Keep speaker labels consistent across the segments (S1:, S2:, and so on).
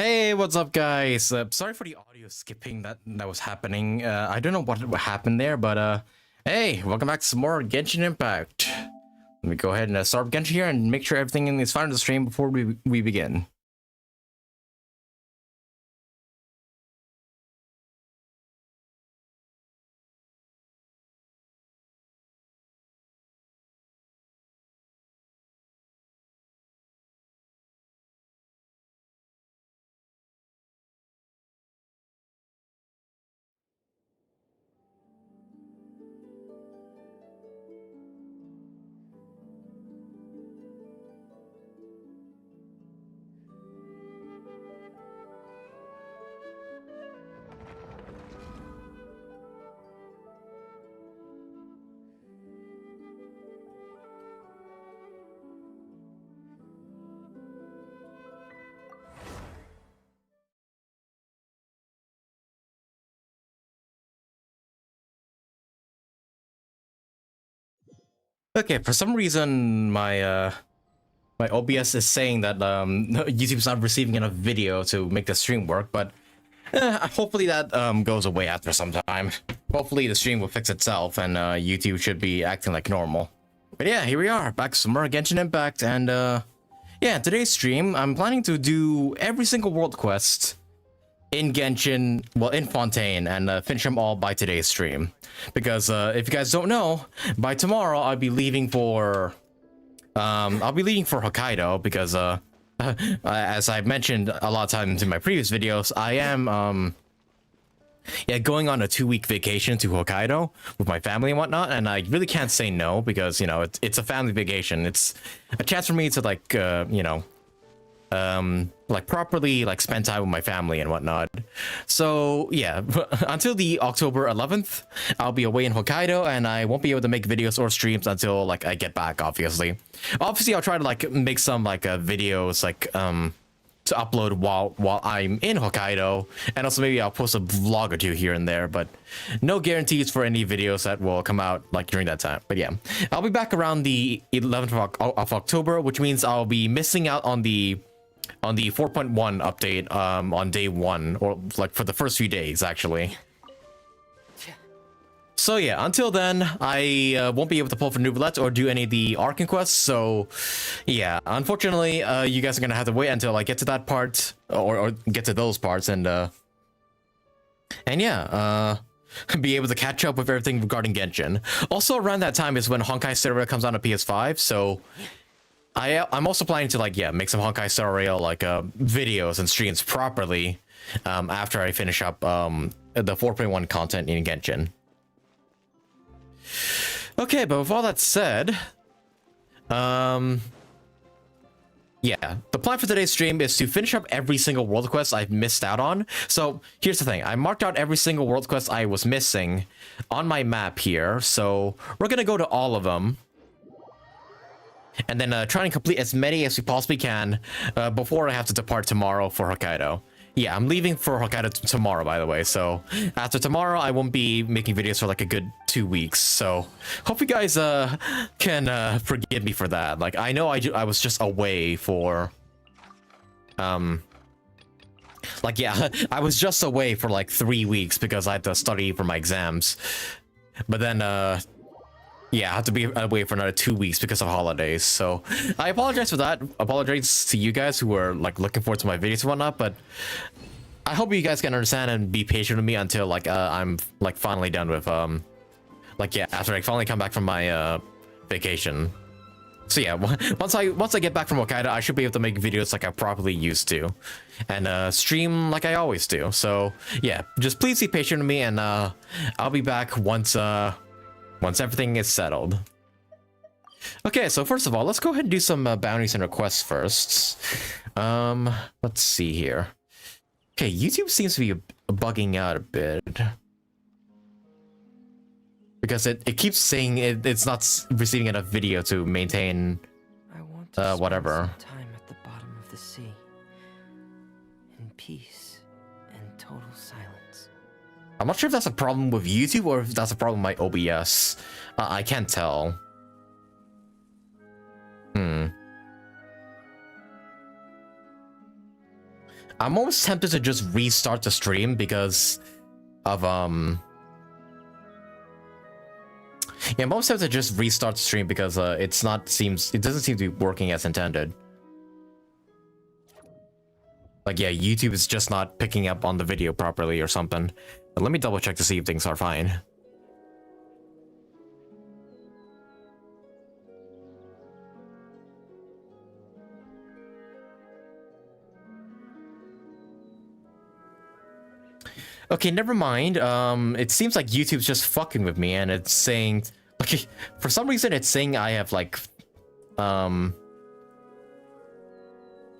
S1: Hey, what's up, guys? Sorry for the audio skipping that was happening. I don't know what happened there, but hey, welcome back to some more Genshin Impact. Let me go ahead and start Genshin here and make sure everything is fine on the stream before we begin. Okay, for some reason my OBS is saying that YouTube's not receiving enough video to make the stream work, but hopefully that goes away after some time. Hopefully the stream will fix itself and YouTube should be acting like normal. But yeah, here we are, back to some more Genshin Impact, and yeah, today's stream, I'm planning to do every single world quest in Genshin, well, in Fontaine, and finish them all by today's stream. Because if you guys don't know, by tomorrow I'll be leaving for Hokkaido because as I've mentioned a lot of times in my previous videos, I am going on a 2-week vacation to Hokkaido with my family and whatnot, and I really can't say no because, you know, it's a family vacation. It's a chance for me to like like properly like spend time with my family and whatnot. So yeah, until the October 11th, I'll be away in Hokkaido and I won't be able to make videos or streams until like I get back, obviously. I'll try to like make some like videos like to upload while I'm in Hokkaido, and also maybe I'll post a vlog or two here and there, but no guarantees for any videos that will come out like during that time. But yeah, I'll be back around the 11th of October, which means I'll be missing out on the 4.1 update on day 1, or like for the first few days actually. So yeah, until then I won't be able to pull for Neuvillette or do any of the Arcane quests. So yeah, unfortunately you guys are gonna have to wait until I get to that part, or get to those parts, and yeah, be able to catch up with everything regarding Genshin. Also around that time is when Honkai Star Rail comes out on PS5, so I'm also planning to like, yeah, make some Honkai Star Rail like videos and streams properly after I finish up the 4.1 content in Genshin. Okay, but with all that said, yeah, the plan for today's stream is to finish up every single world quest I've missed out on. So here's the thing, I marked out every single world quest I was missing on my map here, so we're gonna go to all of them and then try and complete as many as we possibly can before I have to depart tomorrow for Hokkaido. Yeah, I'm leaving for Hokkaido tomorrow, by the way, so after tomorrow I won't be making videos for like a good 2 weeks, so hope you guys can forgive me for that. Like, I know I was just away for like, yeah, I was just away for like 3 weeks because I had to study for my exams, but then yeah, I have to be away for another 2 weeks because of holidays, so I apologize for that. Apologize to you guys who are like looking forward to my videos and whatnot, but I hope you guys can understand and be patient with me until like I'm like finally done with like, yeah, after I finally come back from my vacation. So yeah, once I get back from Hokkaido, I should be able to make videos like I properly used to, and stream like I always do. So yeah, just please be patient with me, and I'll be back once everything is settled. Okay, so first of all, let's go ahead and do some bounties and requests first. Let's see here. Okay, YouTube seems to be bugging out a bit because it keeps saying it's not receiving enough video to maintain whatever.
S2: Some time at the bottom of the sea, in peace and total silence.
S1: I'm not sure if that's a problem with YouTube or if that's a problem with my OBS. I can't tell. I'm almost tempted to just restart the stream because of yeah, I'm almost tempted to just restart the stream because it doesn't seem to be working as intended. Like, yeah, YouTube is just not picking up on the video properly or something. But let me double check to see if things are fine. Okay, never mind. It seems like YouTube's just fucking with me, and it's saying, okay, for some reason it's saying I have like, yeah,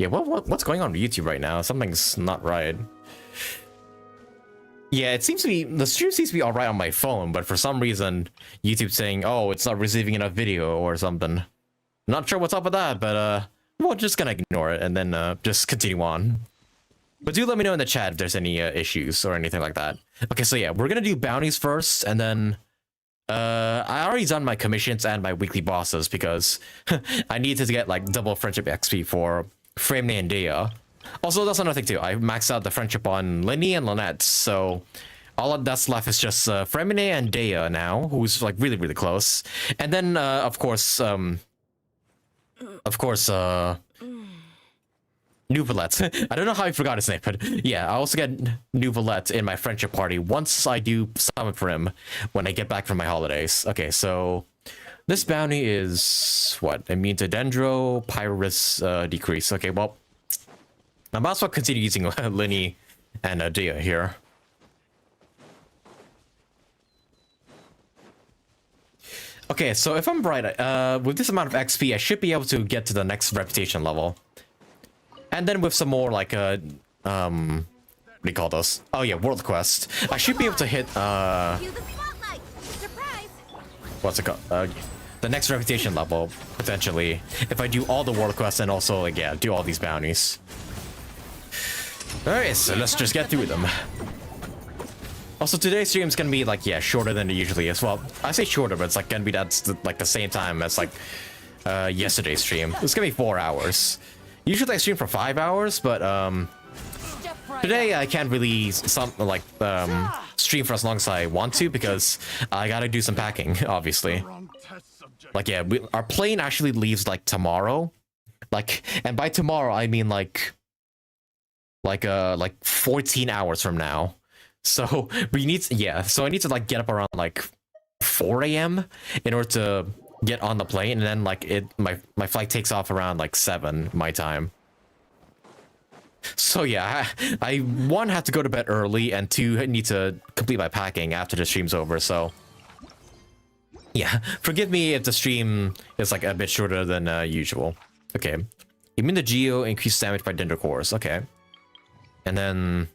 S1: what's going on with YouTube right now? Something's not right. Yeah, it seems to be, the stream seems to be alright on my phone, but for some reason, YouTube's saying, oh, it's not receiving enough video or something. Not sure what's up with that, but we're just gonna ignore it and then just continue on. But do let me know in the chat if there's any issues or anything like that. Okay, so yeah, we're gonna do bounties first, and then I already done my commissions and my weekly bosses because I needed to get like double friendship XP for Furina and Dea. Also, that's another thing too. I maxed out the friendship on Lyney and Lynette, so all that's left is just Furina and Dea now, who's like really, really close. And then of course, Neuvillette. I don't know how I forgot his name, but yeah, I also get Neuvillette in my friendship party once I do summon for him when I get back from my holidays. Okay, so this bounty is what? Immune to Dendro, Pyrus decrease. Okay, well, I might as well continue using Lyney and Dea here. Okay, so if I'm right, with this amount of XP, I should be able to get to the next reputation level. And then with some more like what do you call those? Oh yeah, world quest. I should be able to hit what's it called? The next reputation level potentially if I do all the world quests and also like yeah, do all these bounties. All right, so let's just get through them. Also, today's stream is gonna be like yeah, shorter than it usually is. Well, I say shorter, but it's like gonna be like the same time as like yesterday's stream. It's gonna be 4 hours. Usually I stream for 5 hours, but today I can't really stream for as long as I want to because I gotta do some packing, obviously. Like yeah, our plane actually leaves like tomorrow, like, and by tomorrow I mean like 14 hours from now. So we need to, yeah, so I need to like get up around like 4 a.m. in order to get on the plane, and then like my flight takes off around like 7 my time. So yeah, I one have to go to bed early, and two need to complete my packing after the stream's over. So yeah, forgive me if the stream is like a bit shorter than usual. Okay, immune to Geo, increased damage by Dendro cores. Okay, and then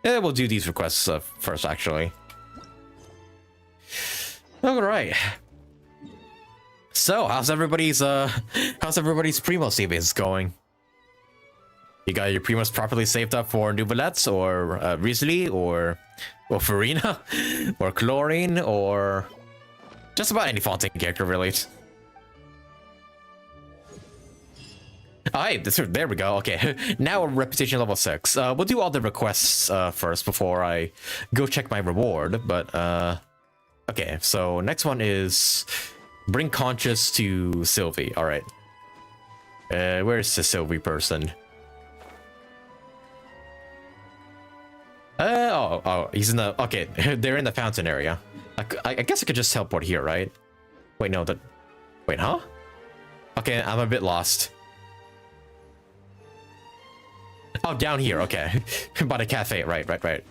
S1: yeah, we'll do these requests first actually. All right. So, how's everybody's Primo savings going? You got your Primos properly saved up for Neuvillette or Wriothesley or Furina or Chlorine or just about any Fontaine character really. Alright, there we go. Okay, now we're reputation level 6. We'll do all the requests first before I go check my reward. But okay, so next one is bring conscious to Sylvie. All right. Where's the Sylvie person? Oh, he's in the, okay, they're in the fountain area. I guess I could just teleport here, right? Wait, no, wait, huh? Okay, I'm a bit lost. Oh, down here, okay. By the cafe, right.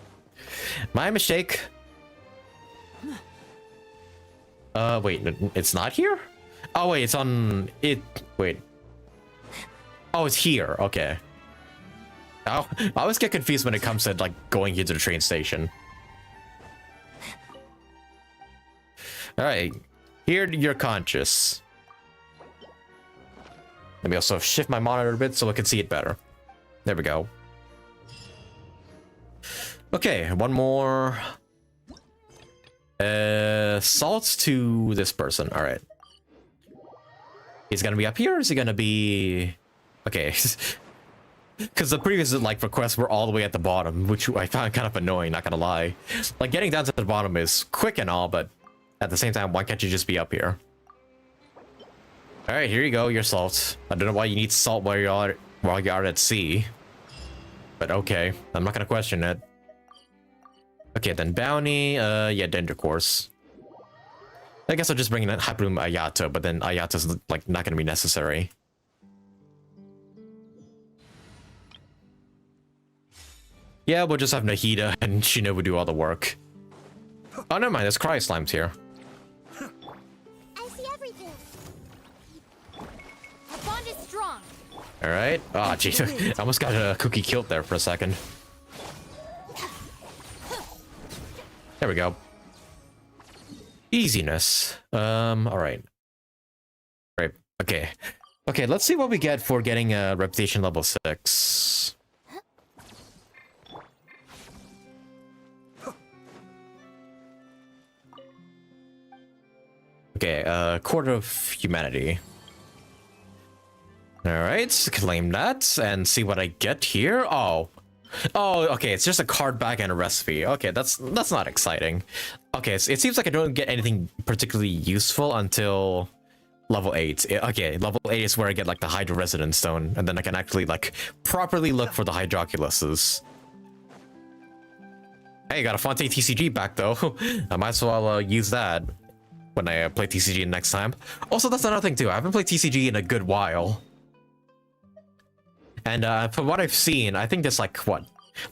S1: My mistake. Wait, it's not here? Oh, wait, it's on it. Wait. Oh, it's here. Okay. Oh, I always get confused when it comes to like going into the train station. All right, here you're conscious. Let me also shift my monitor a bit so I can see it better. There we go. Okay, one more. Salts to this person. All right. He's gonna be up here, or is he gonna be? Okay. Because the previous like requests were all the way at the bottom, which I found kind of annoying, not gonna lie. Like getting down to the bottom is quick and all, but at the same time, why can't you just be up here? All right, here you go, your salt. I don't know why you need salt while you're at sea, but okay, I'm not gonna question it. Okay, then bounty, yeah, danger course. I guess I'll just bring in Hyperbloom Ayato, but then Ayato's like not gonna be necessary. Yeah, we'll just have Nahida and Shinobu do all the work. Oh, never mind, there's Cryo Slimes here.
S3: I see everything. The bond is strong.
S1: Alright. Ah, jeez. I almost got a cookie killed there for a second. There we go. Easiness. Alright. Right. Okay. Okay, let's see what we get for getting a reputation level 6. Okay, Court of Humanity. Alright, claim that and see what I get here. Oh, okay, it's just a card back and a recipe. Okay, that's not exciting. Okay, so it seems like I don't get anything particularly useful until level 8. Okay, level 8 is where I get like the Hydro Resonance Stone, and then I can actually like properly look for the Hydroculuses. Hey, got a Fontaine TCG back though. I might as well use that when I play TCG next time. Also, that's another thing too. I haven't played TCG in a good while. And from what I've seen, I think there's like, what?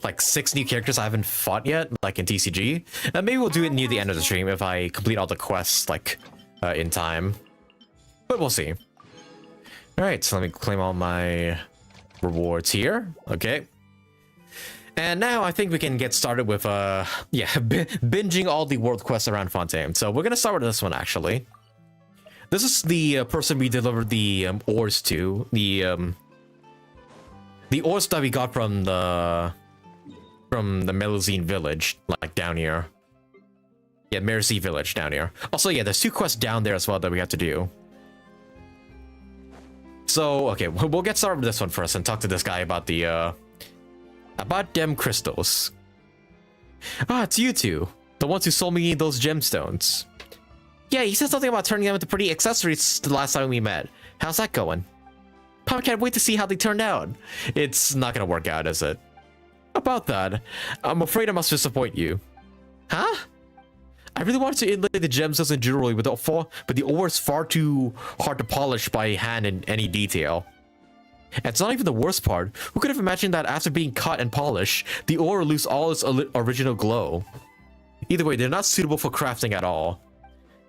S1: Like 6 new characters I haven't fought yet, like in TCG. Maybe we'll do it near the end of the stream if I complete all the quests, like, in time. But we'll see. Alright, so let me claim all my rewards here. Okay. And now I think we can get started with, yeah, binging all the world quests around Fontaine. So we're gonna start with this one, actually. This is the person we delivered the ores to. The ores that we got from the Melazine village, like down here. Yeah, Mersey village down here. Also, yeah, there's 2 quests down there as well that we have to do. So, okay, we'll get started with this one first and talk to this guy about the, about dem crystals. Ah, it's you two. The ones who sold me those gemstones. Yeah, you said something about turning them into pretty accessories the last time we met. How's that going? I can't wait to see how they turned out. It's not gonna work out, is it? About that, I'm afraid I must disappoint you. Huh? I really wanted to inlay the gemstones and jewelry, but the ore is far too hard to polish by hand in any detail. And it's not even the worst part. Who could have imagined that after being cut and polished, the ore will lose all its original glow? Either way, they're not suitable for crafting at all.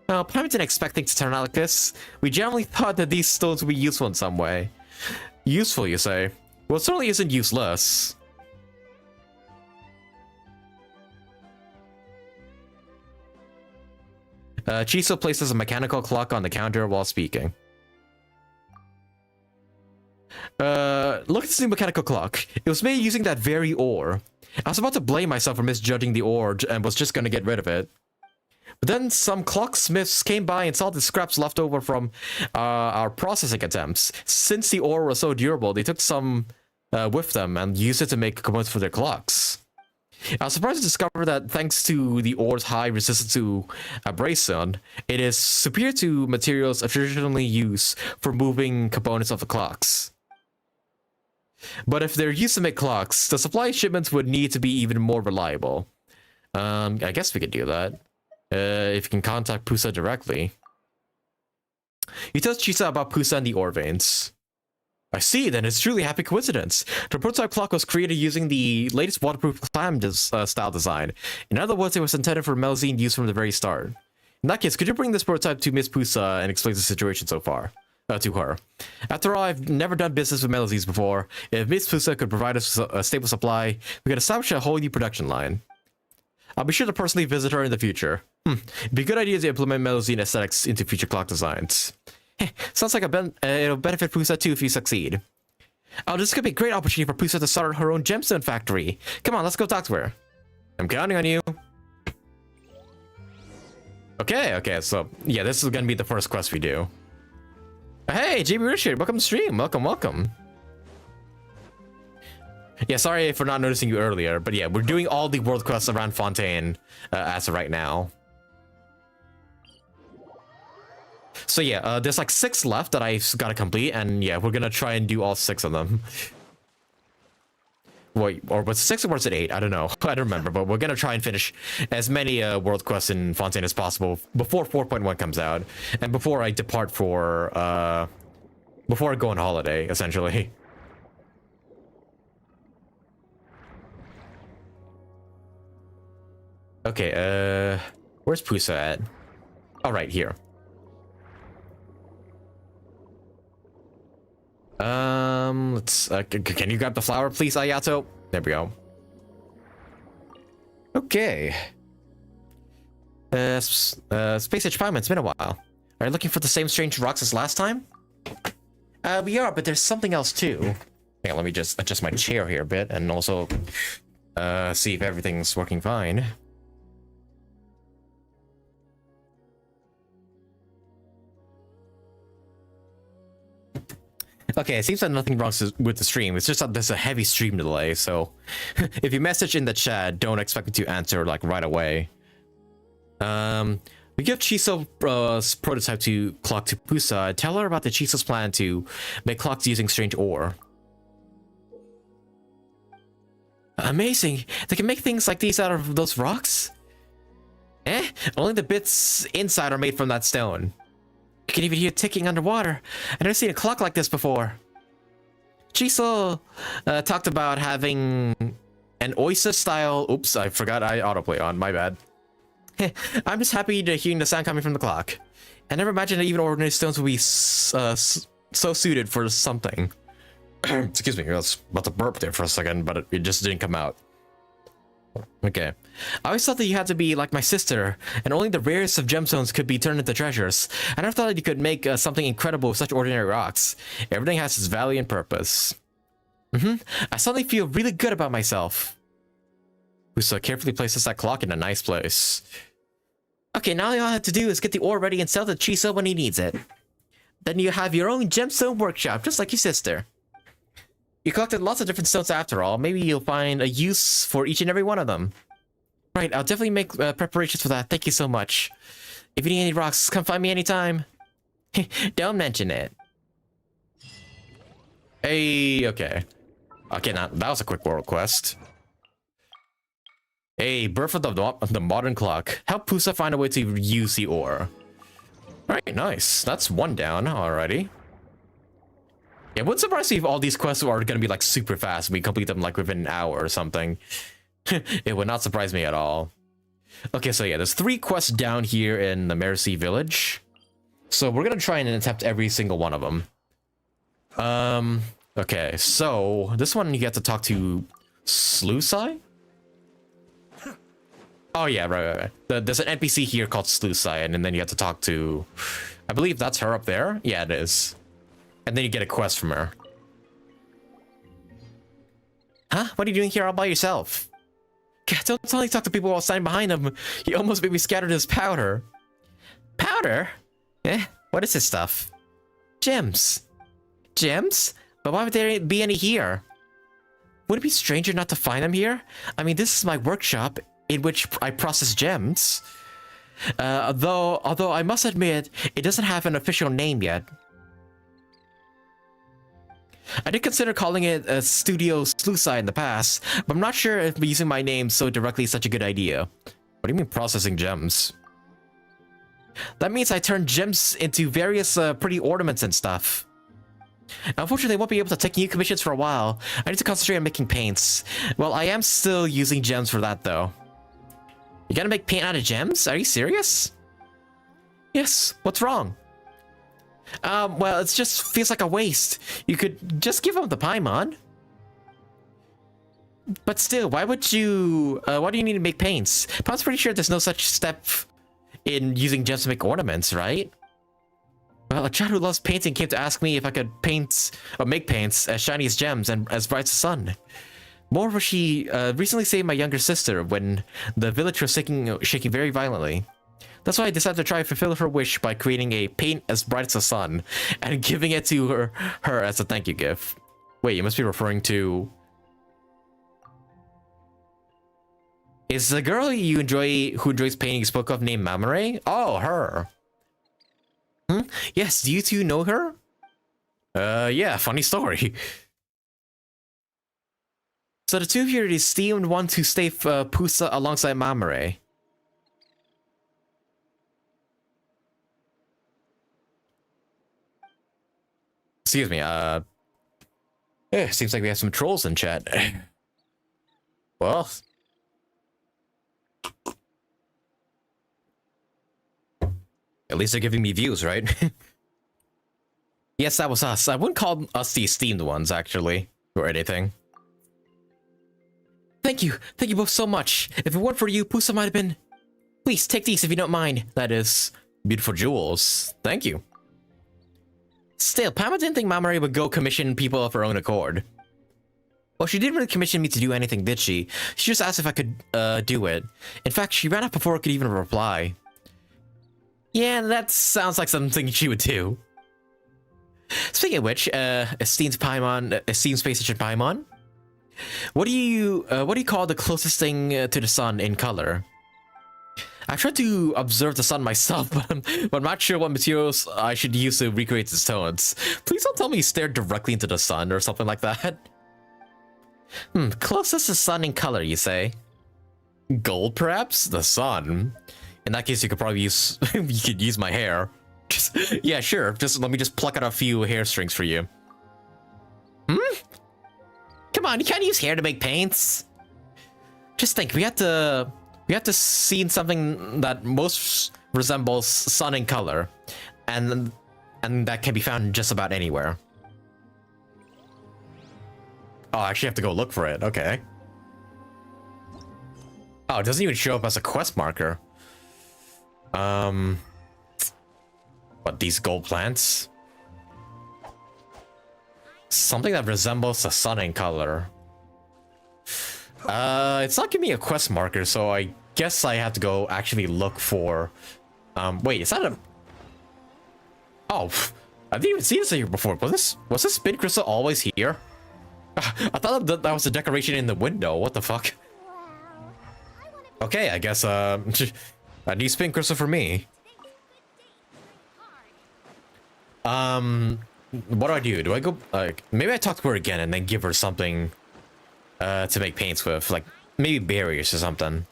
S1: Well, I didn't expect things to turn out like this. We generally thought that these stones would be useful in some way. Useful, you say? Well, it certainly isn't useless. Chiso places a mechanical clock on the counter while speaking. Look at this new mechanical clock. It was made using that very ore. I was about to blame myself for misjudging the ore and was just gonna get rid of it. But then some clocksmiths came by and saw the scraps left over from our processing attempts. Since the ore was so durable, they took some with them and used it to make components for their clocks. I was surprised to discover that thanks to the ore's high resistance to abrasion, it is superior to materials traditionally used for moving components of the clocks. But if they're used to make clocks, the supply shipments would need to be even more reliable. I guess we could do that. If you can contact Pusa directly. He tells Chisa about Pusa and the ore veins. I see, then it's truly a happy coincidence. The prototype clock was created using the latest waterproof clam style design. In other words, it was intended for Melazine use from the very start. In that case, could you bring this prototype to Miss Pusa and explain the situation so far? To her. After all, I've never done business with Melazines before. If Miss Pusa could provide us a stable supply, we could establish a whole new production line. I'll be sure to personally visit her in the future. It'd be a good idea to implement Melazine aesthetics into future clock designs. Sounds like it'll benefit Pusa too if you succeed. Oh, this could be a great opportunity for Pusa to start her own gemstone factory. Come on, let's go talk to her. I'm counting on you. Okay, so yeah, this is gonna be the first quest we do. Hey, JB Richard, welcome to stream. Welcome. Yeah, sorry for not noticing you earlier, but yeah, we're doing all the world quests around Fontaine as of right now. So yeah, there's like 6 left that I've got to complete, and yeah, we're gonna try and do all 6 of them. Wait, or was it 6 or was it 8? I don't know. I don't remember, but we're gonna try and finish as many world quests in Fontaine as possible before 4.1 comes out, and before I depart for before I go on holiday, essentially. Okay, where's Pusa at? Oh, right here. Let's, can you grab the flower, please, Ayato? There we go. Okay. Space Age Paimon, it's been a while. Are you looking for the same strange rocks as last time? We are, but there's something else too. Yeah, let me just adjust my chair here a bit, and also, see if everything's working fine. Okay, it seems like nothing wrong with the stream. It's just that there's a heavy stream delay, so if you message in the chat, don't expect me to answer like right away. We give Chiso's prototype to Clock to Pusa. Tell her about the Chiso's plan to make clocks using strange ore. Amazing! They can make things like these out of those rocks? Eh? Only the bits inside are made from that stone. You can even hear it ticking underwater. I've never seen a clock like this before. Chiso talked about having an oyster style. Oops, I forgot I autoplay on. My bad. I'm just happy to hearing the sound coming from the clock. I never imagined that even ordinary stones would be so suited for something. Excuse me, I was about to burp there for a second, but it just didn't come out. Okay. I always thought that you had to be like my sister, and only the rarest of gemstones could be turned into treasures. I never thought that you could make something incredible with such ordinary rocks. Everything has its value and purpose. I suddenly feel really good about myself. Pusa carefully places that clock in a nice place. Okay, now all I have to do is get the ore ready and sell to Chiso when he needs it. Then you have your own gemstone workshop, just like your sister. You collected lots of different stones after all. Maybe you'll find a use for each and every one of them. Right, I'll definitely make preparations for that. Thank you so much. If you need any rocks, come find me anytime. Don't mention it. Hey, okay. Okay, now that was a quick world quest. Hey, birth of the modern clock. Help Pusa find a way to use the ore. Alright, nice. That's 1 down already. Yeah, wouldn't surprise me if all these quests are gonna be like super fast. We complete them like within an hour or something. It would not surprise me at all. Okay, so yeah, there's 3 quests down here in the Mercy village. So we're gonna try and attempt every single one of them. Okay, so this one you get to talk to Sluisai? Oh yeah, right. There's an NPC here called Sluisai, and then you have to talk to... I believe that's her up there? Yeah, it is. And then you get a quest from her. Huh? What are you doing here all by yourself? God, don't only talk to people while standing behind them. You almost made me scatter this powder. Powder? Eh? What is this stuff? Gems. Gems? But why would there be any here? Would it be stranger not to find them here? I mean, this is my workshop in which I process gems. Although I must admit, it doesn't have an official name yet. I did consider calling it a Studio Sluisai in the past, but I'm not sure if using my name so directly is such a good idea. What do you mean processing gems? That means I turn gems into various pretty ornaments and stuff. Unfortunately, I won't be able to take new commissions for a while. I need to concentrate on making paints. Well, I am still using gems for that though. You gotta make paint out of gems? Are you serious? Yes, what's wrong? Well, it just feels like a waste. You could just give them the Paimon. But still, why do you need to make paints? Paimon's pretty sure there's no such step in using gems to make ornaments, right? Well, a child who loves painting came to ask me if I could make paints as shiny as gems and as bright as the sun. Moreover, she recently saved my younger sister when the village was shaking very violently. That's why I decided to try and fulfill her wish by creating a paint as bright as the sun and giving it to her as a thank you gift. Wait, you must be referring to Is the girl you enjoy who enjoys painting you spoke of named Mamare? Oh, her. Hmm? Yes, do you two know her? Yeah, funny story. So the two of you are the esteemed one to stay Pusa alongside Mamare. Excuse me, seems like we have some trolls in chat. Well... At least they're giving me views, right? Yes, that was us. I wouldn't call us the esteemed ones, actually, or anything. Thank you both so much. If it weren't for you, Pusa might have been... Please, take these if you don't mind. That is... beautiful jewels. Thank you. Still, Pama didn't think Mamari would go commission people of her own accord. Well, she didn't really commission me to do anything, did she? She just asked if I could, do it. In fact, she ran off before I could even reply. Yeah, that sounds like something she would do. Speaking of which, esteemed Space Station Paimon, what do you call the closest thing to the sun in color? I tried to observe the sun myself, but I'm not sure what materials I should use to recreate its tones. Please don't tell me you stared directly into the sun or something like that. Closest to sun in color, you say? Gold, perhaps? The sun. In that case, you could probably use you could use my hair. Just, yeah, sure. Just let me just pluck out a few hair strings for you. Come on, you can't use hair to make paints. Just think, we have to see something that most resembles sun in color, and that can be found just about anywhere. Oh, I actually have to go look for it. Okay. Oh, it doesn't even show up as a quest marker. What, these gold plants? Something that resembles the sun in color. It's not giving me a quest marker, so I guess I have to go actually look for... wait, is that a... Oh, I didn't even see this here before. Was this spin crystal always here? I thought that was a decoration in the window. What the fuck? Okay, I guess, a new spin crystal for me. What do? Do I go, like, maybe I talk to her again and then give her something, to make paints with, like, maybe berries or something.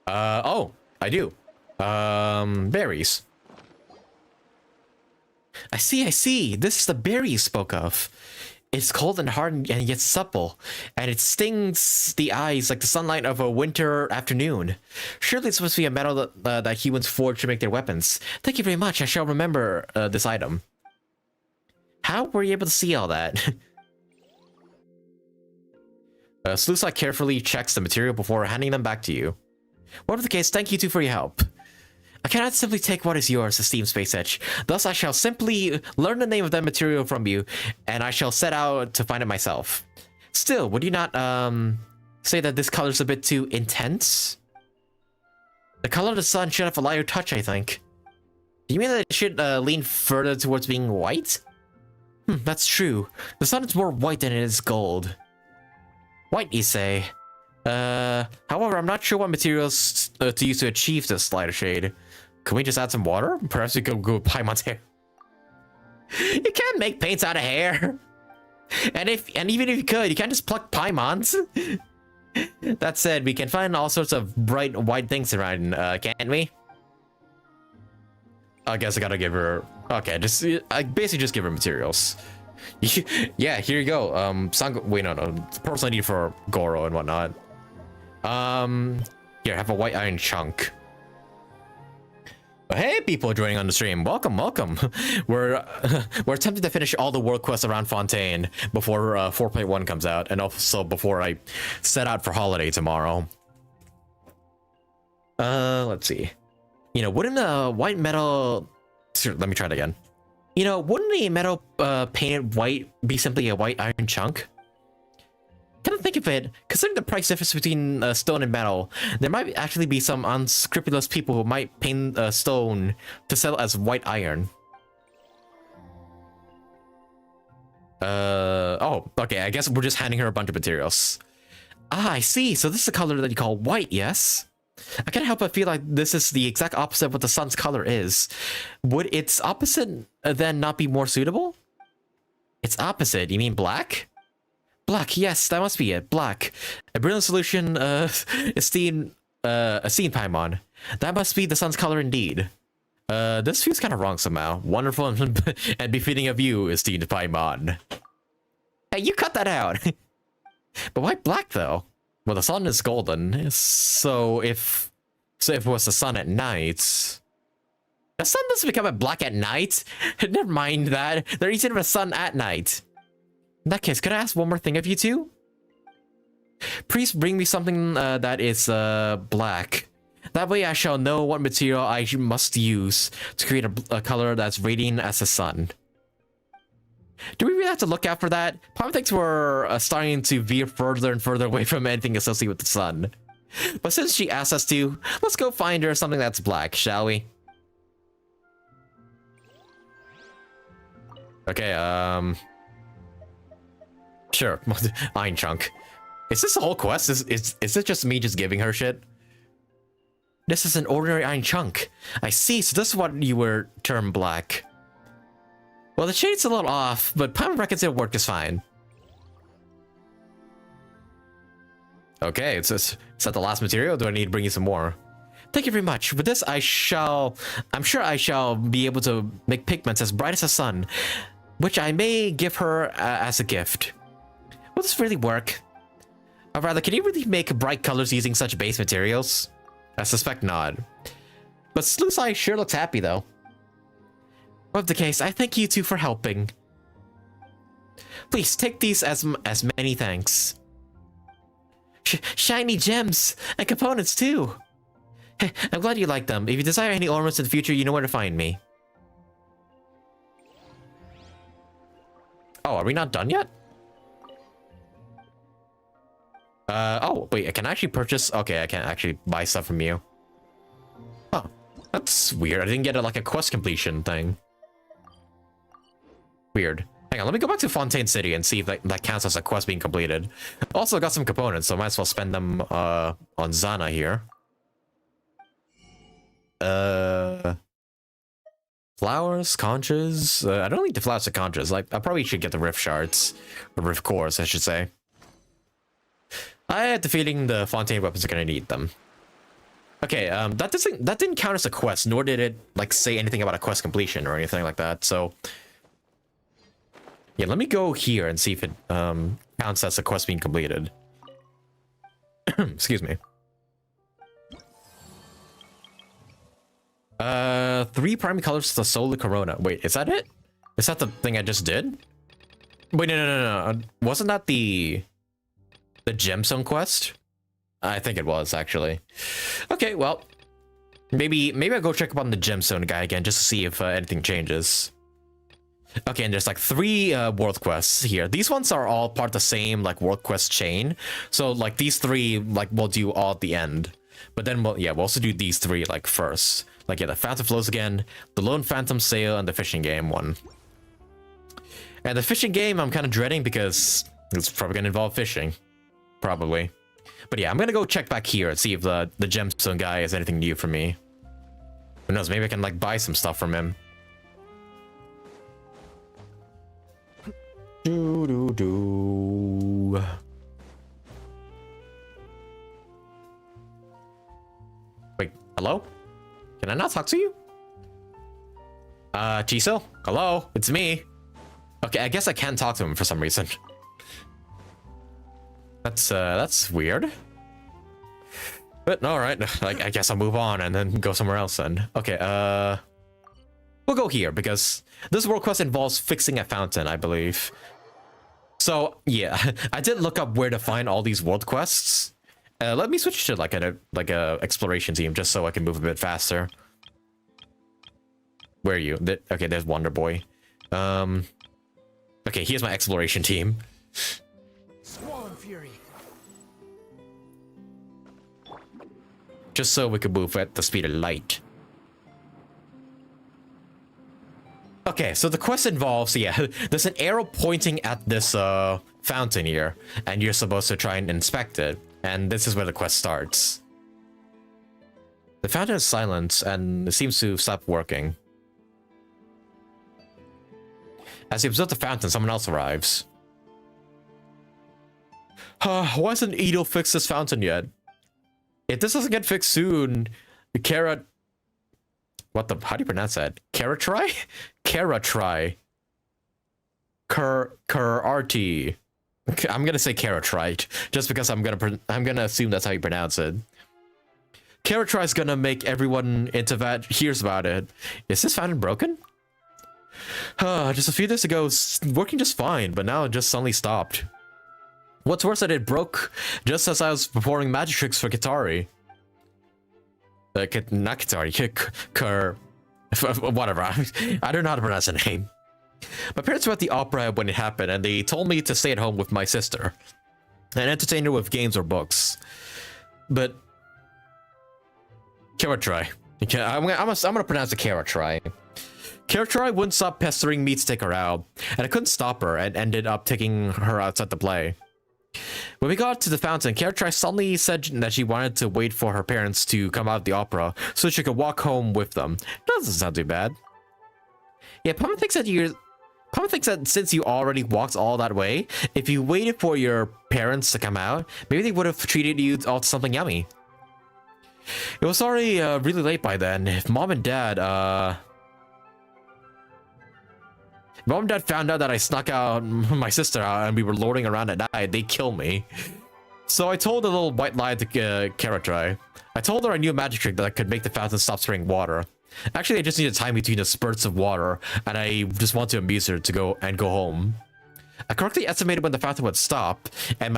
S1: Oh, I do. Berries. I see. This is the berry you spoke of. It's cold and hard and yet supple, and it stings the eyes like the sunlight of a winter afternoon. Surely it's supposed to be a metal that humans forge to make their weapons. Thank you very much. I shall remember this item. How were you able to see all that? Slusa carefully checks the material before handing them back to you. Whatever the case, thank you two for your help. I cannot simply take what is yours, esteemed Space Edge. Thus, I shall simply learn the name of that material from you, and I shall set out to find it myself. Still, would you not, say that this color's a bit too intense? The color of the sun should have a lighter touch, I think. Do you mean that it should, lean further towards being white? That's true. The sun is more white than it is gold. White, you say? However, I'm not sure what materials to use to achieve this lighter shade. Can we just add some water? Perhaps we could go with Paimon's hair. You can't make paints out of hair. And even if you could, you can't just pluck Paimon's. That said, we can find all sorts of bright white things around, can't we? I guess I gotta give her... Okay, I basically just give her materials. Yeah, here you go. Wait, no. Pearls I need for Goro and whatnot. Here, have a white iron chunk. Hey, people joining on the stream. Welcome. We're attempting to finish all the world quests around Fontaine before 4.1 comes out, and also before I set out for holiday tomorrow. Let's see. You know, wouldn't a white metal... Let me try it again. You know, wouldn't a metal painted white be simply a white iron chunk? Come to think of it, considering the price difference between stone and metal, there might actually be some unscrupulous people who might paint stone to sell as white iron. Oh, okay, I guess we're just handing her a bunch of materials. Ah, I see. So this is the color that you call white, yes? I can't help but feel like this is the exact opposite of what the sun's color is. Would its opposite then not be more suitable? Its opposite? You mean black? Black, yes, that must be it. Black. A brilliant solution, esteemed Paimon. That must be the sun's color indeed. This feels kind of wrong somehow. Wonderful and befitting of you, esteemed Paimon. Hey, you cut that out! But why black, though? Well, the sun is golden, so if it was the sun at night... The sun doesn't become a black at night? Never mind that. There isn't even a sun at night. In that case, could I ask one more thing of you two? Please bring me something that is black. That way I shall know what material I must use to create a color that's radiant as the sun. Do we really have to look out for that? Probably thinks we're starting to veer further and further away from anything associated with the sun. But since she asked us to, let's go find her something that's black, shall we? Okay, sure. Iron Chunk. Is this the whole quest? Is it just me just giving her shit? This is an ordinary iron chunk. I see, so this is what you were termed black. Well, the shade's a little off, but Paimon reckons it'll work just fine. Okay, is that the last material? Do I need to bring you some more? Thank you very much. With this, I'm sure I shall be able to make pigments as bright as the sun, which I may give her as a gift. Will this really work? Or rather, can you really make bright colors using such base materials? I suspect not. But Sleuth's Eye sure looks happy, though. Of the case, I thank you two for helping. Please take these as many thanks. Shiny gems and components too. I'm glad you like them. If you desire any ornaments in the future, you know where to find me. Oh, are we not done yet? Oh, wait, can I actually purchase? Okay, I can't actually buy stuff from you. Oh, that's weird. I didn't get like a quest completion thing. Weird. Hang on, let me go back to Fontaine City and see if that counts as a quest being completed. Also got some components, so I might as well spend them on Zana here. Flowers, conches. I don't need the flowers or conches. Like, I probably should get the rift shards. Or rift cores, I should say. I had the feeling the Fontaine weapons are gonna need them. Okay, that didn't count as a quest, nor did it like say anything about a quest completion or anything like that. So yeah, let me go here and see if it counts as a quest being completed. Excuse me. 3 primary colors to the solar corona. Wait, is that it? Is that the thing I just did? Wait, no. Wasn't that the gemstone quest? I think it was, actually. Okay, well, maybe I'll go check up on the gemstone guy again just to see if anything changes. Okay, and there's like 3 world quests here. These ones are all part of the same like world quest chain. So like these 3 like we'll do all at the end. But then we'll also do these 3 like first. Like yeah, the Phantom Flows again, the Lone Phantom Sail, and the fishing game one. And the fishing game I'm kind of dreading because it's probably gonna involve fishing. Probably. But yeah, I'm gonna go check back here and see if the gemstone guy has anything new for me. Who knows, maybe I can like buy some stuff from him. Wait, hello? Can I not talk to you? Chiso? Hello? It's me. Okay, I guess I can't talk to him for some reason. That's weird. But alright, like I guess I'll move on and then go somewhere else then. Okay, we'll go here because this world quest involves fixing a fountain, I believe. So yeah, I did look up where to find all these world quests. Let me switch to like a exploration team just so I can move a bit faster. Where are you? Okay, there's Wonder Boy. Okay, here's my exploration team.
S4: Swollen Fury.
S1: Just so we could move at the speed of light. Okay, so the quest involves, yeah, there's an arrow pointing at this fountain here, and you're supposed to try and inspect it. And this is where the quest starts. The fountain is silent, and it seems to stop working. As you observe the fountain, someone else arrives. Why hasn't Edo fixed this fountain yet? If this doesn't get fixed soon, the carrot... What the... How do you pronounce that? Caratry? Caratry. RT. I'm gonna say Caratrite, just because I'm gonna assume that's how you pronounce it. Caratry is gonna make everyone into that hears about it. Is this fountain broken? Just a few days ago, it's working just fine, but now it just suddenly stopped. What's worse, that it broke just as I was performing magic tricks for Kitari. Not Kitari, whatever. I don't know how to pronounce the name. My parents were at the opera when it happened, and they told me to stay at home with my sister and entertain her with games or books. But Caratry. I'm gonna pronounce it Caratry. Caratry wouldn't stop pestering me to take her out, and I couldn't stop her and ended up taking her outside to play. When we got to the fountain, Caratry suddenly said that she wanted to wait for her parents to come out of the opera so she could walk home with them. Doesn't sound too bad. Yeah, Pama thinks that since you already walked all that way, if you waited for your parents to come out, maybe they would have treated you all to something yummy. It was already really late by then. If Mom and Dad found out that I snuck out my sister out and we were lording around at night, they'd kill me. So I told a little white lie to Caratry. I told her I knew a magic trick that could make the fountain stop spraying water. Actually, I just needed time between the spurts of water, and I just wanted to amuse her to go home. I correctly estimated when the fountain would stop, and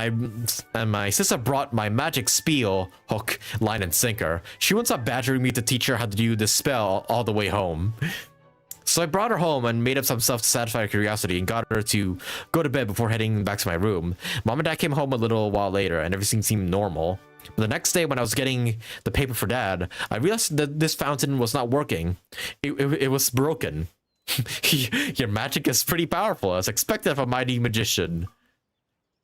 S1: my sister brought my magic spiel, hook, line, and sinker. She wouldn't stop badgering me to teach her how to do this spell all the way home. So I brought her home and made up some stuff to satisfy her curiosity and got her to go to bed before heading back to my room. Mom and Dad came home a little while later and everything seemed normal. But the next day when I was getting the paper for Dad, I realized that this fountain was not working. It was broken. Your magic is pretty powerful, as expected of a mighty magician.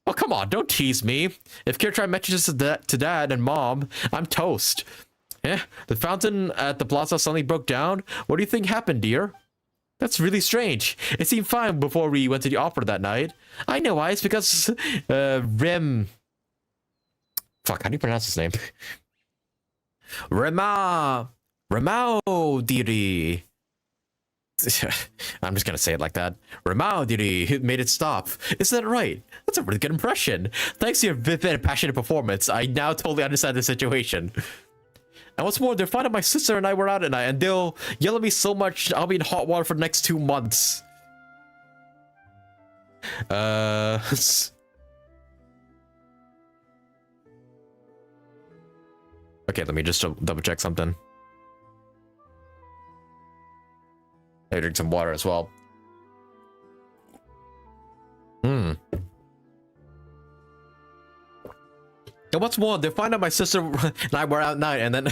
S1: Oh, come on, don't tease me. If Caratry mentions this to Dad and Mom, I'm toast. The fountain at the plaza suddenly broke down? What do you think happened, dear? That's really strange. It seemed fine before we went to the opera that night. I know why. It's because Fuck, how do you pronounce his name? Remaudiri. I'm just gonna say it like that. Remaudiri made it stop. Isn't that right? That's a really good impression. Thanks to your vivid and passionate performance, I now totally understand the situation. And what's more, they'll find out my sister and I were out at night, and they'll yell at me so much I'll be in hot water for the next 2 months. Okay, let me just double check something. I drink some water as well. And what's more, they find out my sister and I were out at night, and then...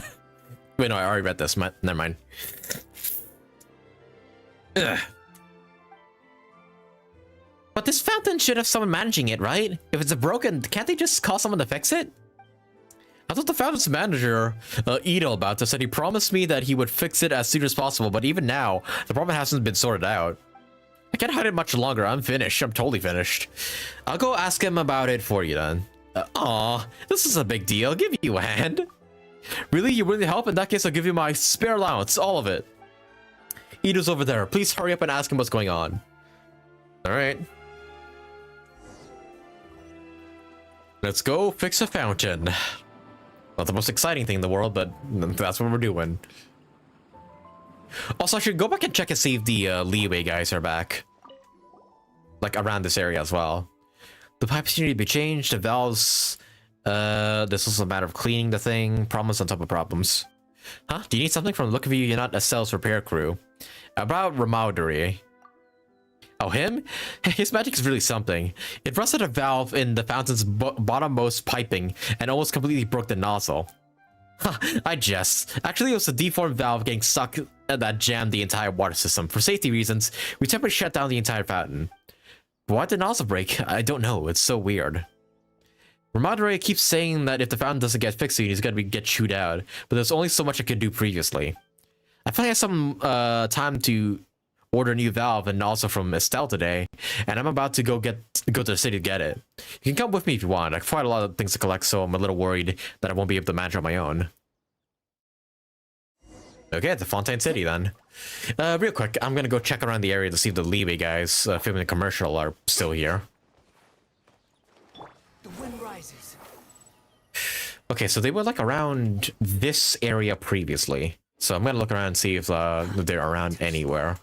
S1: Wait, no, I already read this. Never mind. Ugh. But this fountain should have someone managing it, right? If it's broken, can't they just call someone to fix it? I thought the fountain's manager, Edo, about this, and he promised me that he would fix it as soon as possible, but even now, the problem hasn't been sorted out. I can't hide it much longer. I'm finished. I'm totally finished. I'll go ask him about it for you then. Aw, this is a big deal. I'll give you a hand. Really? You really help? In that case, I'll give you my spare allowance. All of it. Edo's over there. Please hurry up and ask him what's going on. Alright. Let's go fix a fountain. Not the most exciting thing in the world, but that's what we're doing. Also, I should go back and check and see if the leeway guys are back. Like, around this area as well. The pipes need to be changed, the valves... this is a matter of cleaning the thing. Problems on top of problems. Huh? Do you need something? From the look of you, you're not a sales repair crew. About Remaudiri. Oh, him? His magic is really something. It rusted a valve in the fountain's bottommost piping and almost completely broke the nozzle. Huh, I jest. Actually, it was a deformed valve getting stuck that jammed the entire water system. For safety reasons, we temporarily shut down the entire fountain. Why did the nozzle break? I don't know. It's so weird. Ramadre keeps saying that if the fountain doesn't get fixed, he's gonna get chewed out. But there's only so much I could do previously. I finally had some time to order a new valve and also from Estelle today, and I'm about to go to the city to get it. You can come with me if you want. I have quite a lot of things to collect, so I'm a little worried that I won't be able to manage on my own. Okay, it's the Fontaine City then. Real quick, I'm gonna go check around the area to see if the Libby guys filming the commercial are still here.
S4: The wind rises.
S1: Okay, so they were like around this area previously. So I'm gonna look around and see if they're around anywhere.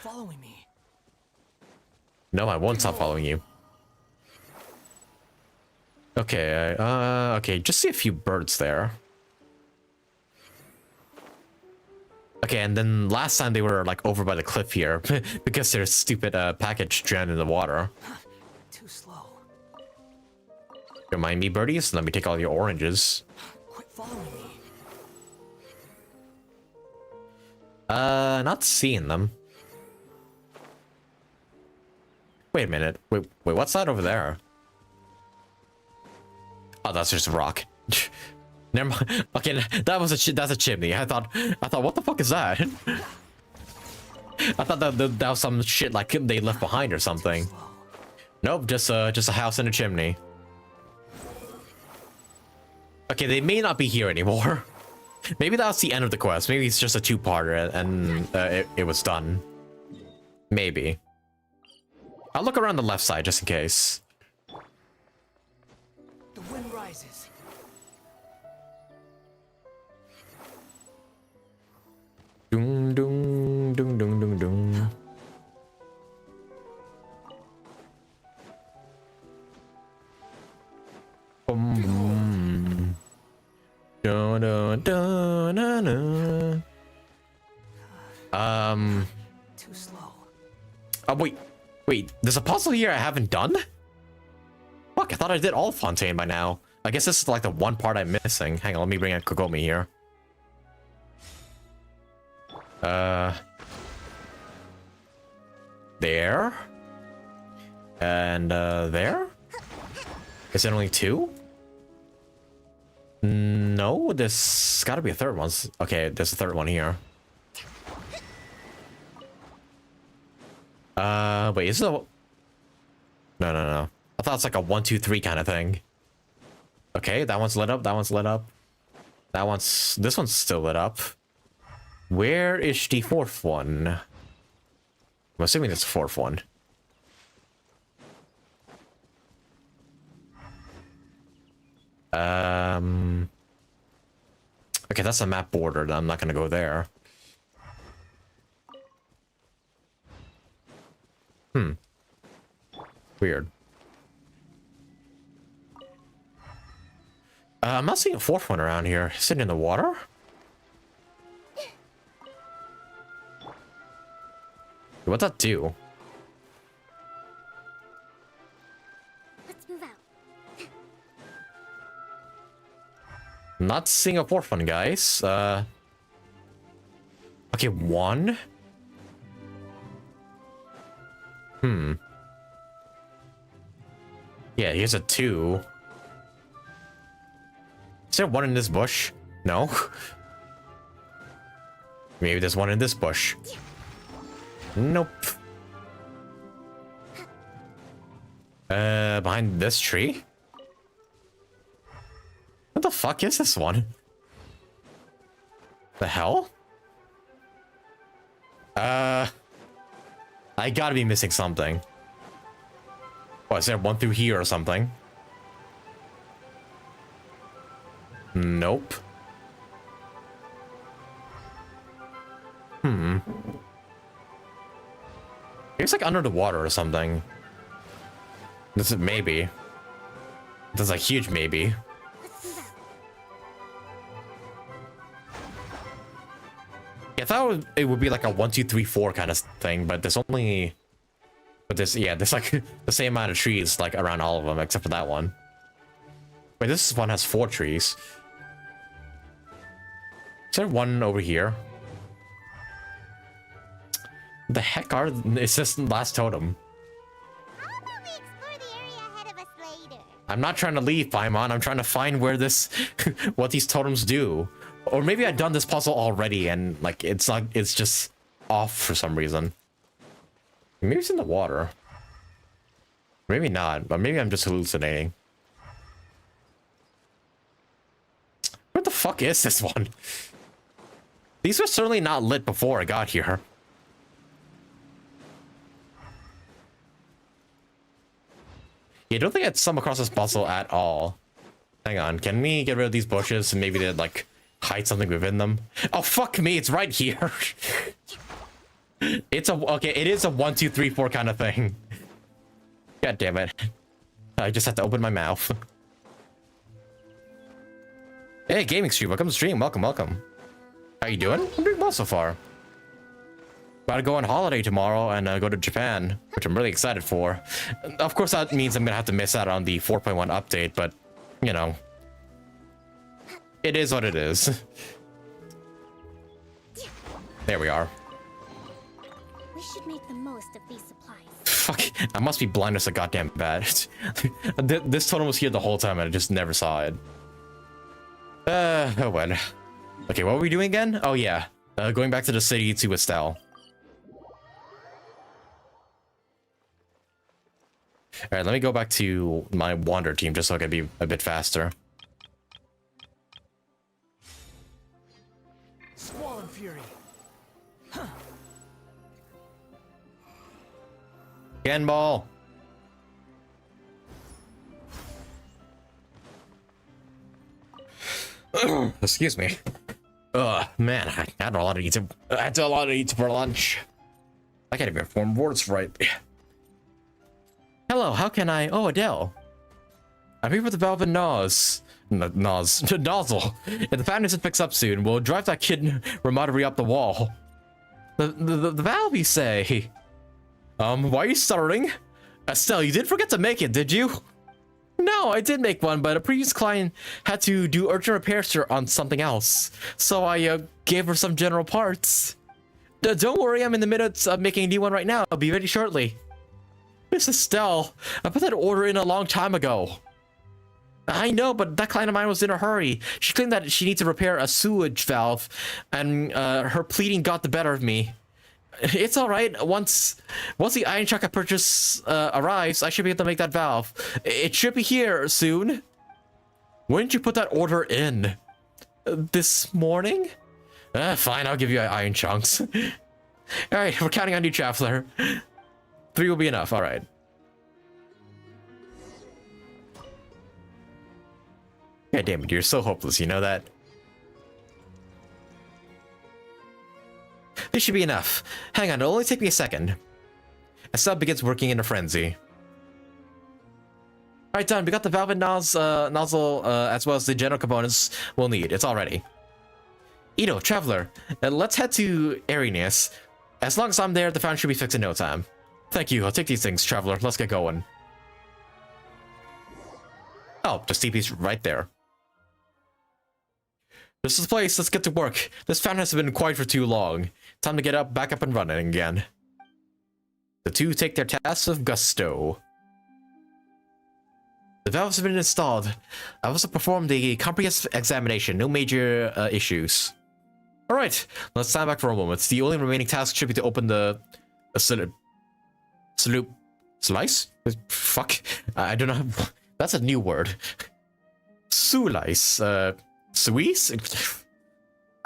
S4: Following me.
S1: No, I won't stop following you. Okay, okay, just see a few birds there. Okay, and then last time they were like over by the cliff here because their stupid package drowned in the water.
S4: Too slow.
S1: Don't mind me, birdies. Let me take all your oranges.
S4: Quit following me.
S1: Not seeing them. Wait a minute. Wait, what's that over there? Oh, that's just a rock. Never mind. Okay, that's a chimney. I thought, what the fuck is that? I thought that was some shit like they left behind or something. Nope, just a house and a chimney. Okay, they may not be here anymore. Maybe that's the end of the quest. Maybe it's just a two-parter and it was done. Maybe. I'll look around the left side just in case.
S4: The wind rises.
S1: Dung dung dung dung dung dung. Boom boom. Da da da na na.
S4: Too slow.
S1: Oh wait. There's a puzzle here I haven't done. Fuck! I thought I did all Fontaine by now. I guess this is like the one part I'm missing. Hang on, let me bring in Kogomi here. There. And, there? Is it only two? No, there's gotta be a third one. Okay, there's a third one here. Wait, is it a... No. I thought it's like a 1, 2, 3 kind of thing. Okay, that one's lit up, that one's lit up. This one's still lit up. Where is the fourth one? I'm assuming it's the fourth one. Okay, that's a map border. I'm not gonna go there. Weird. I'm not seeing a fourth one around here. Sitting in the water? What'd that do?
S3: Let's move out.
S1: Not seeing a fourth one, guys. Okay, one. Yeah, here's a 2. Is there one in this bush? No. Maybe there's one in this bush. Nope. Behind this tree? What the fuck is this one? The hell? I gotta be missing something. Oh, is there one through here or something? Nope. It's like under the water or something. This is maybe. This is a huge maybe.
S3: Let's move out.
S1: Yeah, I thought it would be like a 1, 2, 3, 4 kind of thing, but there's only... But there's like the same amount of trees like around all of them except for that one. Wait, this one has 4 trees. Is there one over here? The heck are... It's just last totem.
S3: How about we explore the area ahead of us later?
S1: I'm not trying to leave, Paimon. I'm trying to find where this... what these totems do. Or maybe I've done this puzzle already and, like, it's not... It's just off for some reason. Maybe it's in the water. Maybe not, but maybe I'm just hallucinating. Where the fuck is this one? These were certainly not lit before I got here. Yeah, I don't think I'd come across this puzzle at all. Hang on, can we get rid of these bushes and maybe they'd like hide something within them? Oh fuck me, it's right here. It's a okay, it is a 1, 2, 3, 4 kind of thing. God damn it. I just have to open my mouth. Hey, gaming stream, welcome to the stream. Welcome, welcome. How you doing? I'm doing well so far. About to go on holiday tomorrow and go to Japan, which I'm really excited for. Of course, that means I'm gonna have to miss out on the 4.1 update, but you know, it is what it is. There we are.
S3: We should make the most of these supplies.
S1: Fuck, I must be blind as a goddamn bat. This totem was here the whole time and I just never saw it. Oh well. Okay, what were we doing again? Oh yeah, going back to the city to Estelle. Alright, let me go back to my wander team just so I can be a bit faster.
S4: Swollen fury.
S1: Cannonball! Excuse me. Man, I had a lot to eat. I had a lot to eat for lunch. I can't even form words right. Hello, how can I... Oh, Adele. I'm here with the valve and nozzle. If the fountain isn't fixed up soon, we'll drive that kid Ramada up the wall. The valve, you say? Why are you stuttering? Estelle, you did forget to make it, did you? No, I did make one, but a previous client had to do urgent repairs on something else. So I gave her some general parts. Don't worry, I'm in the middle of making a new one right now. I'll be ready shortly. Miss Estelle, I put that order in a long time ago. I know, but that client of mine was in a hurry. She claimed that she needs to repair a sewage valve, and her pleading got the better of me. It's all right. Once the iron chuck I purchased arrives, I should be able to make that valve. It should be here soon. When did you put that order in? This morning? Fine, I'll give you iron chunks. All right, we're counting on you, Traveler. 3 will be enough. All right. God damn it, you're so hopeless. You know that? This should be enough. Hang on, it'll only take me a second. Estelle begins working in a frenzy. Alright, done. We got the valve and nozzle as well as the general components we'll need. It's all ready. Ito, Traveler, let's head to Arenas. As long as I'm there, the fountain should be fixed in no time. Thank you. I'll take these things, Traveler. Let's get going. Oh, just TP's right there. This is the place. Let's get to work. This fountain has been quiet for too long. Time to get back up and running again. The two take their tasks with gusto. The valves have been installed. I've also performed the comprehensive examination. No major issues. All right, let's stand back for a moment. The only remaining task should be to open the slice? Fuck, I don't know. That's a new word. Sluice. Suis?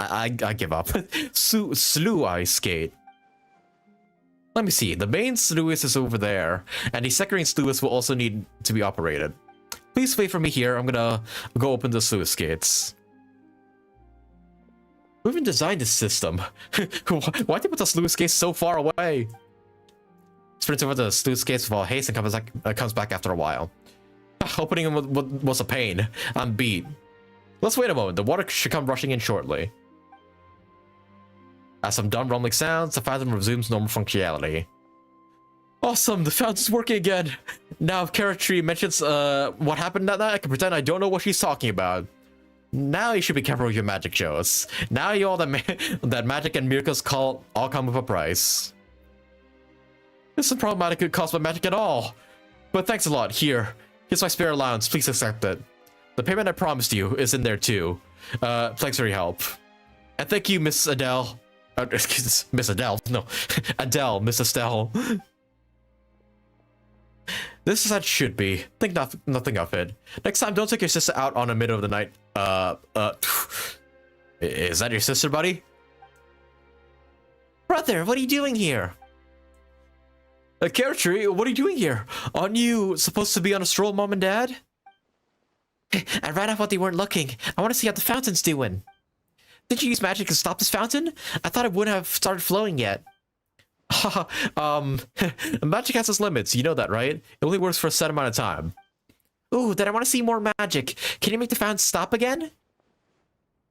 S1: I give up. Sluice gate. Let me see. The main sluice is over there, and the secondary sluice will also need to be operated. Please wait for me here. I'm gonna go open the sluice gates. Who even designed this system? Why'd they put the sluice gates so far away? Sprints over the sluice gates with all haste and comes back after a while. Opening them was a pain. I'm beat. Let's wait a moment. The water should come rushing in shortly. As some dumb rumbling sounds, the fountain resumes normal functionality. Awesome, the fountain's working again. Now if Carrot Tree mentions what happened that night, I can pretend I don't know what she's talking about. Now you should be careful with your magic shows. Now you all that magic and miracles all come with a price. This is problematic. It cost my magic at all. But thanks a lot. Here's my spare allowance. Please accept it. The payment I promised you is in there too. Thanks for your help. And thank you, Miss Adele. Excuse Miss Adele. No, Adele, Miss Estelle. This is how it should be. Think nothing of it. Next time, don't take your sister out on the middle of the night. Is that your sister, buddy? Brother, what are you doing here? Carrotry, what are you doing here? Aren't you supposed to be on a stroll, Mom and Dad? I ran off while they weren't looking. I want to see how the fountain's doing. Did you use magic to stop this fountain? I thought it wouldn't have started flowing yet. Magic has its limits, you know that, right? It only works for a set amount of time. Ooh, then I want to see more magic. Can you make the fountain stop again?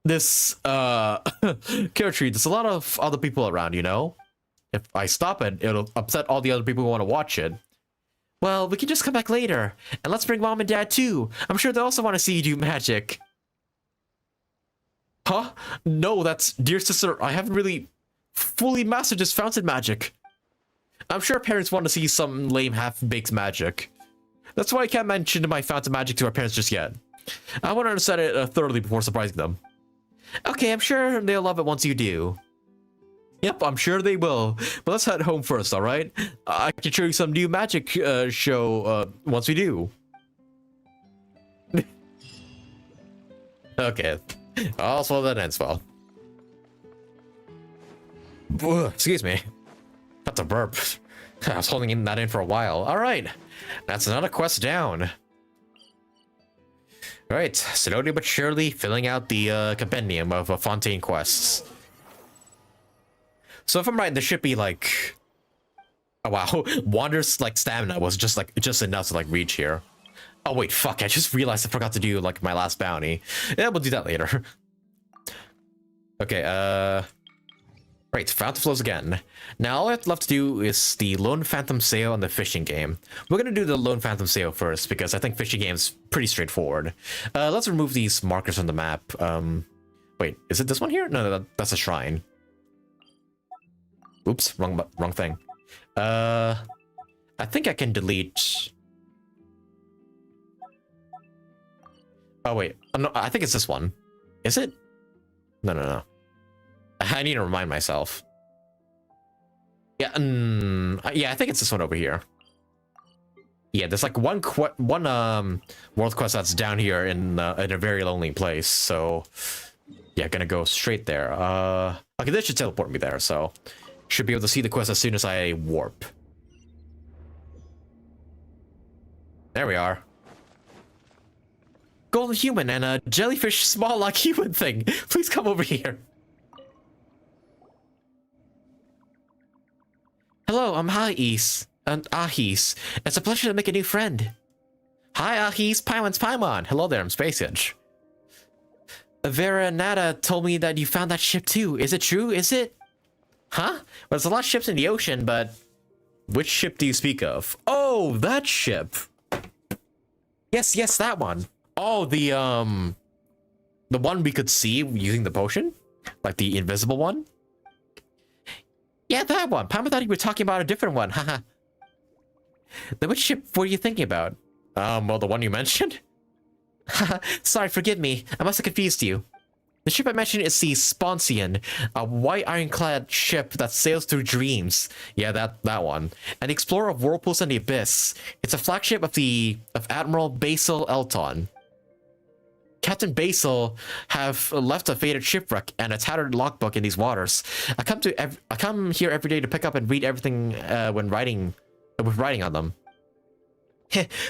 S1: This, Carrotry, there's a lot of other people around, you know? If I stop it, it'll upset all the other people who want to watch it. Well, we can just come back later. And let's bring Mom and Dad too. I'm sure they also want to see you do magic. Huh? No, that's... Dear sister, I haven't really fully mastered this fountain magic. I'm sure parents want to see some lame half-baked magic. That's why I can't mention my fountain magic to our parents just yet. I want to understand it thoroughly before surprising them. Okay, I'm sure they'll love it once you do. Yep, I'm sure they will. But let's head home first, alright? I can show you some new magic show once we do. Okay. Also, that ends well. Excuse me. That's a burp. I was holding that in for a while. Alright. That's another quest down. Alright. Slowly but surely filling out the compendium of Fontaine quests. So if I'm right, there should be like... Oh wow, Wander's like stamina was just enough to like reach here. Oh wait, fuck, I just realized I forgot to do like my last bounty. Yeah, we'll do that later. Okay, right, fountain flows again. Now all I have left to do is the Lone Phantom Sail and the fishing game. We're gonna do the Lone Phantom Sail first because I think fishing game's pretty straightforward. Let's remove these markers on the map. Wait, is it this one here? No, that's a shrine. Oops, wrong thing. I think I can delete... Oh wait, no, I think it's this one. Is it? No. I need to remind myself. Yeah, yeah, I think it's this one over here. Yeah, there's like one world quest that's down here in a very lonely place. So yeah, gonna go straight there. Okay, this should teleport me there. So should be able to see the quest as soon as I warp. There we are. Golden human and a jellyfish small like human thing. Please come over here. Hello, I'm Ahis. Ahis. It's a pleasure to make a new friend. Hi, Ahis. Paimon's Paimon. Hello there, I'm Space Hitch. Vera Nada told me that you found that ship too. Is it true? Is it? Huh? Well, there's a lot of ships in the ocean, but... Which ship do you speak of? Oh, that ship. Yes, that one. Oh, the one we could see using the potion? Like the invisible one? Yeah, that one. Paimon thought you were talking about a different one, haha. Then which ship were you thinking about? Well, the one you mentioned? Haha, sorry, forgive me. I must have confused you. The ship I mentioned is the Sponsian, a white ironclad ship that sails through dreams. Yeah, that one. An explorer of whirlpools and the abyss. It's a flagship of Admiral Basil Elton. Captain Basil have left a faded shipwreck and a tattered logbook in these waters. I come here every day to pick up and read everything with writing on them.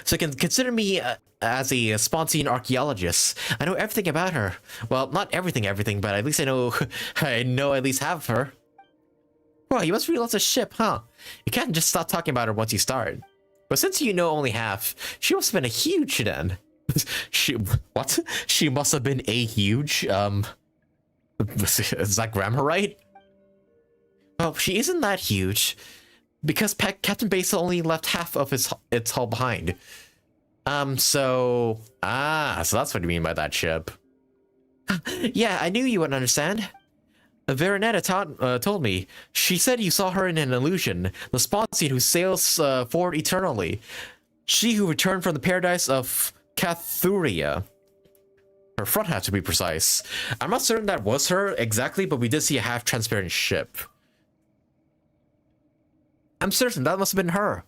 S1: So you can consider me as a Sponsian archaeologist. I know everything about her. Well, not everything, but at least I know at least half of her. Well, you must really love the ship, huh? You can't just stop talking about her once you start. But since you know only half, she must have been a huge then. What? She must have been a huge, is that grammar right? Well, she isn't that huge, because Captain Basil only left half of its hull behind. So that's what you mean by that ship. Yeah, I knew you wouldn't understand. Veronetta told me. She said you saw her in an illusion, the Sponsian who sails forward eternally. She who returned from the paradise of Cathuria. Her front half, to be precise. I'm not certain that was her exactly, but we did see a half-transparent ship. I'm certain that must have been her.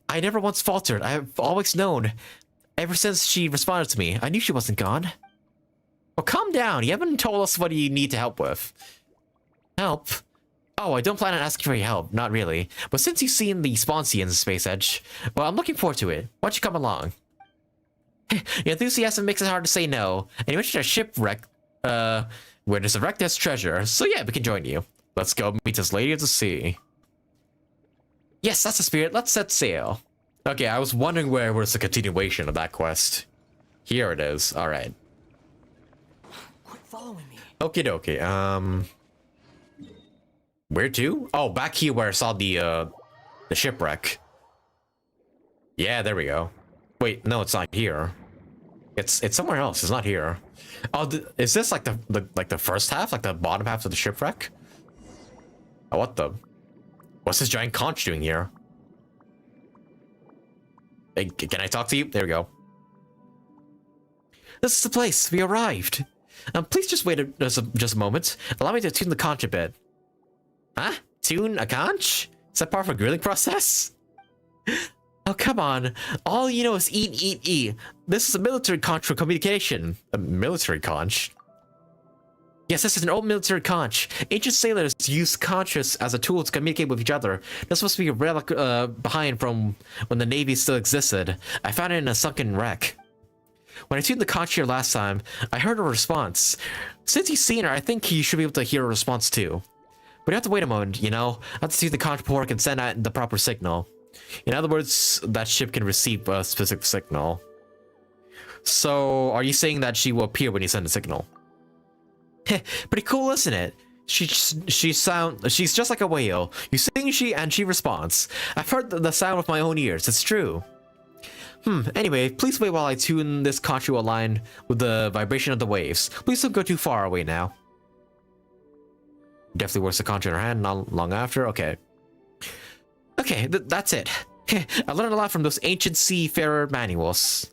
S1: I never once faltered. I have always known. Ever since she responded to me, I knew she wasn't gone. Well, calm down. You haven't told us what you need to help with. Help? Oh, I don't plan on asking for your help. Not really. But since you've seen the Sponsians Space Edge, well, I'm looking forward to it. Why don't you come along? Your enthusiasm makes it hard to say no. And you mentioned a shipwreck, where there's a wreck, there's treasure. So yeah, we can join you. Let's go meet this lady of the sea. Yes, that's the spirit. Let's set sail. Okay, I was wondering where was the continuation of that quest. Here it is. All right.
S4: Quit following me.
S1: Okie dokie. Where to? Oh, back here where I saw the shipwreck. Yeah, there we go. Wait, no, it's not here. It's somewhere else. It's not here. Oh, is this like the first half, like the bottom half of the shipwreck? Oh, what's this giant conch doing here? Hey, can I talk to you? There we go. This is the place. We arrived. Please just wait just a moment. Allow me to tune the conch a bit. Huh? Tune a conch? Is that part of a grilling process? Oh, come on. All you know is eat, eat, eat. This is a military conch for communication. A military conch? Yes, this is an old military conch. Ancient sailors used conches as a tool to communicate with each other. This must be a relic behind from when the Navy still existed. I found it in a sunken wreck. When I tuned the conch here last time, I heard a response. Since you've seen her, I think you should be able to hear a response too. But you have to wait a moment, you know? I have to tune the conch before I can send out the proper signal. In other words, that ship can receive a specific signal. So, are you saying that she will appear when you send a signal? Pretty cool, isn't it? She's just like a whale. You sing and she responds. I've heard the sound with my own ears. It's true. Anyway, please wait while I tune this conch to align with the vibration of the waves. Please don't go too far away now. Definitely works the conch in her hand, not long after. Okay. Okay, that's it. I learned a lot from those ancient seafarer manuals.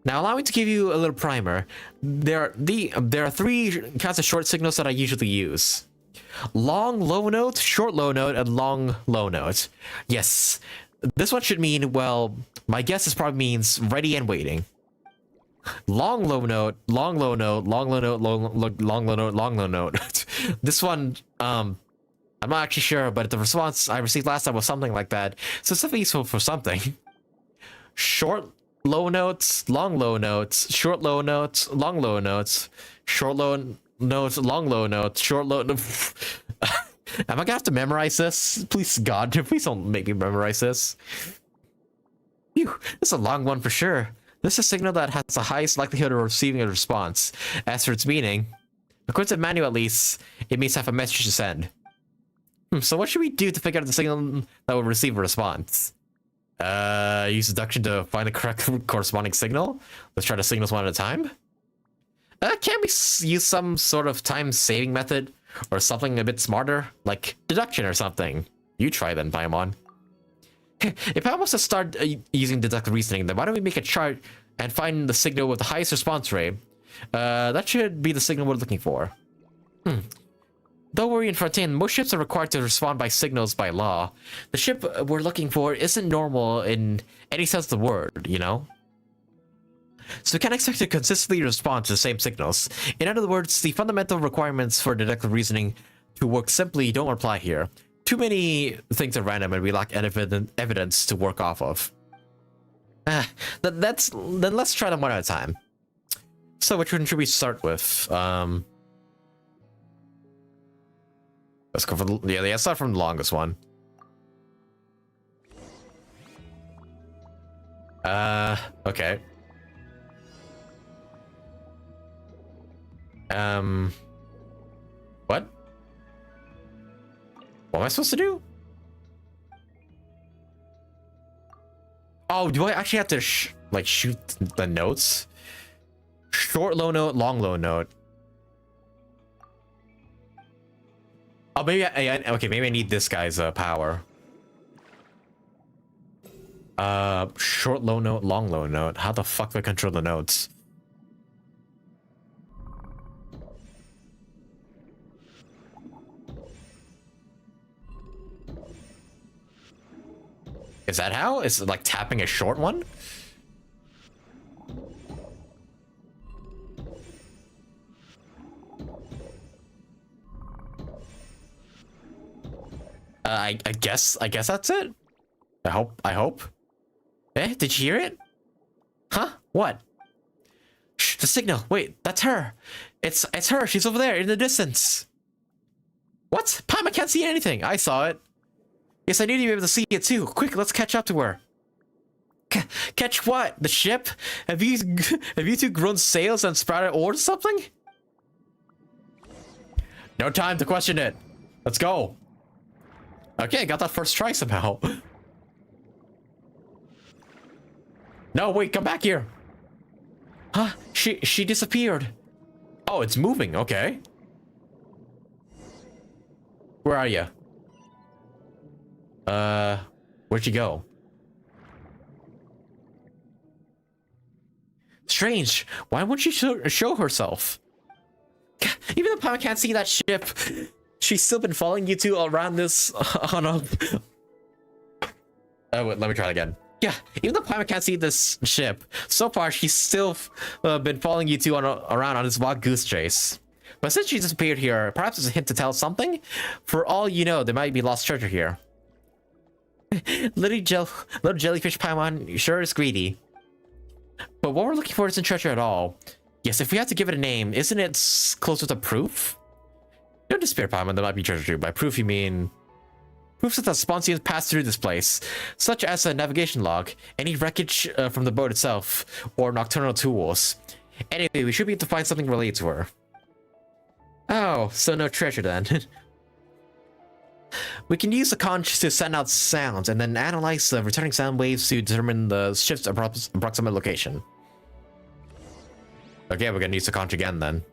S1: Now allow me to give you a little primer. There are three kinds of short signals that I usually use. Long low note, short low note, and long low note. Yes, this one should mean, well, my guess is probably means ready and waiting. Long low note, long low note, long low note, long low note, long low note. This one, I'm not actually sure, but the response I received last time was something like that. So it's definitely useful for something. Short low notes, long low notes, short low notes, long low notes, short low notes, long low notes, short low. Am I gonna have to memorize this? Please, God, please don't make me memorize this. Phew, this is a long one for sure. This is a signal that has the highest likelihood of receiving a response. As for its meaning, according to the manual at least, it means to have a message to send. So what should we do to figure out the signal that will receive a response? Use deduction to find the correct corresponding signal? Let's try the signals one at a time? Can't we use some sort of time-saving method? Or something a bit smarter? Like deduction or something? You try then, Paimon. If I wants to start using deductive reasoning, then why don't we make a chart and find the signal with the highest response rate? That should be the signal we're looking for. Don't worry, in Fontaine, most ships are required to respond by signals by law. The ship we're looking for isn't normal in any sense of the word, you know? So we can't expect to consistently respond to the same signals. In other words, the fundamental requirements for deductive reasoning to work simply don't apply here. Too many things are random and we lack evidence to work off of. Then let's try them one at a time. So which one should we start with? Let's go for the let's start from the longest one. Okay. What? What am I supposed to do? Oh, do I actually have to like shoot the notes? Short low note, long low note. Oh, maybe okay, maybe I need this guy's power. Short low note, long low note. How the fuck do I control the notes? Is that how? Is it like tapping a short one? I guess that's it. I hope. Eh, did you hear it? Huh? What? Shh, the signal. Wait, that's her. It's her. She's over there in the distance. What? Pam, I can't see anything. I saw it. Yes, I need to be able to see it too. Quick, let's catch up to her. Catch what? The ship? Have you two grown sails and sprouted oars or something? No time to question it. Let's go. Okay, got that first try somehow. No, wait, come back here. Huh? She disappeared. Oh, it's moving. Okay. Where are you? Where'd she go? Strange. Why won't she show herself? Even though Pama can't see that ship, she's still been following you two around this on a... wait, let me try it again. Yeah, even though Pama can't see this ship, so far she's still been following you two around on this wild goose chase. But since she disappeared here, perhaps it's a hint to tell something? For all you know, there might be lost treasure here. Little jellyfish Paimon sure is greedy. But what we're looking for isn't treasure at all. Yes, if we have to give it a name, isn't it closer to proof? Don't despair, Paimon, there might be treasure too. By proof, you mean... Proofs that the Sponsians passed through this place, such as a navigation log, any wreckage from the boat itself, or nocturnal tools. Anyway, we should be able to find something related to her. Oh, so no treasure then. We can use the conch to send out sounds and then analyze the returning sound waves to determine the ship's approximate location. Okay, we're gonna use the conch again then.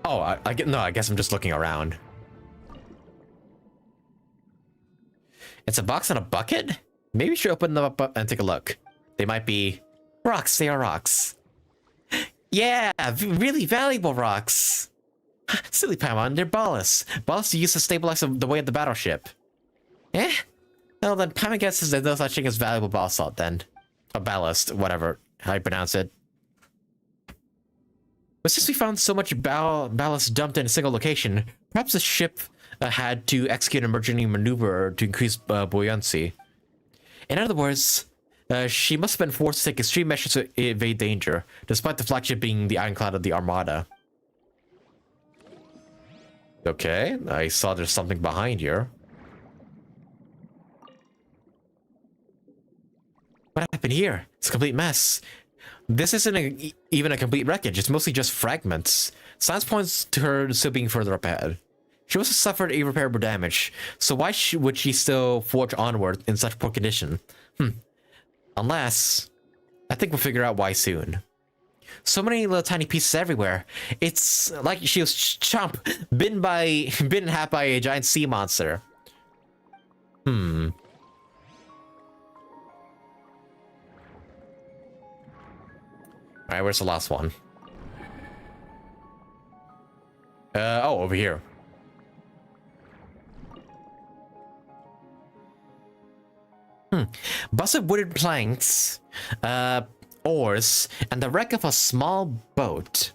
S1: Oh, I guess I'm just looking around. It's a box and a bucket? Maybe we should open them up and take a look. They might be rocks. They are rocks. Yeah, really valuable rocks. Silly Paimon, they're ballast. Ballast used to stabilize the weight of the battleship. Eh? Well, then Paimon guesses there's no such thing as valuable ballast then. Or ballast, whatever, how you pronounce it. But since we found so much ballast dumped in a single location, perhaps the ship had to execute an emergency maneuver to increase buoyancy. In other words, she must have been forced to take extreme measures to evade danger, despite the flagship being the ironclad of the Armada. Okay, I saw there's something behind here. What happened here? It's a complete mess. This isn't even a complete wreckage, it's mostly just fragments. Science points to her still being further up ahead. She must have suffered irreparable damage, so why would she still forge onward in such poor condition? Unless... I think we'll figure out why soon. So many little tiny pieces everywhere. It's like she was bitten in half by a giant sea monster. Alright, where's the last one? Oh, over here. Busted wooden planks, oars, and the wreck of a small boat.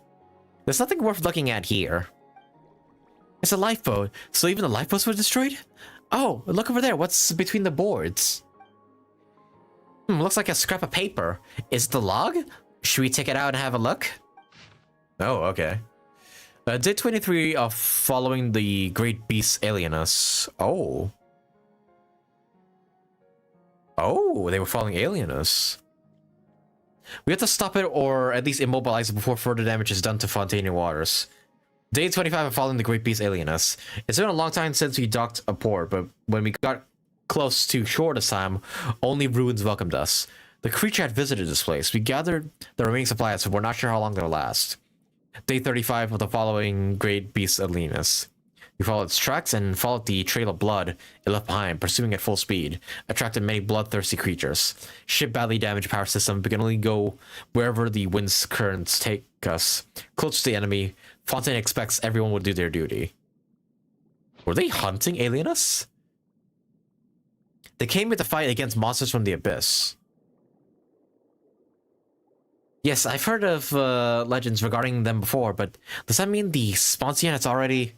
S1: There's nothing worth looking at here. It's a lifeboat, so even the lifeboats were destroyed? Oh, look over there, what's between the boards? Looks like a scrap of paper. Is it the log? Should we take it out and have a look? Oh, okay. Day 23 of following the great beast Alienus. Oh. Oh, they were following Alienus. We have to stop it or at least immobilize it before further damage is done to Fontaine waters. Day 25 of following the great beast Alienus. It's been a long time since we docked a port, but when we got close to shore this time, only ruins welcomed us. The creature had visited this place. We gathered the remaining supplies, but we're not sure how long they'll last. Day 35 of the following great beast of Linus. You followed its tracks and followed the trail of blood it left behind, pursuing at full speed. Attracted many bloodthirsty creatures. Ship badly damaged power system, but can only go wherever the wind's currents take us. Close to the enemy, Fontaine expects everyone will do their duty. Were they hunting Alienus? They came here to fight against monsters from the abyss. Yes, I've heard of legends regarding them before, but does that mean the Sponsian has already...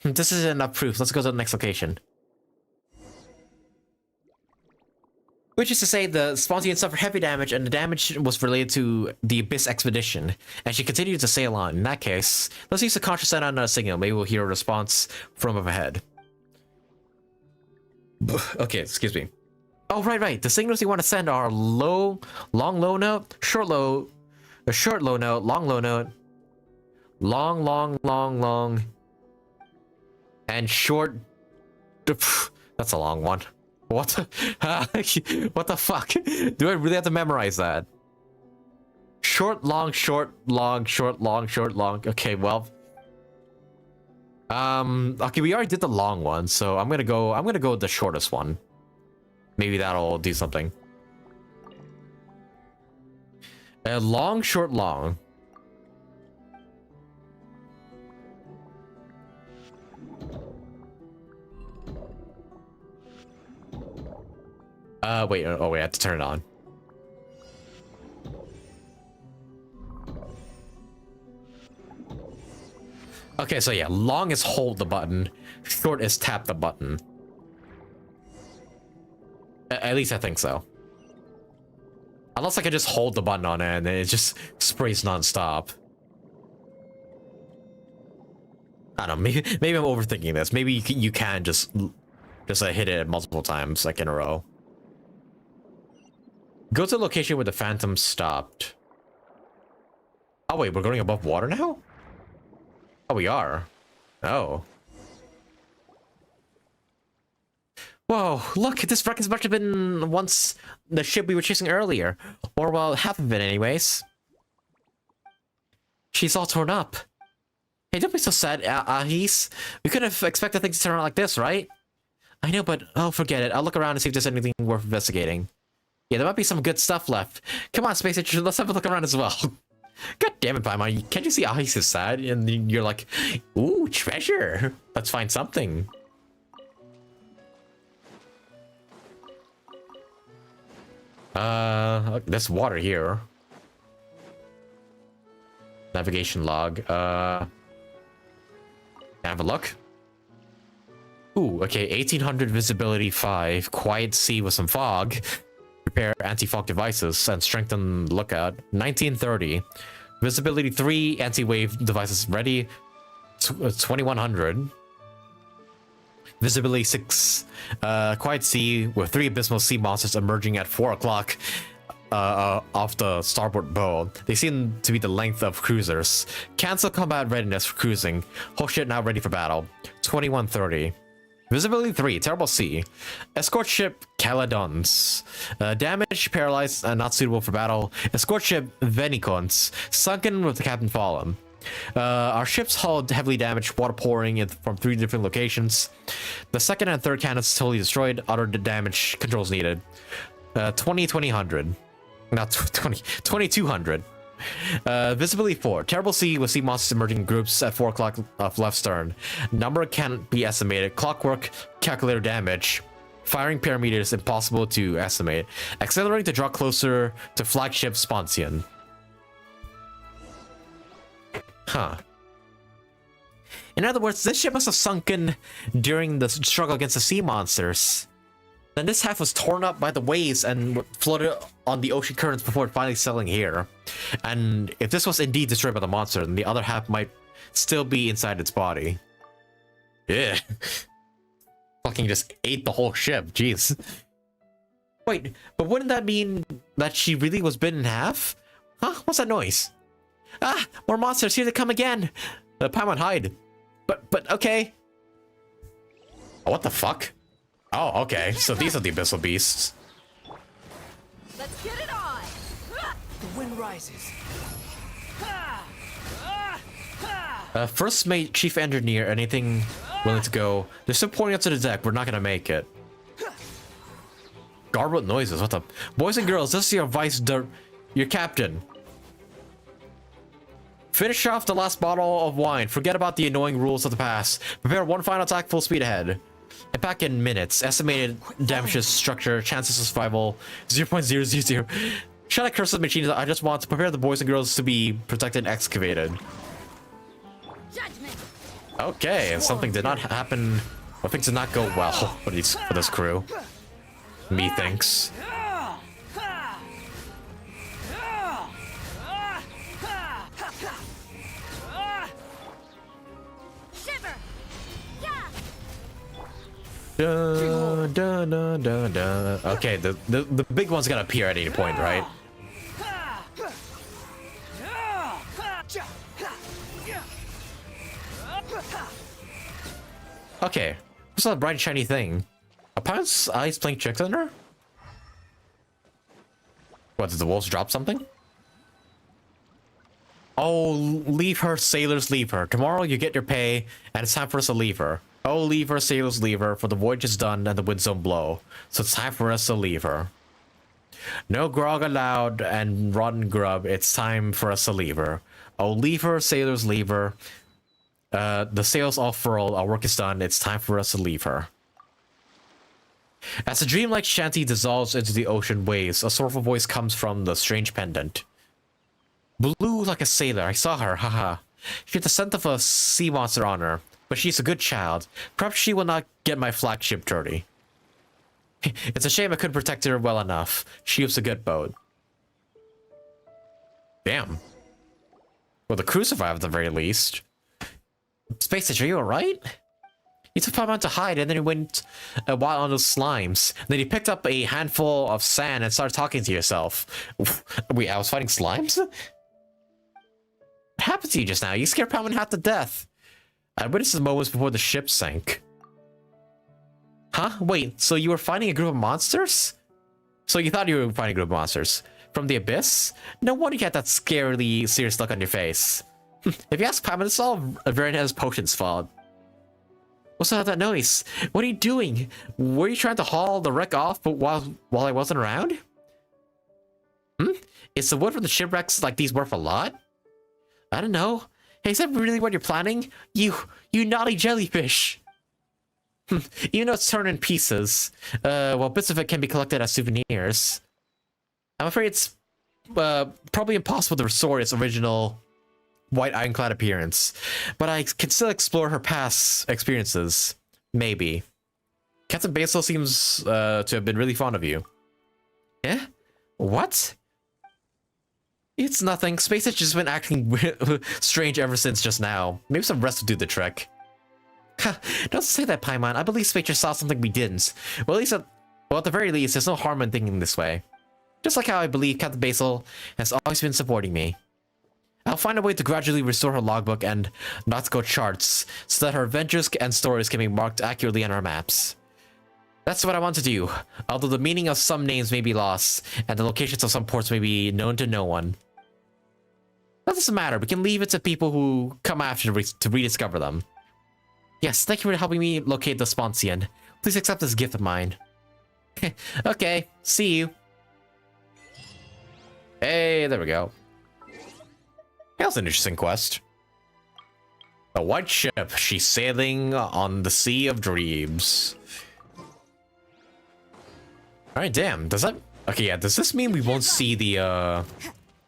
S1: This isn't enough proof. Let's go to the next location. Which is to say, the Sponsian suffered heavy damage, and the damage was related to the Abyss expedition, and she continued to sail on. In that case, let's use the conscious send on a signal. Maybe we'll hear a response from up ahead. Okay, excuse me. Oh, right. The signals you want to send are long low note, short low note, long low note, long, and short. That's a long one. What the, what the fuck? Do I really have to memorize that? Short, long, short, long, short, long, short, long. Okay, well. Okay, we already did the long one, so I'm gonna go with the shortest one. Maybe that'll do something. Long, short, long. Wait, oh wait, I have to turn it on. Okay, so yeah, long is hold the button, short is tap the button. At least I think so. Unless I can just hold the button on it and it just sprays non-stop. I don't know, maybe I'm overthinking this. Maybe you can just hit it multiple times, like in a row. Go to the location where the phantom stopped. Oh wait, we're going above water now? Oh, we are. Oh. Whoa, look, this wreck must have been once the ship we were chasing earlier. Or, well, half of it anyways. She's all torn up. Hey, don't be so sad, Ahis. We couldn't have expected things to turn out like this, right? I know, but, oh, forget it. I'll look around and see if there's anything worth investigating. Yeah, there might be some good stuff left. Come on, Space Agent, let's have a look around as well. God damn it, Paimon. Can't you see Ahis is sad? And you're like, ooh, treasure. Let's find something. There's water here. Navigation log. Have a look. Ooh, okay, 1800 visibility 5. Quiet sea with some fog. Repair anti-fog devices and strengthen lookout. 1930. Visibility 3. Anti-wave devices ready. 2100. Visibility 6. Quiet sea with 3 abysmal sea monsters emerging at 4 o'clock off the starboard bow. They seem to be the length of cruisers. Cancel combat readiness for cruising. Whole ship now ready for battle. 2130. Visibility 3, terrible sea. Escort ship Caledons. Damaged, paralyzed, and not suitable for battle. Escort ship Venicons. Sunken with the captain fallen. Our ship's hull heavily damaged, water pouring in from 3 different locations. The second and third cannons totally destroyed. Other damage controls needed. 2200. Not 2200. Visibility 4. Terrible sea with sea monsters emerging in groups at 4 o'clock of left stern. Number can't be estimated. Clockwork, calculator damage. Firing parameters impossible to estimate. Accelerating to draw closer to flagship Sponsian. Huh. In other words, this ship must have sunken during the struggle against the sea monsters. Then this half was torn up by the waves and floated on the ocean currents before finally settling here. And if this was indeed destroyed by the monster, then the other half might still be inside its body. Yeah. Fucking just ate the whole ship, jeez. Wait, but wouldn't that mean that she really was bitten in half? Huh? What's that noise? Ah, more monsters, here they come again. Paimon, hide. But okay. Oh, what the fuck? Oh, okay. So these are the abyssal beasts.
S5: Let's get it on!
S4: The wind rises.
S1: First mate, chief engineer, anything willing to go? They're still pointing up to the deck. We're not gonna make it. Garbled noises. What the? Boys and girls, this is your your captain. Finish off the last bottle of wine. Forget about the annoying rules of the past. Prepare one final attack full speed ahead. And back in minutes. Estimated damage structure, chances of survival 0.000. Should I curse the machines? I just want to prepare the boys and girls to be protected and excavated.
S3: Judgment.
S1: Okay, something did not happen. Well, things did not go well for this crew. Methinks.
S3: Shiver. Yeah.
S1: Dun, dun, dun, dun, dun. Okay, the big one's gonna appear at any point, right? Okay, what's that bright shiny thing? Opponent's eyes playing tricks on her? What, did the wolves drop something? Oh, leave her, sailors, leave her. Tomorrow you get your pay, and it's time for us to leave her. Oh, leave her, sailors, leave her, for the voyage is done and the winds don't blow. So it's time for us to leave her. No grog allowed and rotten grub, it's time for us to leave her. Oh, leave her, sailors, leave her. The sails all furled, our work is done, it's time for us to leave her. As the dreamlike shanty dissolves into the ocean waves, a sorrowful voice comes from the strange pendant. Blue like a sailor, I saw her, haha. She had the scent of a sea monster on her, but she's a good child. Perhaps she will not get my flagship dirty. It's a shame I couldn't protect her well enough. She was a good boat. Damn. Well, the crew survived at the very least. Space Age, are you alright? He took Paimon to hide and then he went a while on those slimes. Then he picked up a handful of sand and started talking to yourself. Wait, I was fighting slimes? What happened to you just now? You scared Paimon half to death. I witnessed the moments before the ship sank. Huh? Wait, so you were fighting a group of monsters? So you thought you were fighting a group of monsters? From the abyss? No wonder you had that scarily serious look on your face. If you ask Paimon, it's all Verinet's potion's fault. What's all that noise? What are you doing? Were you trying to haul the wreck off while I wasn't around? Is the wood from the shipwrecks like these worth a lot? I don't know. Hey, is that really what you're planning? You naughty jellyfish! Even though it's torn in pieces, well, bits of it can be collected as souvenirs. I'm afraid it's probably impossible to restore its original white ironclad appearance, but I can still explore her past experiences. Maybe. Captain Basil seems to have been really fond of you. Eh? What? It's nothing. Space has just been acting strange ever since just now. Maybe some rest will do the trick. Don't say that, Paimon. I believe Space just saw something we didn't. Well, at the very least, there's no harm in thinking this way. Just like how I believe Captain Basil has always been supporting me. I'll find a way to gradually restore her logbook and nautical charts so that her adventures and stories can be marked accurately on our maps. That's what I want to do, although the meaning of some names may be lost and the locations of some ports may be known to no one. That doesn't matter, we can leave it to people who come after to rediscover them. Yes, thank you for helping me locate the Sponsian. Please accept this gift of mine. Okay, see you. Hey, there we go. That was an interesting quest. A white ship, she's sailing on the Sea of Dreams. Alright, damn, does that... Okay, yeah, does this mean we won't see the,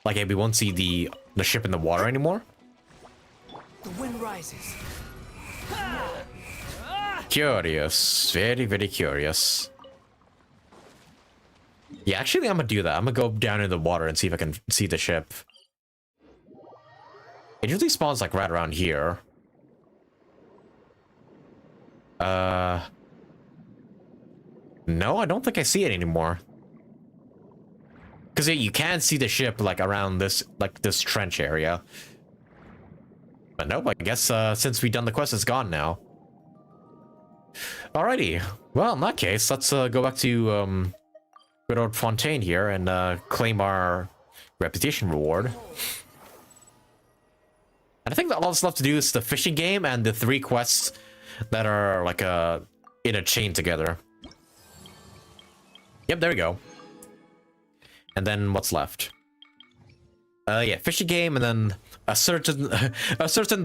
S1: we won't see the ship in the water anymore?
S4: The wind rises.
S1: Curious. Very, very curious. Yeah, actually, I'm gonna do that. I'm gonna go down in the water and see if I can see the ship. It usually spawns, like, right around here. No, I don't think I see it anymore. Because you can see the ship, like, around this, this trench area. But nope, I guess, since we've done the quest, it's gone now. Alrighty. Well, in that case, let's, go back to, good old Fontaine here and, claim our reputation reward. And I think that all that's left to do is the fishing game and the 3 quests that are like in a chain together. Yep, there we go. And then what's left? Yeah, fishing game and then a certain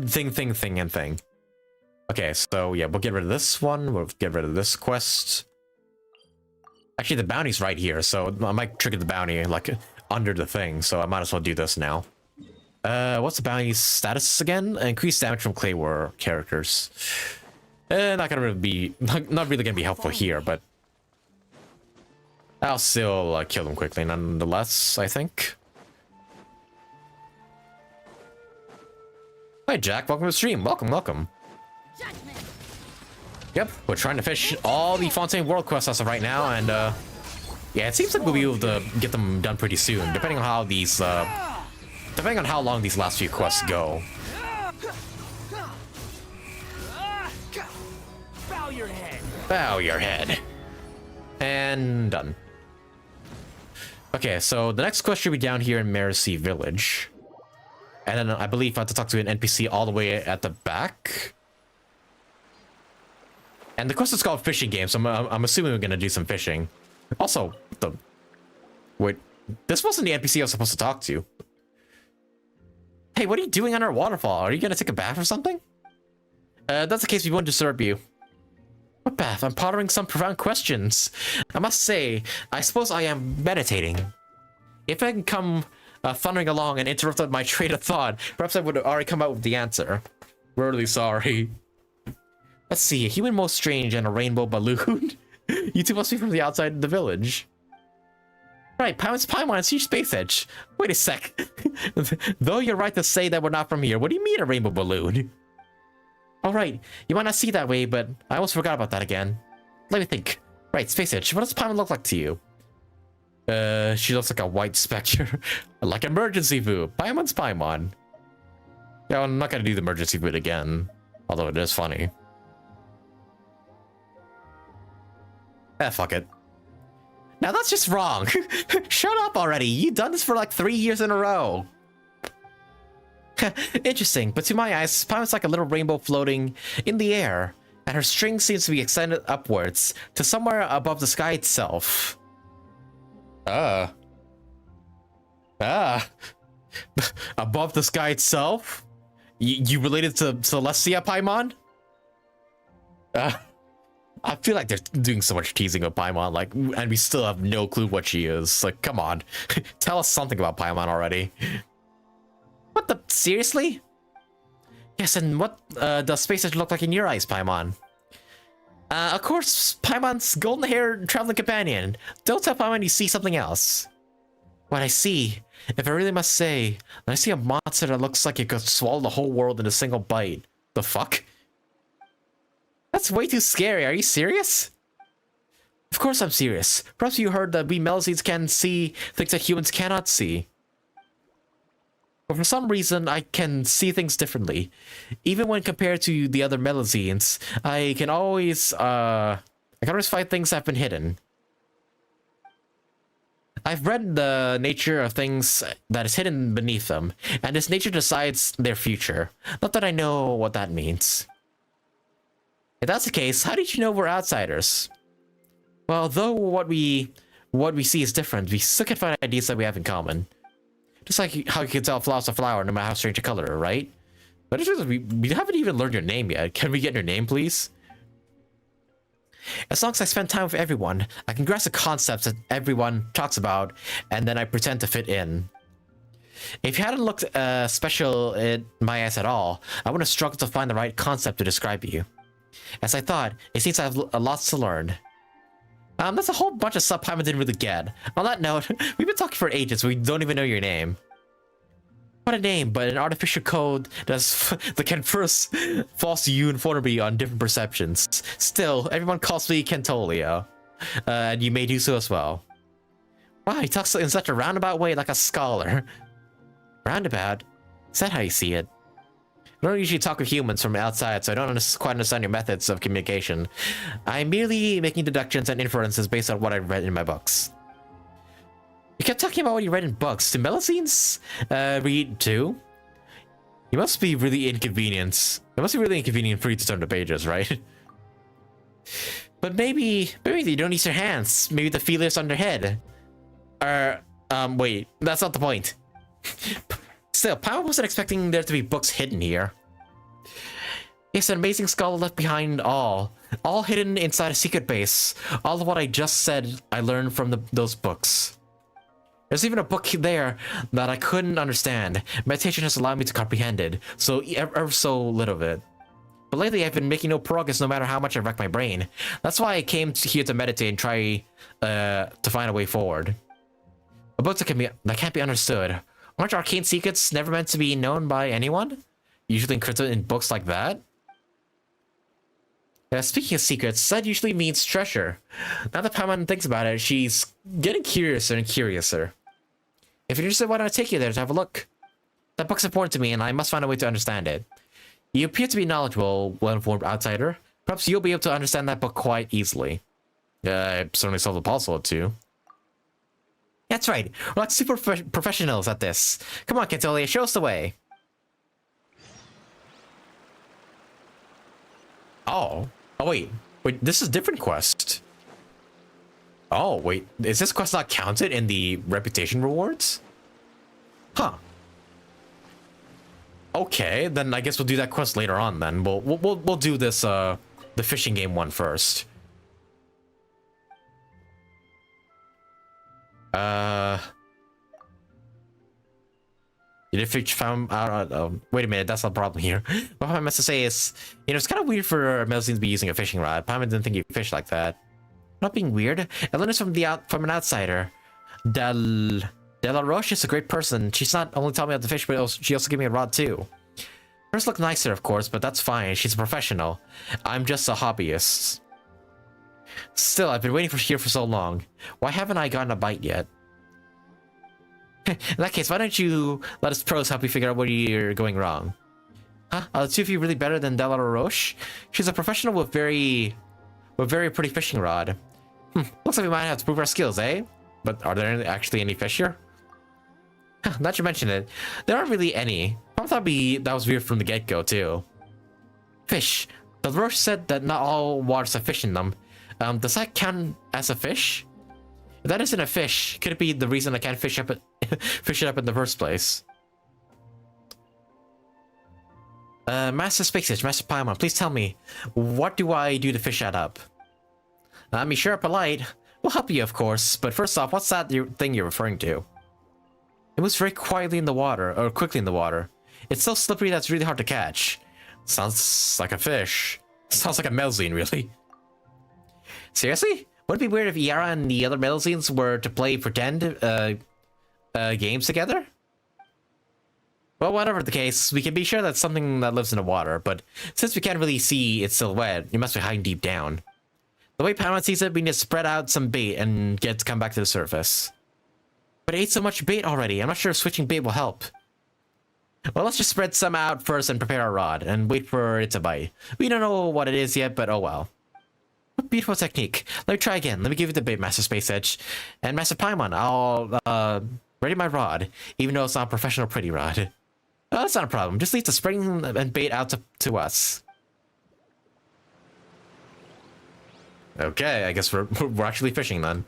S1: thing. Okay, so yeah, we'll get rid of this one. We'll get rid of this quest. Actually, the bounty's right here, so I might trigger the bounty like under the thing. So I might as well do this now. What's the bounty's status again? Increased damage from clay war characters. Not really gonna be helpful here, but I'll still kill them quickly nonetheless, I think. Hi Jack, welcome to the stream. Welcome. Yep, we're trying to fish all the Fontaine world quests as of right now, and yeah, it seems like we'll be able to get them done pretty soon, depending on how these depending on how long these last few quests go. Bow your head. And done. Okay, so the next quest should be down here in Mercy Village. And then I believe I have to talk to an NPC all the way at the back. And the quest is called Fishing Game, so I'm assuming we're gonna do some fishing. Also, wait, this wasn't the NPC I was supposed to talk to. Hey, what are you doing under a waterfall? Are you gonna take a bath or something? That's the case, we won't disturb you. What bath? I'm pondering some profound questions. I must say, I suppose I am meditating. If I can come thundering along and interrupt my train of thought, perhaps I would already come out with the answer. Really sorry. Let's see, a human most strange and a rainbow balloon. You two must be from the outside of the village. Right, Paimon, it's huge space edge. Wait a sec. Though you're right to say that we're not from here, what do you mean a rainbow balloon? All right, you might not see that way, but I almost forgot about that again. Let me think. Right, space edge, what does Paimon look like to you? She looks like a white spectre. Like emergency food. Paimon's Paimon. Yeah, I'm not gonna do the emergency food again, although it is funny. Fuck it. Now that's just wrong. Shut up already. You've done this for like 3 years in a row. Interesting, but to my eyes, Paimon's like a little rainbow floating in the air, and her string seems to be extended upwards to somewhere above the sky itself. Above the sky itself? You related to Celestia, Paimon? I feel like they're doing so much teasing of Paimon, like, and we still have no clue what she is. Like, come on. Tell us something about Paimon already. What the? Seriously? Yes, and what does Space Edge look like in your eyes, Paimon? Of course, Paimon's golden-haired traveling companion. Don't tell Paimon you see something else. What I see, if I really must say, I see a monster that looks like it could swallow the whole world in a single bite. The fuck? That's way too scary. Are you serious? Of course I'm serious. Perhaps you heard that we Melazines can see things that humans cannot see. But for some reason, I can see things differently. Even when compared to the other Melazines, I can always find things that have been hidden. I've read the nature of things that is hidden beneath them, and this nature decides their future. Not that I know what that means. If that's the case, how did you know we're outsiders? Well, though what we see is different, we still can find ideas that we have in common. Just like how you can tell a flower's a flower no matter how strange a color, right? But it's just, we haven't even learned your name yet. Can we get your name, please? As long as I spend time with everyone, I can grasp the concepts that everyone talks about, and then I pretend to fit in. If you hadn't looked special in my eyes at all, I would have struggled to find the right concept to describe you. As I thought, it seems I have a lot to learn. That's a whole bunch of stuff Paimon didn't really get. On that note, we've been talking for ages, we don't even know your name. What a name, but an artificial code that can first false uniformity on different perceptions. Still, everyone calls me Kentolio. And you may do so as well. Wow, he talks in such a roundabout way, like a scholar. Roundabout? Is that how you see it? I don't usually talk with humans from outside, so I don't quite understand your methods of communication. I'm merely making deductions and inferences based on what I've read in my books. You kept talking about what you read in books. Do Melazines read too? You must be really inconvenient. It must be really inconvenient for you to turn the pages, right? But maybe you don't use your hands. Maybe the feelers on their head. Wait, that's not the point. Still, Paimon wasn't expecting there to be books hidden here. It's an amazing skull left behind all hidden inside a secret base. All of what I just said, I learned from those books. There's even a book there that I couldn't understand. Meditation has allowed me to comprehend it, so ever so little of it. But lately, I've been making no progress no matter how much I wreck my brain. That's why I came here to meditate and try to find a way forward. A book that can't be understood. Aren't arcane secrets never meant to be known by anyone? Usually encrypted in books like that? Speaking of secrets, that usually means treasure. Now that Paimon thinks about it, she's getting curiouser and curiouser. If you're interested, why don't I take you there to have a look? That book's important to me, and I must find a way to understand it. You appear to be knowledgeable, well-informed outsider. Perhaps you'll be able to understand that book quite easily. I certainly solved the puzzle too. That's right. We're like super professionals at this. Come on, Cantolia, show us the way. Oh, wait, this is a different quest. Oh, wait, is this quest not counted in the reputation rewards? Huh. Okay, then I guess we'll do that quest later on then. We'll do this, the fishing game one first. You did fish found out. Wait a minute, that's not the problem here. What I meant to say is, it's kind of weird for Melzine to be using a fishing rod. Paimon didn't think you fish like that. Not being weird. I learned this from an outsider. Della Roche is a great person. She's not only taught me how to fish, but she also gave me a rod too. Hers look nicer, of course, but that's fine. She's a professional. I'm just a hobbyist. Still, I've been waiting here for so long. Why haven't I gotten a bite yet? In that case, why don't you let us pros help you figure out where you're going wrong? Huh? Are the two of you really better than Della Roche? She's a professional with very pretty fishing rod. Looks like we might have to prove our skills, eh? But are there actually any fish here? Not to mention it, there aren't really any. I thought that was weird from the get-go, too. Fish. Della Roche said that not all waters have fish in them. Does that count as a fish? If that isn't a fish, could it be the reason I can't fish it up in the first place? Master Spaceage, Master Paimon, please tell me, what do I do to fish that up? I mean, sure, polite. We'll help you, of course, but first off, what's that thing you're referring to? It moves very quietly in the water, or quickly in the water. It's so slippery that it's really hard to catch. Sounds like a fish. Sounds like a Melzine, really. Seriously? Would it be weird if Yara and the other Melzines were to play pretend games together? Well, whatever the case, we can be sure that's something that lives in the water, but since we can't really see its silhouette, it must be hiding deep down. The way Paimon sees it, we need to spread out some bait and get it to come back to the surface. But I ate so much bait already, I'm not sure if switching bait will help. Well, let's just spread some out first and prepare our rod, and wait for it to bite. We don't know what it is yet, but oh well. What beautiful technique. Let me try again. Let me give you the bait, Master Space Edge. And Master Paimon, I'll ready my rod, even though it's not a professional pretty rod. Oh, that's not a problem. Just leave the spring and bait out to us. Okay, I guess we're actually fishing then.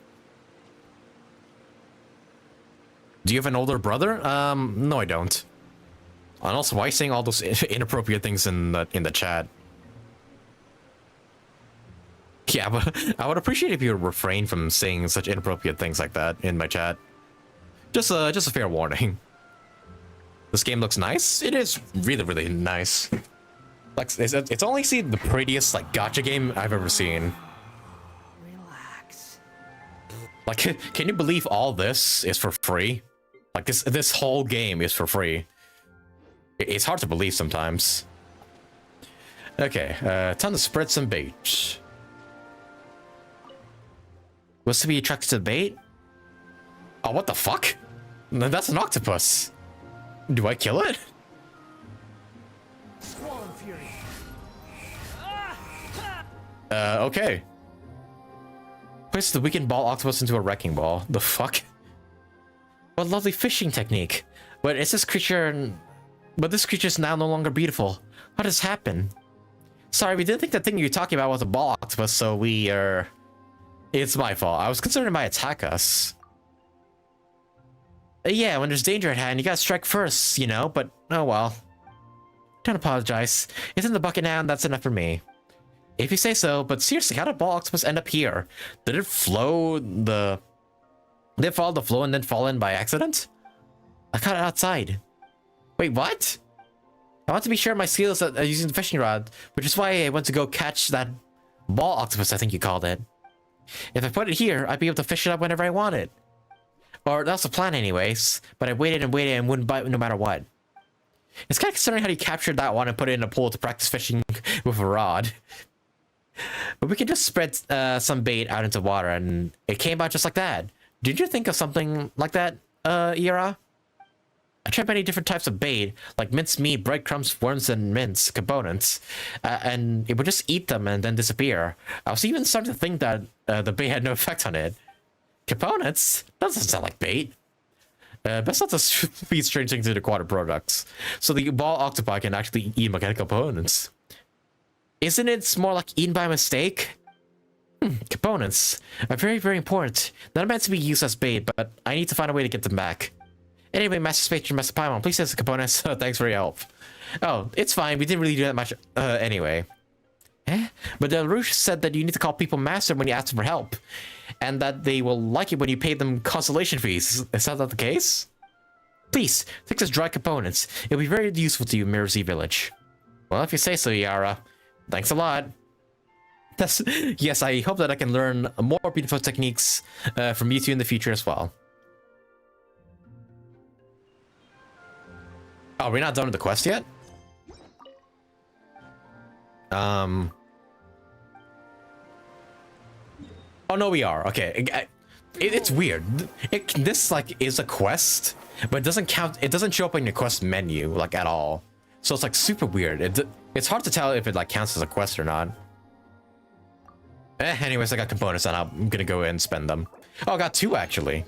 S1: Do you have an older brother? No, I don't. And also, why are you saying all those inappropriate things in the chat? Yeah, but I would appreciate if you refrain from saying such inappropriate things like that in my chat. Just a fair warning. This game looks nice. It is really, really nice. Like, it's only the prettiest like gacha game I've ever seen.
S2: Relax.
S1: Like, can you believe all this is for free? Like this whole game is for free. It's hard to believe sometimes. Okay, time to spread some bait. Was to be attracted to the bait? Oh, what the fuck? That's an octopus. Do I kill it? Okay. Place the weakened ball octopus into a wrecking ball. The fuck? What a lovely fishing technique. But is this creature But this creature is now no longer beautiful. How did this happen? Sorry, we didn't think the thing you were talking about was a ball octopus, so we It's my fault. I was concerned it might attack us. Yeah, when there's danger at hand, you gotta strike first, you know, but oh well. Don't apologize. It's in the bucket now, and that's enough for me. If you say so, but seriously, how did ball octopus end up here? Did it follow the flow and then fall in by accident? I caught it outside. Wait, what? I want to be sure of my skills at using the fishing rod, which is why I went to go catch that ball octopus, I think you called it. If I put it here, I'd be able to fish it up whenever I want it. Or that's the plan anyways, but I waited and wouldn't bite no matter what. It's kind of concerning how you captured that one and put it in a pool to practice fishing with a rod. But we can just spread some bait out into water and it came out just like that. Did you think of something like that, Ira? I tried many different types of bait, like minced meat, breadcrumbs, worms, and mince components, and it would just eat them and then disappear. I was even starting to think that the bait had no effect on it. Components? That doesn't sound like bait. Best not to feed strange things into aquatic products. So the ball octopi can actually eat mechanical components. Isn't it more like eaten by mistake? Components are very, very important. Not meant to be used as bait, but I need to find a way to get them back. Anyway, Master Spatron, Master Paimon, please send the components. Thanks for your help. Oh, it's fine. We didn't really do that much anyway. But the Rouge said that you need to call people master when you ask them for help. And that they will like it when you pay them consolation fees. Is that not the case? Please, take those dry components. It'll be very useful to you, Mirror Z Village. Well, if you say so, Yara. Thanks a lot. Yes, I hope that I can learn more beautiful techniques from you two in the future as well. Oh, we're not done with the quest yet? Oh no, we are. Okay, it's weird. This like is a quest, but it doesn't count. It doesn't show up in your quest menu like at all. So it's like super weird. It's hard to tell if it like counts as a quest or not. Anyways, I got components and I'm gonna go in and spend them. Oh, I got 2 actually.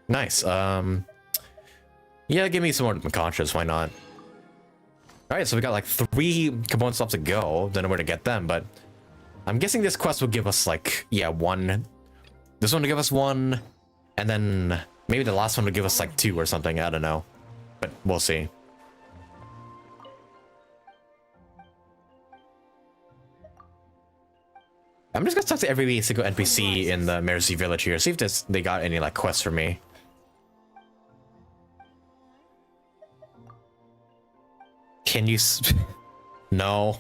S1: Nice. Yeah, give me some more conscious. Why not? All right, so we got like 3 components left to go. Don't know where to get them, but I'm guessing this quest will give us like, yeah, 1. This one will give us 1, and then maybe the last one will give us like 2 or something. I don't know, but we'll see. I'm just gonna talk to every single NPC in the Mirror Z Village here, see if they got any like quests for me. Can you? No.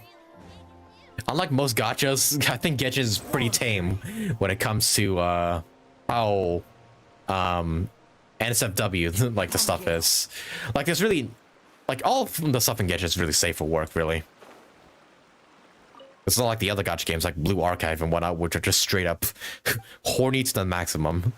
S1: Unlike most gachas, I think Genshin is pretty tame when it comes to how NSFW like the stuff is. Like there's really like all of the stuff in Genshin is really safe for work, really. It's not like the other gacha games like Blue Archive and whatnot, which are just straight up horny to the maximum.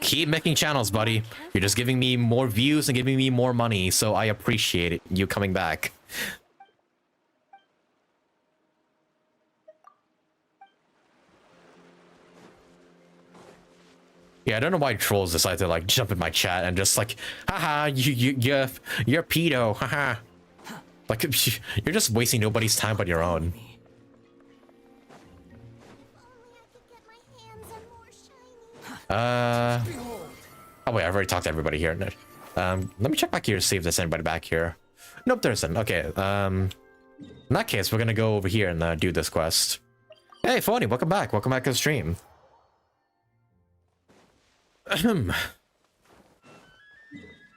S1: Keep making channels, buddy. You're just giving me more views and giving me more money, so I appreciate it, you coming back. Yeah, I don't know why trolls decide to like jump in my chat and just like, haha, you're pedo, haha. Like you're just wasting nobody's time but your own. Oh wait, I've already talked to everybody here. Let me check back here to see if there's anybody back here. Nope, there isn't. Okay, in that case, we're gonna go over here and do this quest. Hey, Fontaine, welcome back. Welcome back to the stream.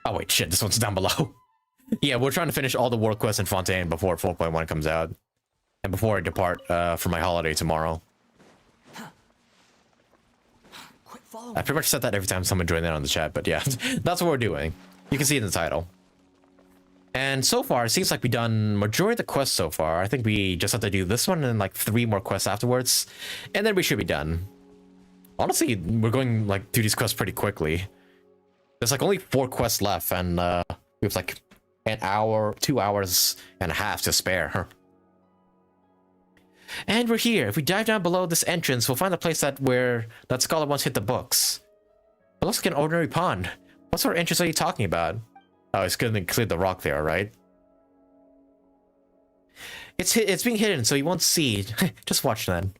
S1: Oh wait, shit, this one's down below. Yeah, we're trying to finish all the world quests in Fontaine before 4.1 comes out. And before I depart for my holiday tomorrow. I pretty much said that every time someone joined in on the chat, but yeah, that's what we're doing. You can see it in the title. And so far, it seems like we've done majority of the quests so far. I think we just have to do this one and like 3 more quests afterwards. And then we should be done. Honestly, we're going like through these quests pretty quickly. There's like only 4 quests left, and we have like an hour, 2 hours and a half to spare. And we're here. If we dive down below this entrance, we'll find the place where that scholar once hit the books. It looks like an ordinary pond. What sort of entrance are you talking about? Oh, it's gonna clear the rock there, right? It's being hidden, so you won't see. Just watch then.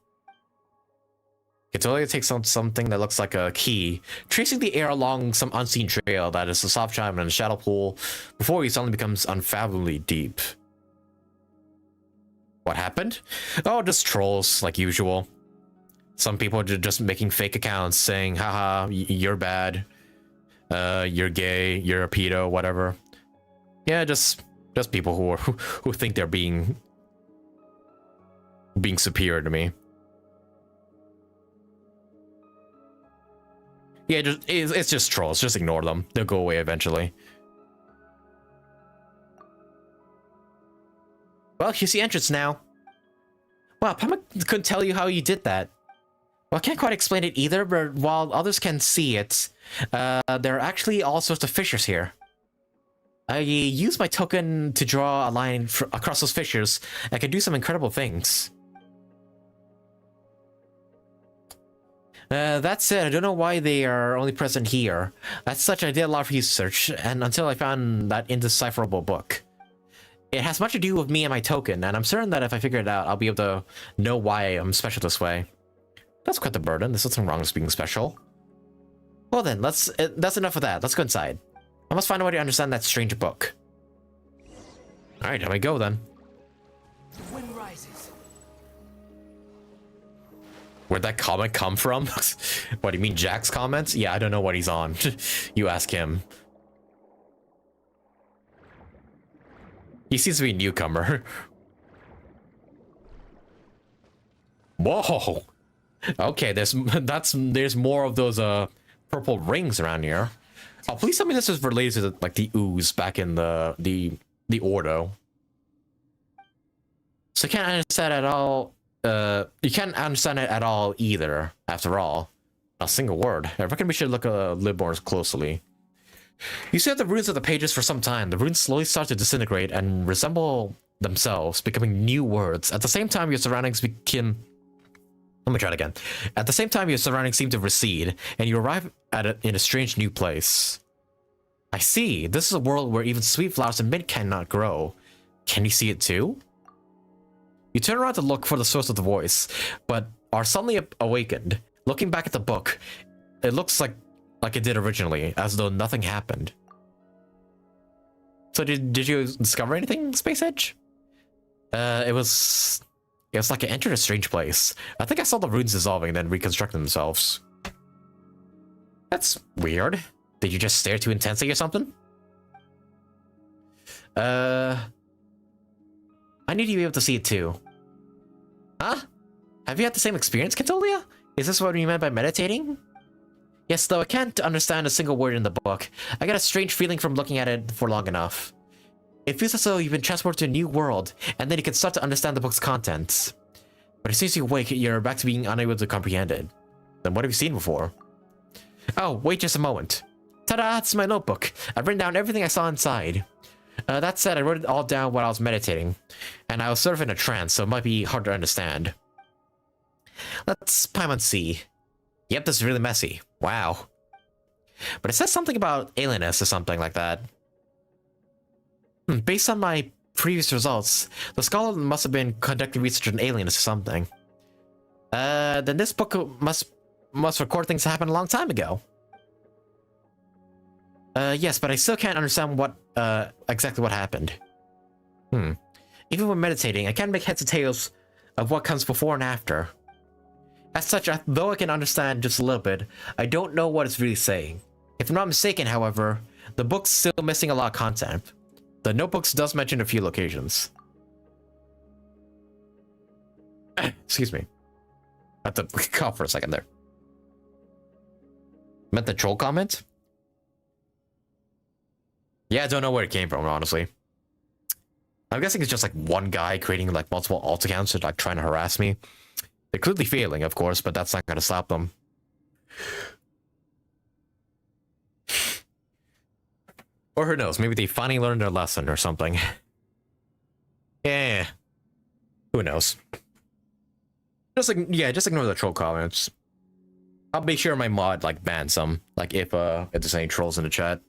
S1: Gatolia takes on something that looks like a key, tracing the air along some unseen trail that is a soft chime and a shadow pool before he suddenly becomes unfathomably deep. What happened? Oh, just trolls, like usual. Some people are just making fake accounts saying, haha, you're bad, you're gay, you're a pedo, whatever. Yeah, just people who think they're being superior to me. Yeah, it's just trolls. Just ignore them. They'll go away eventually. Well, here's the entrance now. Wow, Pama couldn't tell you how you did that. Well, I can't quite explain it either, but while others can see it, there are actually all sorts of fissures here. I used my token to draw a line across those fissures and can do some incredible things. That said, I don't know why they are only present here. As such, I did a lot of research, and until I found that indecipherable book. It has much to do with me and my token, and I'm certain that if I figure it out, I'll be able to know why I'm special this way. That's quite the burden. There's nothing wrong with being special. Well then, that's enough of that. Let's go inside. I must find a way to understand that strange book. Alright, here we go then.
S4: The wind rises.
S1: Where'd that comment come from? What, do you mean Jack's comments? Yeah, I don't know what he's on. You ask him. He seems to be a newcomer. Whoa! Okay, there's more of those purple rings around here. Oh, please tell me this is related to like the ooze back in the Ordo. So you can't understand at all. You can't understand it at all either. After all, not a single word. I reckon we should look a little more closely. You see at the runes of the pages for some time. The runes slowly start to disintegrate and resemble themselves, becoming new words. At the same time, your surroundings begin. Let me try it again. At the same time, your surroundings seem to recede, and you arrive in a strange new place. I see. This is a world where even sweet flowers and mint cannot grow. Can you see it too? You turn around to look for the source of the voice, but are suddenly awakened. Looking back at the book, it looks like it did originally, as though nothing happened. So did you discover anything, Space Edge? It was like I entered a strange place. I think I saw the runes dissolving and then reconstruct themselves. That's weird. Did you just stare too intensely or something? I need you to be able to see it too. Huh? Have you had the same experience, Catolia? Is this what you meant by meditating? Yes, though I can't understand a single word in the book. I get a strange feeling from looking at it for long enough. It feels as though you've been transported to a new world, and then you can start to understand the book's contents. But as soon as you awake, you're back to being unable to comprehend it. Then what have you seen before? Oh, wait just a moment. Ta-da, it's my notebook. I've written down everything I saw inside. That said, I wrote it all down while I was meditating, and I was sort of in a trance, so it might be hard to understand. Let's Paimon see. Yep, this is really messy. Wow. But it says something about alienness or something like that. Based on my previous results, the scholar must have been conducting research on alienness or something. Then this book must record things that happened a long time ago. Yes, but I still can't understand what, exactly what happened. Even when meditating, I can't make heads or tails of what comes before and after. As such, though I can understand just a little bit, I don't know what it's really saying. If I'm not mistaken, however, the book's still missing a lot of content. The notebooks does mention a few locations. Excuse me. I have to cough for a second there. Meant the troll comment? Yeah, I don't know where it came from, honestly. I'm guessing it's just like one guy creating like multiple alt accounts and like trying to harass me. They're clearly failing, of course, but that's not going to stop them. Or who knows, maybe they finally learned their lesson or something. Yeah. Who knows? just ignore the troll comments. I'll be sure my mod like bans some, like if there's any trolls in the chat.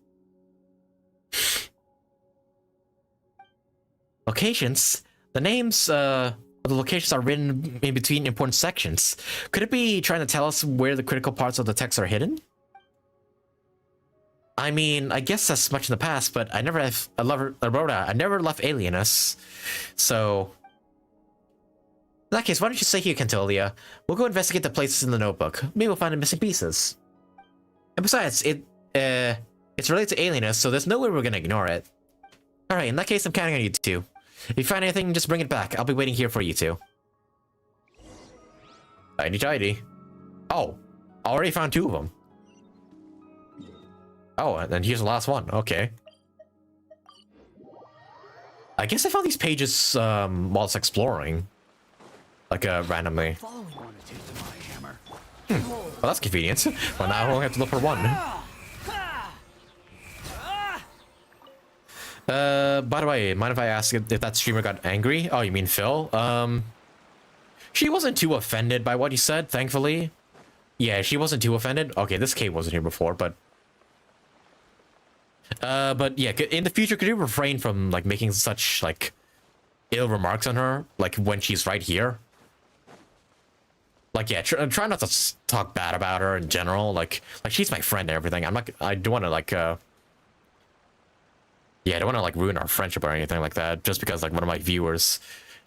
S1: Locations. The names of the locations are written in between important sections. Could it be trying to tell us where the critical parts of the text are hidden? I mean, I guess that's much in the past, but I never left Alienus, so... In that case, why don't you stay here, Cantolia? We'll go investigate the places in the notebook. Maybe we'll find the missing pieces. And besides, it's related to Alienus, so there's no way we're gonna ignore it. Alright, in that case, I'm counting on you two. If you find anything, just bring it back. I'll be waiting here for you two. Tidy. Oh, I already found 2 of them. Oh, and then here's the last one. Okay. I guess I found these pages whilst exploring. Like, randomly. Well, that's convenient. Well, now I only have to look for one. By the way, mind if I ask if that streamer got angry? Oh, you mean Phil? She wasn't too offended by what he said, thankfully. Yeah, she wasn't too offended. Okay, this cave wasn't here before, but yeah, in the future, could you refrain from, like, making such, like, ill remarks on her, like, when she's right here? Like, yeah, try not to talk bad about her in general. Like she's my friend and everything. I don't want to, like, yeah, I don't want to, like, ruin our friendship or anything like that, just because, like, one of my viewers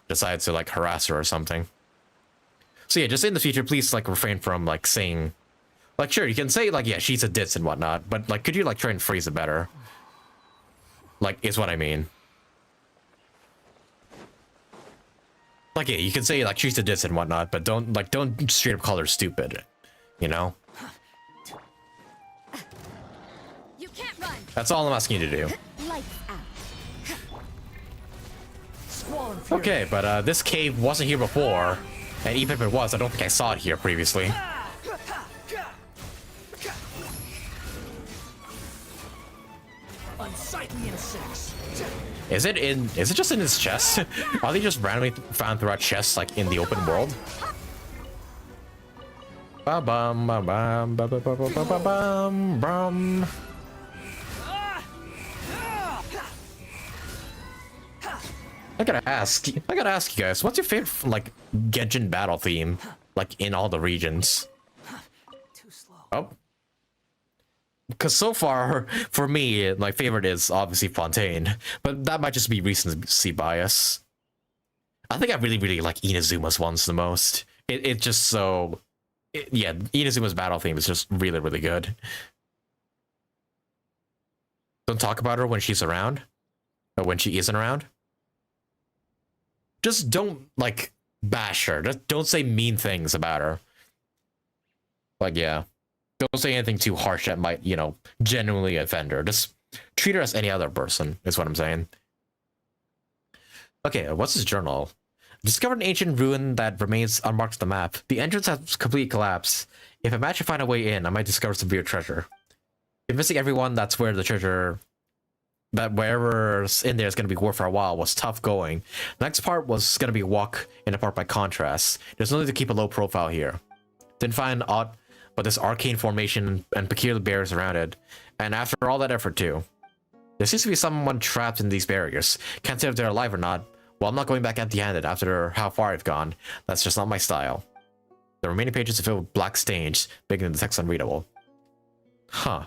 S1: decides to, like, harass her or something. So yeah, just in the future, please, like, refrain from, like, saying, like, sure, you can say, like, yeah, she's a ditz and whatnot, but, like, could you, like, try and phrase it better? Like, is what I mean. Like, yeah, you can say, like, she's a ditz and whatnot, but don't straight up call her stupid, you know?
S3: You can't run.
S1: That's all I'm asking you to do.
S3: Lights out.
S1: Okay, but this cave wasn't here before, and even if it was, I don't think I saw it here previously.
S4: Unsightly insects.
S1: Is it just in his chest? Are they just randomly found throughout chests, like, in the open world? Ba bum ba bum ba ba ba ba ba ba bum bum. I gotta ask you guys, what's your favorite, like, Genshin battle theme, like, in all the regions?
S4: Too slow.
S1: Oh. Because so far, for me, my favorite is obviously Fontaine, but that might just be recency bias. I think I really like Inazuma's ones the most. It's just so... yeah, Inazuma's battle theme is just really good. Don't talk about her when she's around, or when she isn't around. Just don't, like, bash her. Just don't say mean things about her. Like, yeah. Don't say anything too harsh that might, you know, genuinely offend her. Just treat her as any other person, is what I'm saying. Okay, what's his journal? Discovered an ancient ruin that remains unmarked on the map. The entrance has completely collapsed. If I manage to find a way in, I might discover some weird treasure. Convincing everyone that's where the treasure... that wherever's in there is going to be worth for a while was tough going. The next part was going to be a walk in a part by contrast. There's no need to keep a low profile here. Didn't find aught but this arcane formation and peculiar barriers around it. And after all that effort too. There seems to be someone trapped in these barriers. Can't say if they're alive or not. Well, I'm not going back empty-handed after how far I've gone. That's just not my style. The remaining pages are filled with black stains, making the text unreadable. Huh.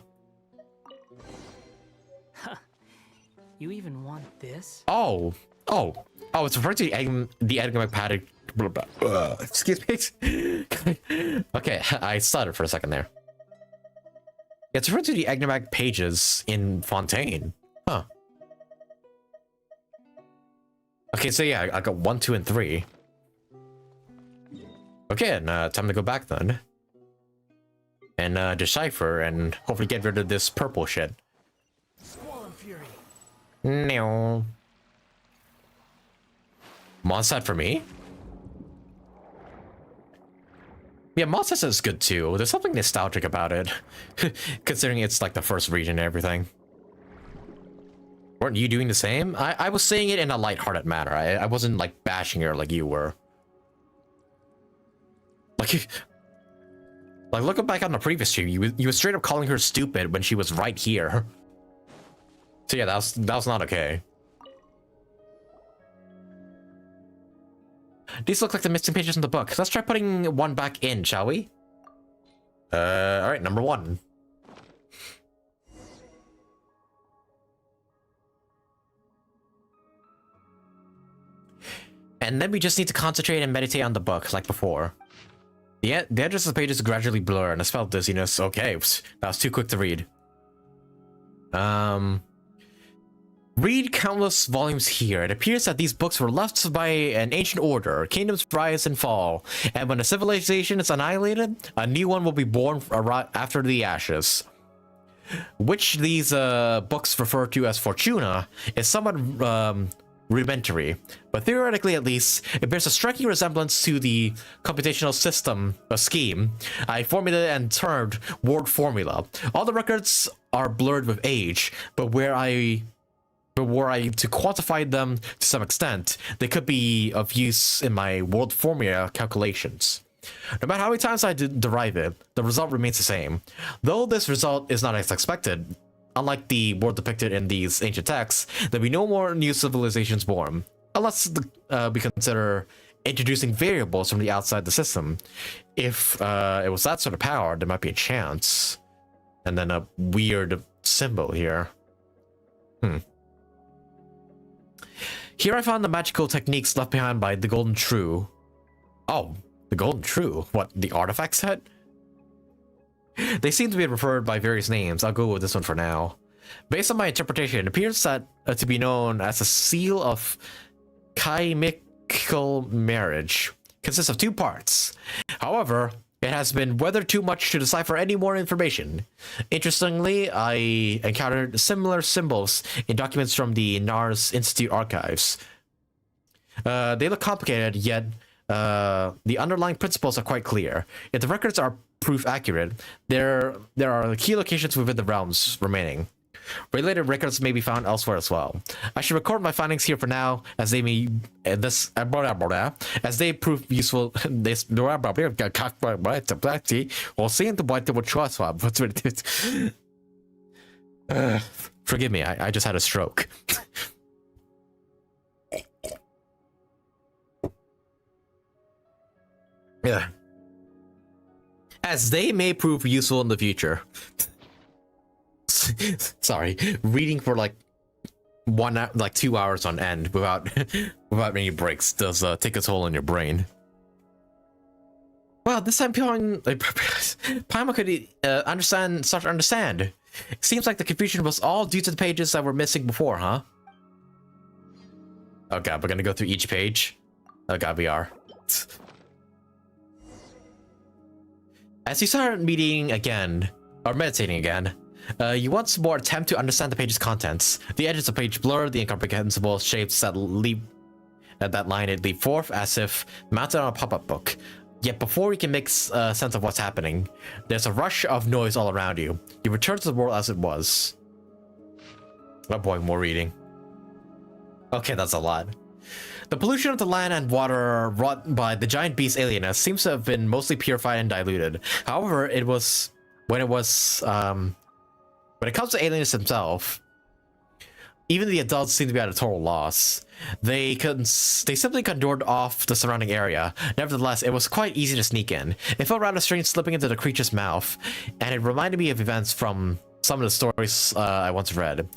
S2: You even want this?
S1: Oh, it's referring to the enigmatic pattern. Excuse me. Okay, I stuttered for a second there. It's referring to the enigmatic pages in Fontaine. Huh. Okay, so yeah, I got 1, 2, and 3. Okay, and time to go back then. And decipher and hopefully get rid of this purple shit. No. Mondstadt for me? Yeah, Mondstadt is good too. There's something nostalgic about it. Considering it's like the first region and everything. Weren't you doing the same? I was saying it in a lighthearted manner. I wasn't like bashing her like you were. Like looking back on the previous stream, you were straight up calling her stupid when she was right here. So yeah, that was not okay. These look like the missing pages in the book. Let's try putting one back in, shall we? Alright, number 1. And then we just need to concentrate and meditate on the book, like before. The edges of the pages gradually blur, and I felt dizziness. Okay, that was too quick to read. Read countless volumes here. It appears that these books were left by an ancient order. Kingdoms rise and fall, and when a civilization is annihilated, a new one will be born after the ashes. Which these books refer to as Fortuna is somewhat rudimentary, but theoretically at least, it bears a striking resemblance to the computational system, a scheme, I formulated and termed word formula. All the records are blurred with age, but were I to quantify them to some extent, they could be of use in my word formula calculations. No matter how many times I derive it, the result remains the same. Though this result is not as expected, unlike the world depicted in these ancient texts, there'll be no more new civilizations born, unless we consider introducing variables from the outside the system. If it was that sort of power, there might be a chance. And then a weird symbol here. Here I found the magical techniques left behind by the Golden True. Oh, the Golden True? What, the artifact set? They seem to be referred by various names. I'll go with this one for now. Based on my interpretation, it appears that to be known as a seal of chimical marriage. Consists of 2 parts. However, it has been weathered too much to decipher any more information. Interestingly, I encountered similar symbols in documents from the Nars Institute archives. They look complicated, yet the underlying principles are quite clear. If the records are proof accurate, there are key locations within the realms remaining. Related records may be found elsewhere as well. I should record my findings here for now, as they may as they prove useful. This forgive me, I just had a stroke. Yeah. As they may prove useful in the future. Sorry, reading for like 2 hours on end without any breaks does take a toll on your brain. Well, this time Paimon could start to understand. It seems like the confusion was all due to the pages that were missing before, huh? Oh god, we're gonna go through each page. Oh god, we are. As you start meditating again, you once more attempt to understand the page's contents. The edges of the page blur, the incomprehensible shapes that leap that line it leap forth as if mounted on a pop-up book. Yet before you can make sense of what's happening, there's a rush of noise all around you. You return to the world as it was. Oh boy, more reading. Okay, that's a lot. The pollution of the land and water wrought by the giant beast alienus seems to have been mostly purified and diluted. However, when it comes to alienus himself, even the adults seem to be at a total loss. They simply conjured off the surrounding area. Nevertheless, it was quite easy to sneak in. It felt rather strange slipping into the creature's mouth, and it reminded me of events from some of the stories I once read.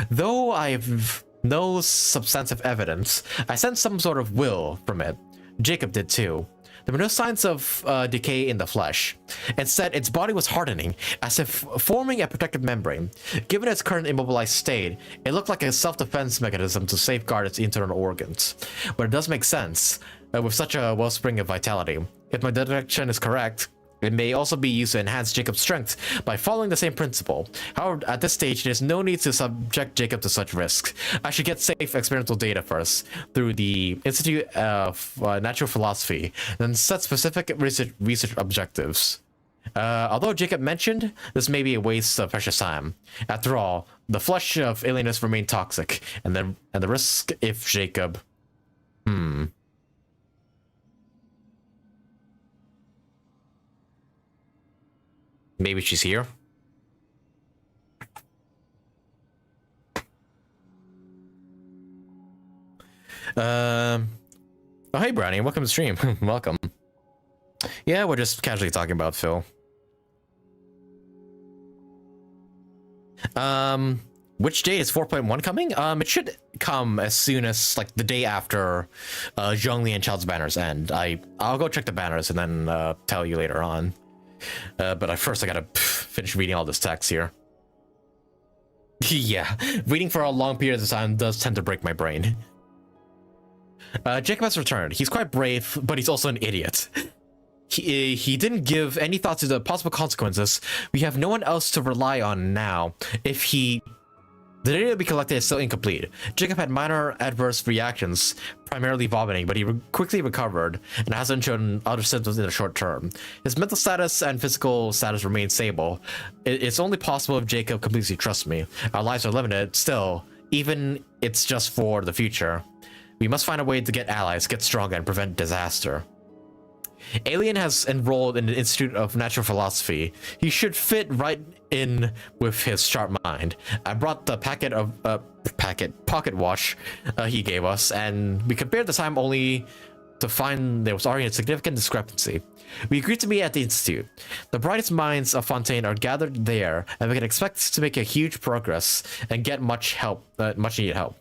S1: Though I've no substantive evidence, I sensed some sort of will from it. Jacob did too. There were no signs of decay in the flesh. Instead, its body was hardening, as if forming a protective membrane. Given its current immobilized state, it looked like a self-defense mechanism to safeguard its internal organs. But it does make sense, with such a wellspring of vitality. If my deduction is correct, it may also be used to enhance Jacob's strength by following the same principle. However, at this stage, there's no need to subject Jacob to such risks. I should get safe experimental data first, through the Institute of Natural Philosophy, then set specific research objectives. Although Jacob mentioned, this may be a waste of precious time. After all, the flesh of alienus remain toxic, and the risk if Jacob... Maybe she's here. Oh, hey, Brownie. Welcome to the stream. Welcome. Yeah, we're just casually talking about Phil. Which day is 4.1 coming? It should come as soon as, like, the day after Zhongli and Child's banners end. I'll go check the banners and then tell you later on. But first I gotta finish reading all this text here. Yeah, reading for a long period of time does tend to break my brain. Jacob has returned. He's quite brave, but he's also an idiot. He didn't give any thought to the possible consequences. We have no one else to rely on now. The data we collected is still incomplete. Jacob had minor adverse reactions, primarily vomiting, but he quickly recovered and hasn't shown other symptoms in the short term. His mental status and physical status remain stable. It's only possible if Jacob completely trusts me. Our lives are limited, still, even it's just for the future. We must find a way to get allies, get stronger, and prevent disaster. Alien has enrolled in the Institute of Natural Philosophy. He should fit right in with his sharp mind. I brought the pocket watch he gave us, and we compared the time only to find there was already a significant discrepancy. We agreed to meet at the Institute. The brightest minds of Fontaine are gathered there, and we can expect to make a huge progress and get much needed help.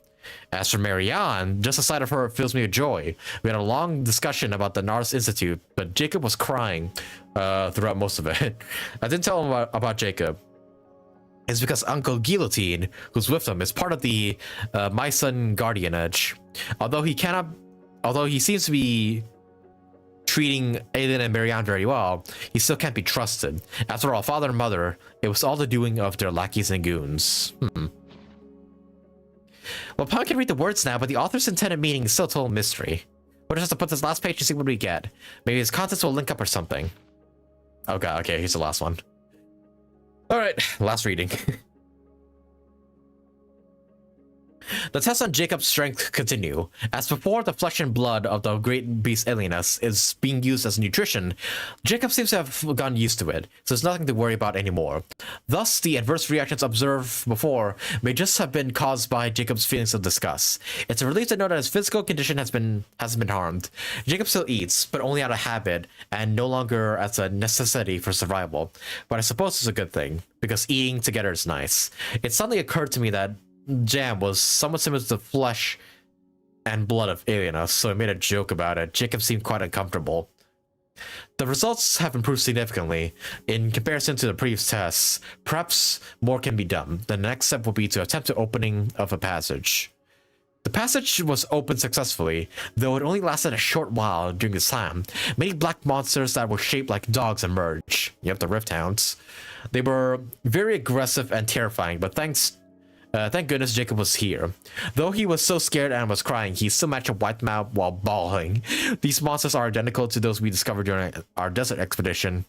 S1: As for Marianne, just the sight of her fills me with joy. We had a long discussion about the Nars Institute, but Jacob was crying throughout most of it. I didn't tell him about Jacob. It's because Uncle Guillotine, who's with him, is part of the My Son Guardianage. Although he seems to be treating Aiden and Marianne very well, he still can't be trusted. After all, father and mother, it was all the doing of their lackeys and goons. Well, Pawn can read the words now, but the author's intended meaning is still a total mystery. We'll just have to put this last page and see what we get. Maybe his contents will link up or something. Oh god, okay, here's the last one. Alright, last reading. The tests on Jacob's strength continue. As before, the flesh and blood of the great beast Alienus is being used as nutrition. Jacob seems to have gotten used to it, so there's nothing to worry about anymore. Thus, the adverse reactions observed before may just have been caused by Jacob's feelings of disgust. It's a relief to know that his physical condition hasn't been harmed. Jacob still eats, but only out of habit, and no longer as a necessity for survival. But I suppose it's a good thing, because eating together is nice. It suddenly occurred to me that jam was somewhat similar to the flesh and blood of Alienus, so I made a joke about it. Jacob seemed quite uncomfortable. The results have improved significantly in comparison to the previous tests. Perhaps more can be done. The next step will be to attempt the opening of a passage. The passage was opened successfully, though it only lasted a short while during this time. Many black monsters that were shaped like dogs emerged. Yep, the Rift Hounds. They were very aggressive and terrifying, but thank goodness Jacob was here. Though he was so scared and was crying, he still managed to wipe them out while bawling. These monsters are identical to those we discovered during our desert expedition.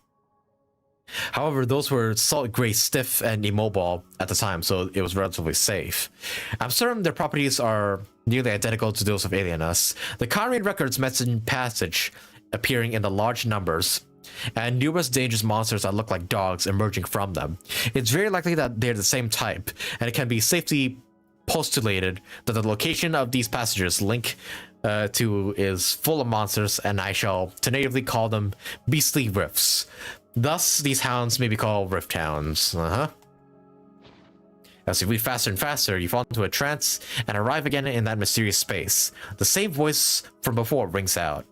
S1: However, those were solid gray, stiff, and immobile at the time, so it was relatively safe. I'm certain their properties are nearly identical to those of Alienus. The Conrad records mention passage appearing in the large numbers, and numerous dangerous monsters that look like dogs emerging from them. It's very likely that they're the same type, and it can be safely postulated that the location of these passages link to is full of monsters, and I shall tentatively call them beastly rifts. Thus, these hounds may be called rift hounds. As you read faster and faster, you fall into a trance and arrive again in that mysterious space. The same voice from before rings out.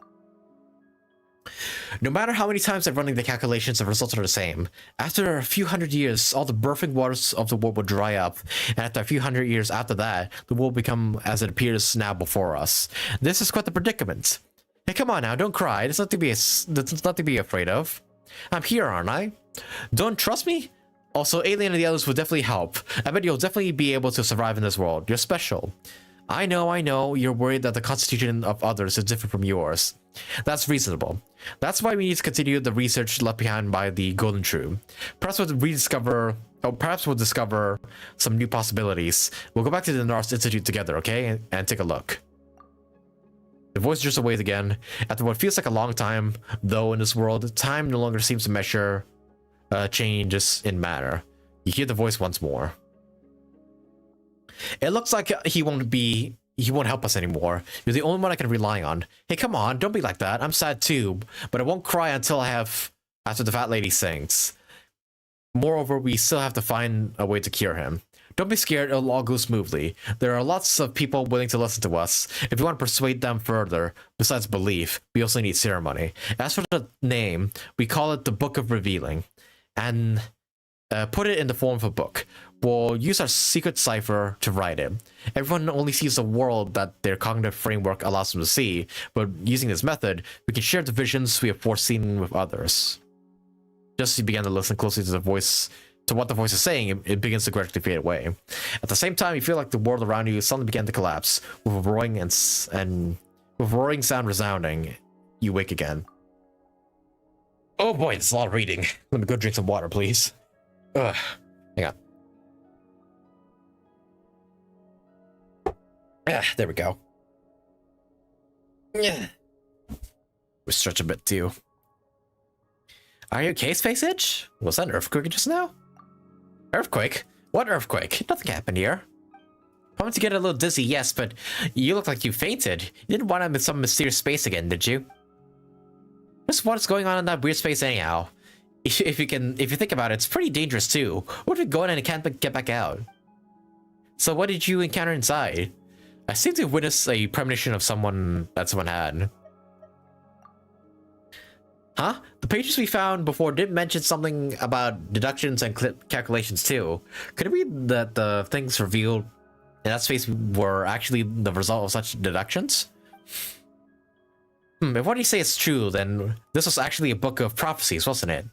S1: No matter how many times I'm running the calculations, the results are the same. After a few hundred years, all the birthing waters of the world will dry up, and after a few hundred years after that, the world will become as it appears now before us. This is quite the predicament. Hey, come on now, don't cry. There's nothing to be afraid of. I'm here, aren't I? Don't trust me? Also, Alien and the others will definitely help. I bet you'll definitely be able to survive in this world. You're special. I know, you're worried that the constitution of others is different from yours. That's reasonable. That's why we need to continue the research left behind by the Golden True. Perhaps we'll discover some new possibilities. We'll go back to the Nars Institute together, okay? And take a look. The voice drifts away again. After what feels like a long time, though in this world, time no longer seems to measure changes in matter. You hear the voice once more. It looks like he won't help us anymore. You're the only one I can rely on. Hey, come on, don't be like that. I'm sad too, but I won't cry until after the fat lady sings. Moreover, we still have to find a way to cure him. Don't be scared, it'll all go smoothly. There are lots of people willing to listen to us. If you want to persuade them further, besides belief, we also need ceremony. As for the name, we call it the Book of Revealing, and put it in the form of a book. We'll use our secret cipher to write it. Everyone only sees the world that their cognitive framework allows them to see, but using this method, we can share the visions we have foreseen with others. Just as you begin to listen closely to what the voice is saying, it begins to gradually fade away. At the same time, you feel like the world around you suddenly began to collapse, with a roaring and with roaring sound resounding. You wake again. Oh boy, this is a lot of reading. Let me go drink some water, please. Ugh. Hang on. Yeah, there we go. Yeah. We stretch a bit too. Are you okay, Space Itch? Was that an earthquake just now? Earthquake? What earthquake? Nothing happened here. Probably to get a little dizzy, yes, but you look like you fainted. You didn't wind up in some mysterious space again, did you? Just what's going on in that weird space anyhow? If you think about it, it's pretty dangerous too. What if you go in and you can't get back out? So what did you encounter inside? I seem to witness a premonition of someone had. Huh? The pages we found before did mention something about deductions and calculations too. Could it be that the things revealed in that space were actually the result of such deductions? If what you say is true, then this was actually a book of prophecies, wasn't it?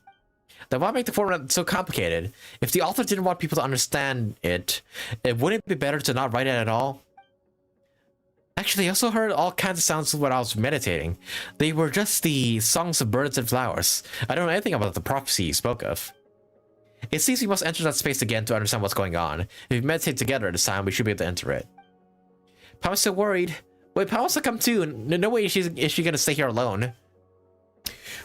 S1: Then why make the format so complicated? If the author didn't want people to understand it, wouldn't it be better to not write it at all? Actually, I also heard all kinds of sounds when I was meditating. They were just the songs of birds and flowers. I don't know anything about the prophecy you spoke of. It seems we must enter that space again to understand what's going on. If we meditate together this time, we should be able to enter it. Pao's so worried. Wait, Pao wants to come too. No way is she gonna stay here alone.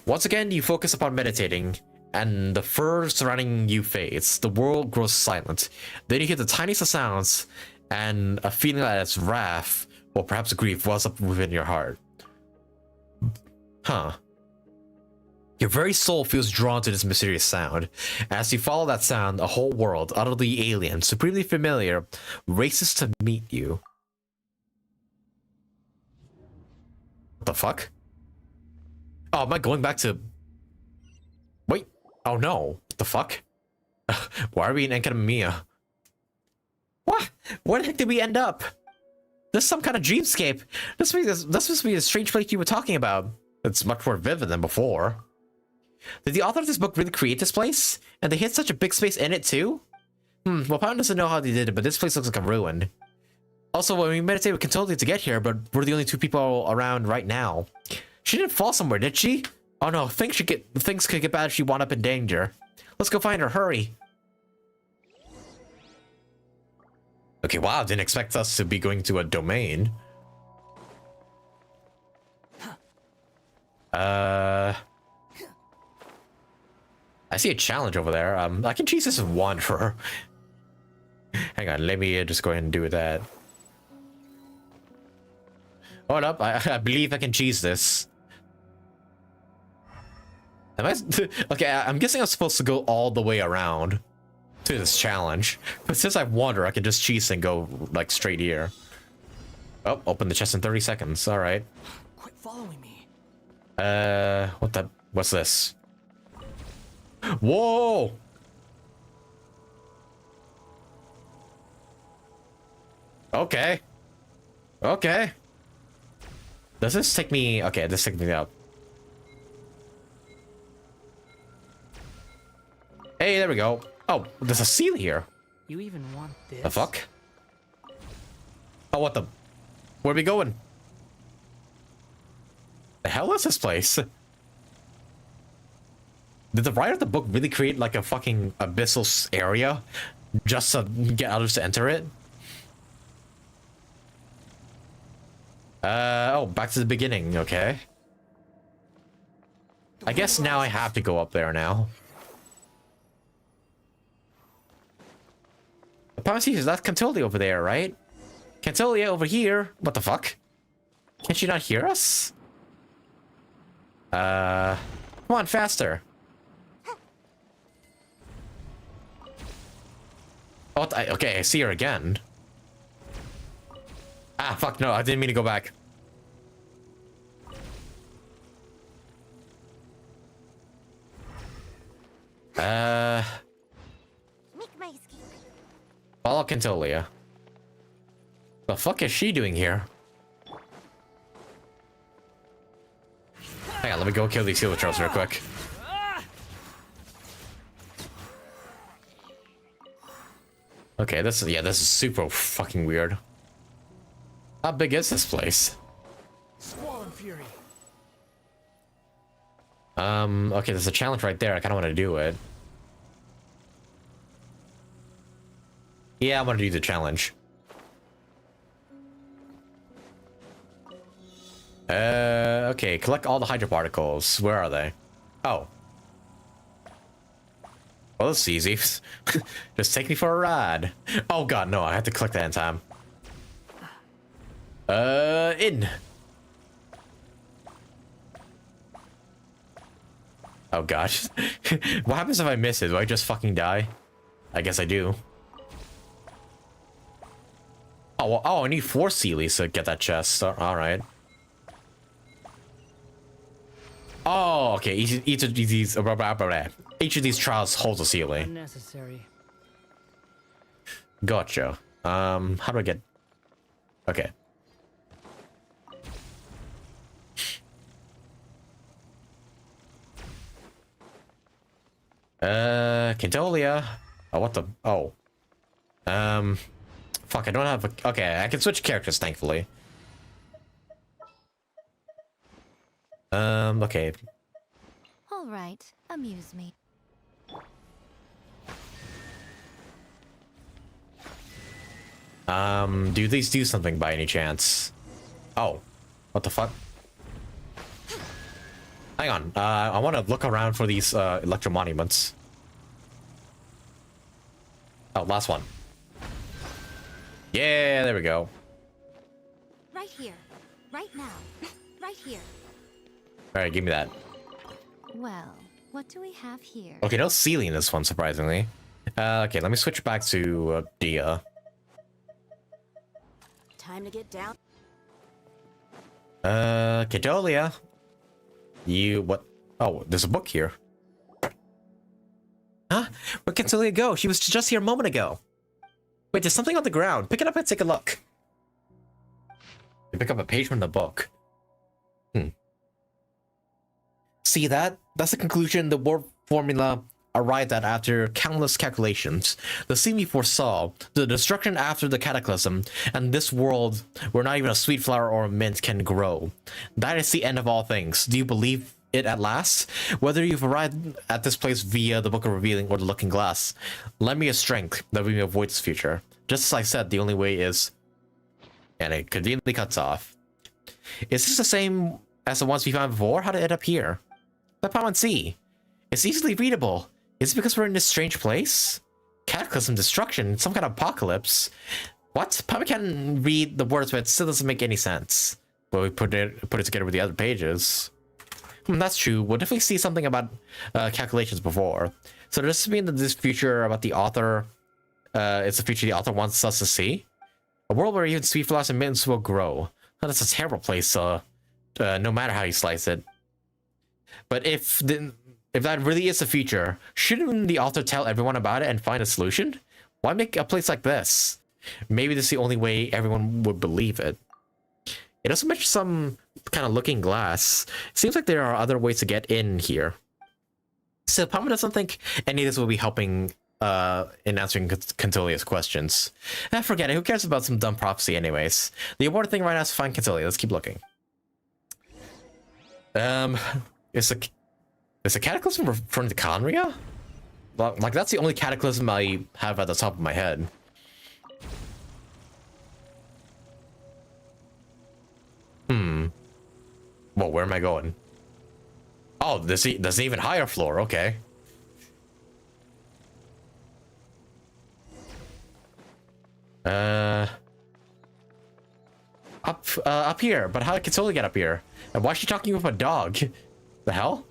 S1: Once again, you focus upon meditating, and the fur surrounding you fades. The world grows silent. Then you hear the tiniest of sounds, and a feeling that it's wrath, or perhaps grief, wells up within your heart. Huh. Your very soul feels drawn to this mysterious sound. As you follow that sound, a whole world, utterly alien, supremely familiar, races to meet you. What the fuck? Oh, am I going back to... Wait. Oh no. What the fuck? Why are we in Academia? What? Where the heck did we end up? This is some kind of dreamscape. This must be the strange place you were talking about. It's much more vivid than before. Did the author of this book really create this place? And they hid such a big space in it too? Well, Pound doesn't know how they did it, but this place looks like a ruin. Also, when we meditate, we can totally to get here, but we're the only two people around right now. She didn't fall somewhere, did she? Oh no, things could get bad if she wound up in danger. Let's go find her, hurry. Okay, wow, didn't expect us to be going to a domain. I see a challenge over there. I can choose this as Wanderer. Hang on, let me just go ahead and do that. Hold up, I believe I can cheese this. Am I? Okay, I'm guessing I'm supposed to go all the way around to this challenge, but since I wander, I can just cheese and go like straight here. Oh, open the chest in 30 seconds. All right.
S4: Quit following me.
S1: What's this? Whoa! Okay. Okay. Does this take me? Okay, this takes me up. Hey, there we go. Oh, there's a seal here.
S2: You even want this?
S1: The fuck? Oh, what the? Where are we going? The hell is this place? Did the writer of the book really create like a fucking abyssal area just to get others to enter it? Oh, back to the beginning, okay. I guess now I have to go up there now. Apparently, that's Cantolia over there, right? Cantolia over here. What the fuck? Can she not hear us? Come on, faster. Oh, okay, I see her again. Ah, fuck, no, I didn't mean to go back.
S3: Make my escape.
S1: Follow Cantolia. The fuck is she doing here? Hang on, let me go kill these healer trolls real quick. Okay, this is super fucking weird. How big is this place?
S4: Squall and fury.
S1: Okay, there's a challenge right there. I kind of want to do it. Yeah, I want to do the challenge. Okay, collect all the hydro particles. Where are they? Oh. Well, this is easy. Just take me for a ride. Oh god, no, I have to click that in time. In. Oh gosh. What happens if I miss it? Do I just fucking die? I guess I do. Oh, well, oh, I need 4 Sealies to get that chest. Alright. Oh, okay. Each of these trials holds a Sealy.
S2: Unnecessary.
S1: Gotcha. How do I get... Okay. Cantolia. Oh, what the... Oh. Fuck, I don't have a... Okay, I can switch characters, thankfully. Okay.
S3: All right, amuse me.
S1: Do these do something by any chance? Oh. What the fuck? Hang on, I want to look around for these, electro monuments. Oh, last one. Yeah, there we go.
S3: Right here. Right now. Right here.
S1: Alright, give me that.
S3: Well, what do we have here?
S1: Okay, no Sealy in this one, surprisingly. Okay, let me switch back to, Dia.
S3: Time to get down.
S1: Cantolia. You, what? Oh, there's a book here. Huh? Where'd Cantolia go? She was just here a moment ago. Wait, there's something on the ground. Pick it up and take a look. You pick up a page from the book. See that? That's the conclusion the warp formula arrived at after countless calculations. The scene we foresaw, the destruction after the cataclysm, and this world where not even a sweet flower or a mint can grow. That is the end of all things. Do you believe it at last? Whether you've arrived at this place via the Book of Revealing or the Looking Glass, lend me a strength that we may avoid this future. Just as I said, the only way is... And it conveniently cuts off. Is this the same as the ones we found before? How did it end up here? Let Palm and see. It's easily readable. Is it because we're in this strange place? Cataclysm, destruction, some kind of apocalypse. What? Palm can read the words, but it still doesn't make any sense. But we put it together with the other pages. That's true. We'll definitely see something about calculations before. So does this mean that this future about the author, it's the future the author wants us to see? A world where even sweet flowers and mittens will grow. Oh, that's a terrible place, no matter how you slice it. But if that really is the future, shouldn't the author tell everyone about it and find a solution? Why make a place like this? Maybe this is the only way everyone would believe it. It also mentions some kind of looking glass. It seems like there are other ways to get in here. So Palma doesn't think any of this will be helping in answering Cantolia's questions. Forget it. Who cares about some dumb prophecy anyways? The important thing right now is to find Cantolia. Let's keep looking. Is a cataclysm referring to Conria? Like, that's the only cataclysm I have at the top of my head. Well, where am I going? Oh, there's an even higher floor. Okay. Up here. But how can Sola get up here? And why is she talking with a dog? The hell?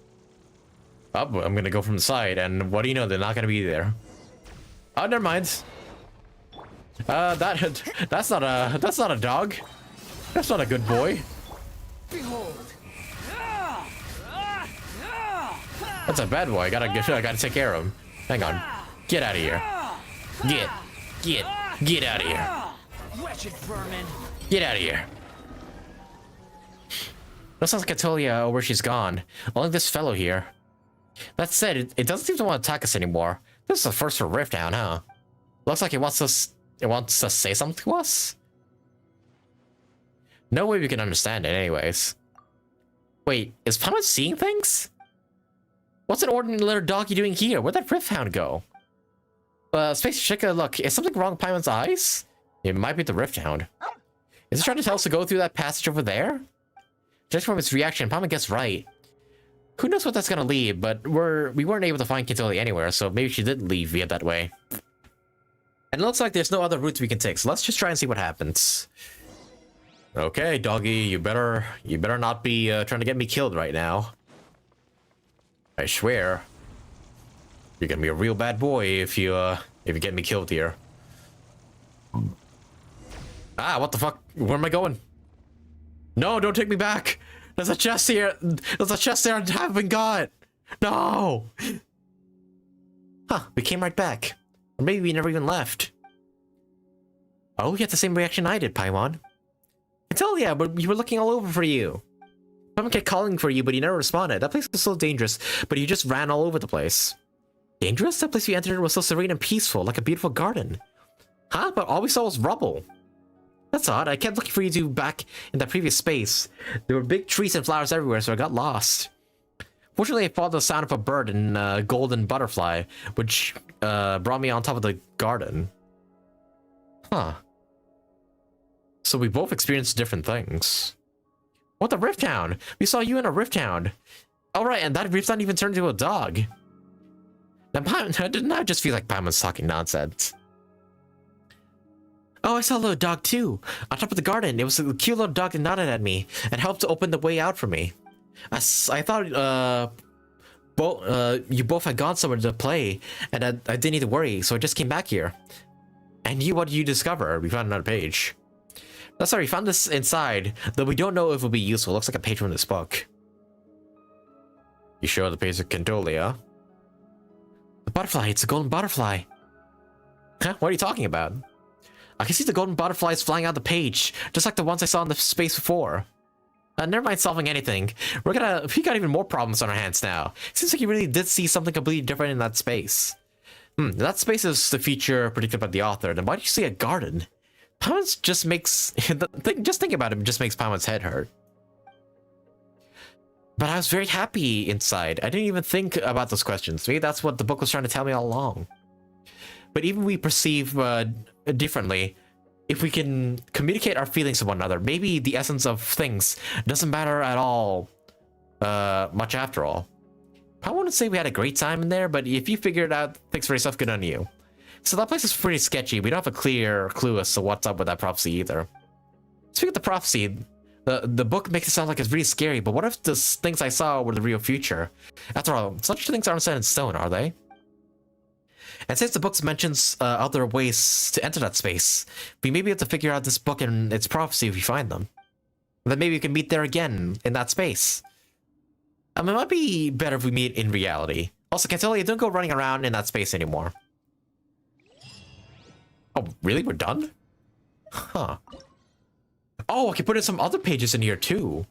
S1: Oh, I'm gonna go from the side, and what do you know? They're not gonna be there. Oh, never mind. That's not a dog. That's not a good boy.
S4: Behold.
S1: That's a bad boy. I gotta take care of him. Hang on. Get out of here. Get out of here.
S4: Wretched vermin.
S1: Get out of here. That sounds like Atolia where she's gone. Only this fellow here. That said, it doesn't seem to want to attack us anymore. This is the first for Rifthound, huh? Looks like it wants to say something to us? No way we can understand it anyways. Wait, is Paimon seeing things? What's an ordinary little doggy doing here? Where'd that Rifthound go? Space Chica, look, is something wrong with Paimon's eyes? It might be the Rifthound. Is it trying to tell us to go through that passage over there? Just from its reaction, Paimon gets right. Who knows what that's gonna lead, but we weren't able to find Kitoli anywhere, so maybe she did leave via that way. And it looks like there's no other routes we can take, so let's just try and see what happens. Okay, doggy, you better not be trying to get me killed right now. I swear. You're gonna be a real bad boy if you get me killed here. Ah, what the fuck? Where am I going? No, don't take me back! There's a chest here! There's a chest there I haven't got! No! Huh, we came right back. Or maybe we never even left. Oh, you had the same reaction I did, Paimon. I tell ya, but we were looking all over for you. Paimon kept calling for you, but you never responded. That place was so dangerous, but you just ran all over the place. Dangerous? That place we entered was so serene and peaceful, like a beautiful garden. Huh? But all we saw was rubble. That's odd. I kept looking for you back in that previous space. There were big trees and flowers everywhere, so I got lost. Fortunately, I followed the sound of a bird and a golden butterfly, which brought me on top of the garden. Huh. So we both experienced different things. What, the Rifthound? We saw you in a Rifthound. Oh, right, and that Rifthound even turned into a dog. Now, didn't I just feel like Paimon's talking nonsense? Oh, I saw a little dog too. On top of the garden, it was a cute little dog that nodded at me and helped to open the way out for me. I thought you both had gone somewhere to play, and I didn't need to worry, so I just came back here. And what did you discover? We found another page. No, sorry, we found this inside, though we don't know if it'll be useful. It looks like a page from this book. You sure the page of Candolia? The butterfly, it's a golden butterfly. Huh? What are you talking about? I can see the golden butterflies flying out the page, just like the ones I saw in the space before. Never mind solving anything. We got even more problems on our hands now. Seems like you really did see something completely different in that space. That space is the feature predicted by the author. Then why did you see a garden? Paimon's just makes... just thinking about it just makes Paimon's head hurt. But I was very happy inside. I didn't even think about those questions. Maybe that's what the book was trying to tell me all along. But even we perceive differently, if we can communicate our feelings to one another, maybe the essence of things doesn't matter at all much after all. I wouldn't say we had a great time in there, but if you figure it out, thanks for yourself, good on you. So that place is pretty sketchy. We don't have a clear clue as to what's up with that prophecy either. Speaking of the prophecy, the book makes it sound like it's really scary, but what if the things I saw were the real future? After all, such things aren't set in stone, are they? And since the book mentions other ways to enter that space, we may be able to figure out this book and its prophecy if we find them. And then maybe we can meet there again, in that space. It might be better if we meet in reality. Also, Cantelia, don't go running around in that space anymore. Oh, really? We're done? Huh. Oh, I can put in some other pages in here, too.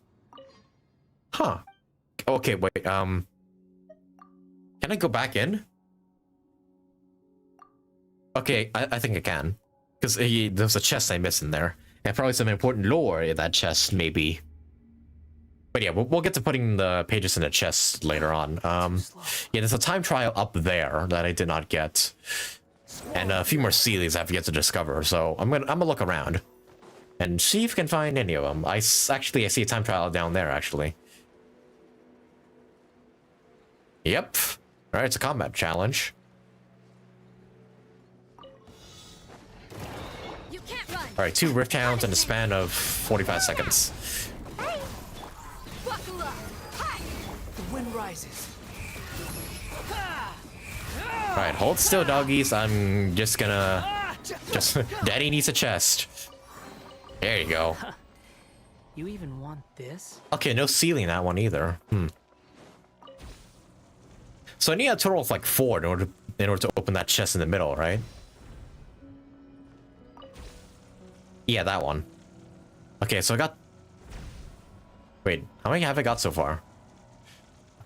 S1: Huh. Okay, wait, can I go back in? Okay, I think I can. Because there's a chest I missed in there. And probably some important lore in that chest, maybe. But yeah, we'll get to putting the pages in the chest later on. Yeah, there's a time trial up there that I did not get. And a few more Sealies I have yet to discover, so I'm gonna look around. And see if I can find any of them. I see a time trial down there, actually. Yep. Alright, it's a combat challenge. Alright, 2 rift hounds in a span of 45 seconds.
S4: Buckle up. Hi. The wind rises.
S1: Alright, hold still, doggies. I'm just gonna... Daddy needs a chest. There you go.
S2: You even want this?
S1: Okay, no sealing that one either. So I need a total of like 4 in order to open that chest in the middle, right? Yeah, that one. Okay, so I got... Wait, how many have I got so far?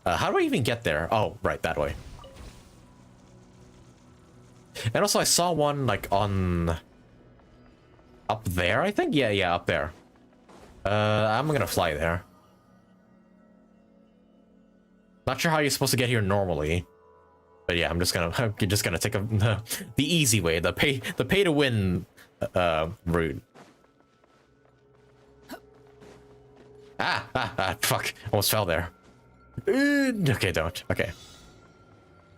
S1: How do I even get there? Oh, right, that way. And also I saw one like on... Up there, I think? Yeah, up there. I'm gonna fly there. Not sure how you're supposed to get here normally. But yeah, I'm just gonna take the easy way, the pay to win route. Fuck. Almost fell there. Okay, don't. Okay.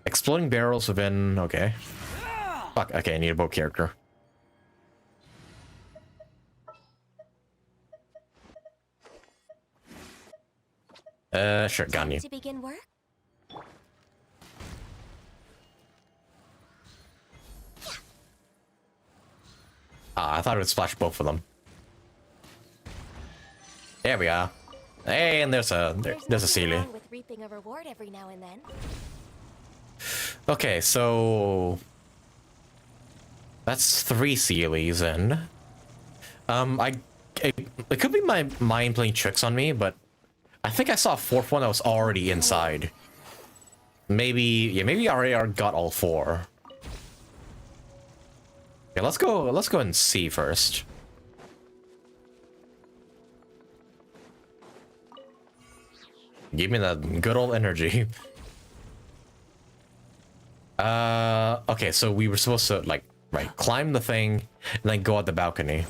S1: Exploding barrels within... Okay. Fuck, okay, I need a boat character. Sure, got you.
S3: To begin work?
S1: I thought it would splash both of them. There we are. Hey, and there's a Sealy.
S3: With reaping a reward every now and then.
S1: Okay, so that's 3 Sealies in. It could be my mind playing tricks on me, but I think I saw a 4th one that was already inside. Maybe I already got all 4. Yeah, let's go and see first. Give me that good old energy. Okay, so we were supposed to like climb the thing and then go out the balcony.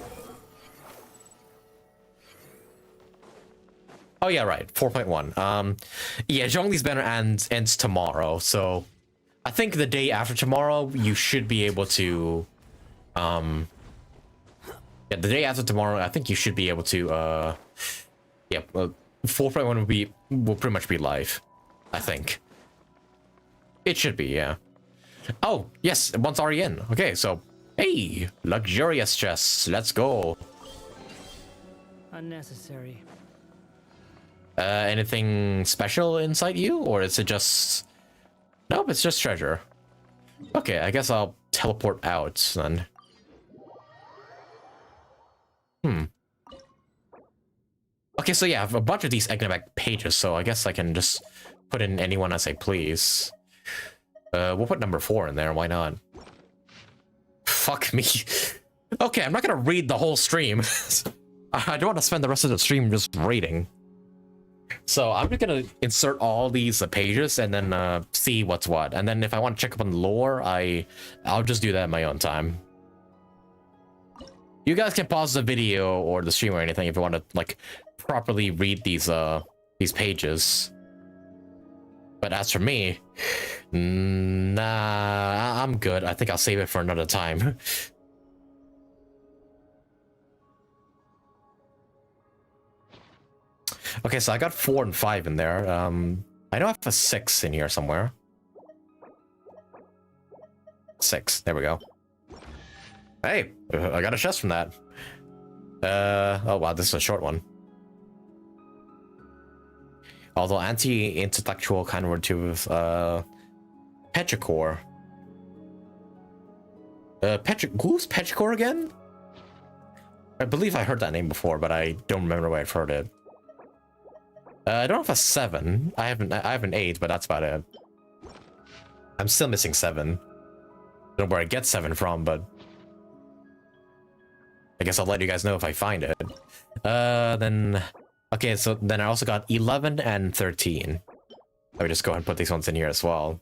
S1: Oh yeah, right. 4.1. Yeah, Zhongli's banner ends tomorrow, so I think the day after tomorrow you should be able to yeah, the day after tomorrow I think you should be able to 4.1 will pretty much be live. I think. It should be, yeah. Oh, yes, one's already in. Okay, so hey, luxurious chests, let's go.
S2: Unnecessary.
S1: Anything special inside you, or is it just... Nope, it's just treasure. Okay, I guess I'll teleport out then. Okay, so yeah, I have a bunch of these economic pages, so I guess I can just put in anyone as I please. We'll put number 4 in there, why not? Fuck me. Okay, I'm not gonna read the whole stream. I don't want to spend the rest of the stream just reading. So I'm just gonna insert all these pages and then see what's what. And then if I want to check up on the lore, I'll just do that in my own time. You guys can pause the video or the stream or anything if you want to like properly read these pages. But as for me, nah, I'm good. I think I'll save it for another time. Okay, so I got 4 and 5 in there. I know I have a 6 in here somewhere. 6, there we go. Hey, I got a chest from that. Oh wow, this is a short one. Although anti-intellectual kind of word to petrichor. Who's petrichor again? I believe I heard that name before, but I don't remember where I've heard it. I don't have a 7. I have an 8, but that's about it. I'm still missing 7. I don't know where I get 7 from, but I guess I'll let you guys know if I find it. Then okay, so then I also got 11 and 13. I would just go ahead and put these ones in here as well.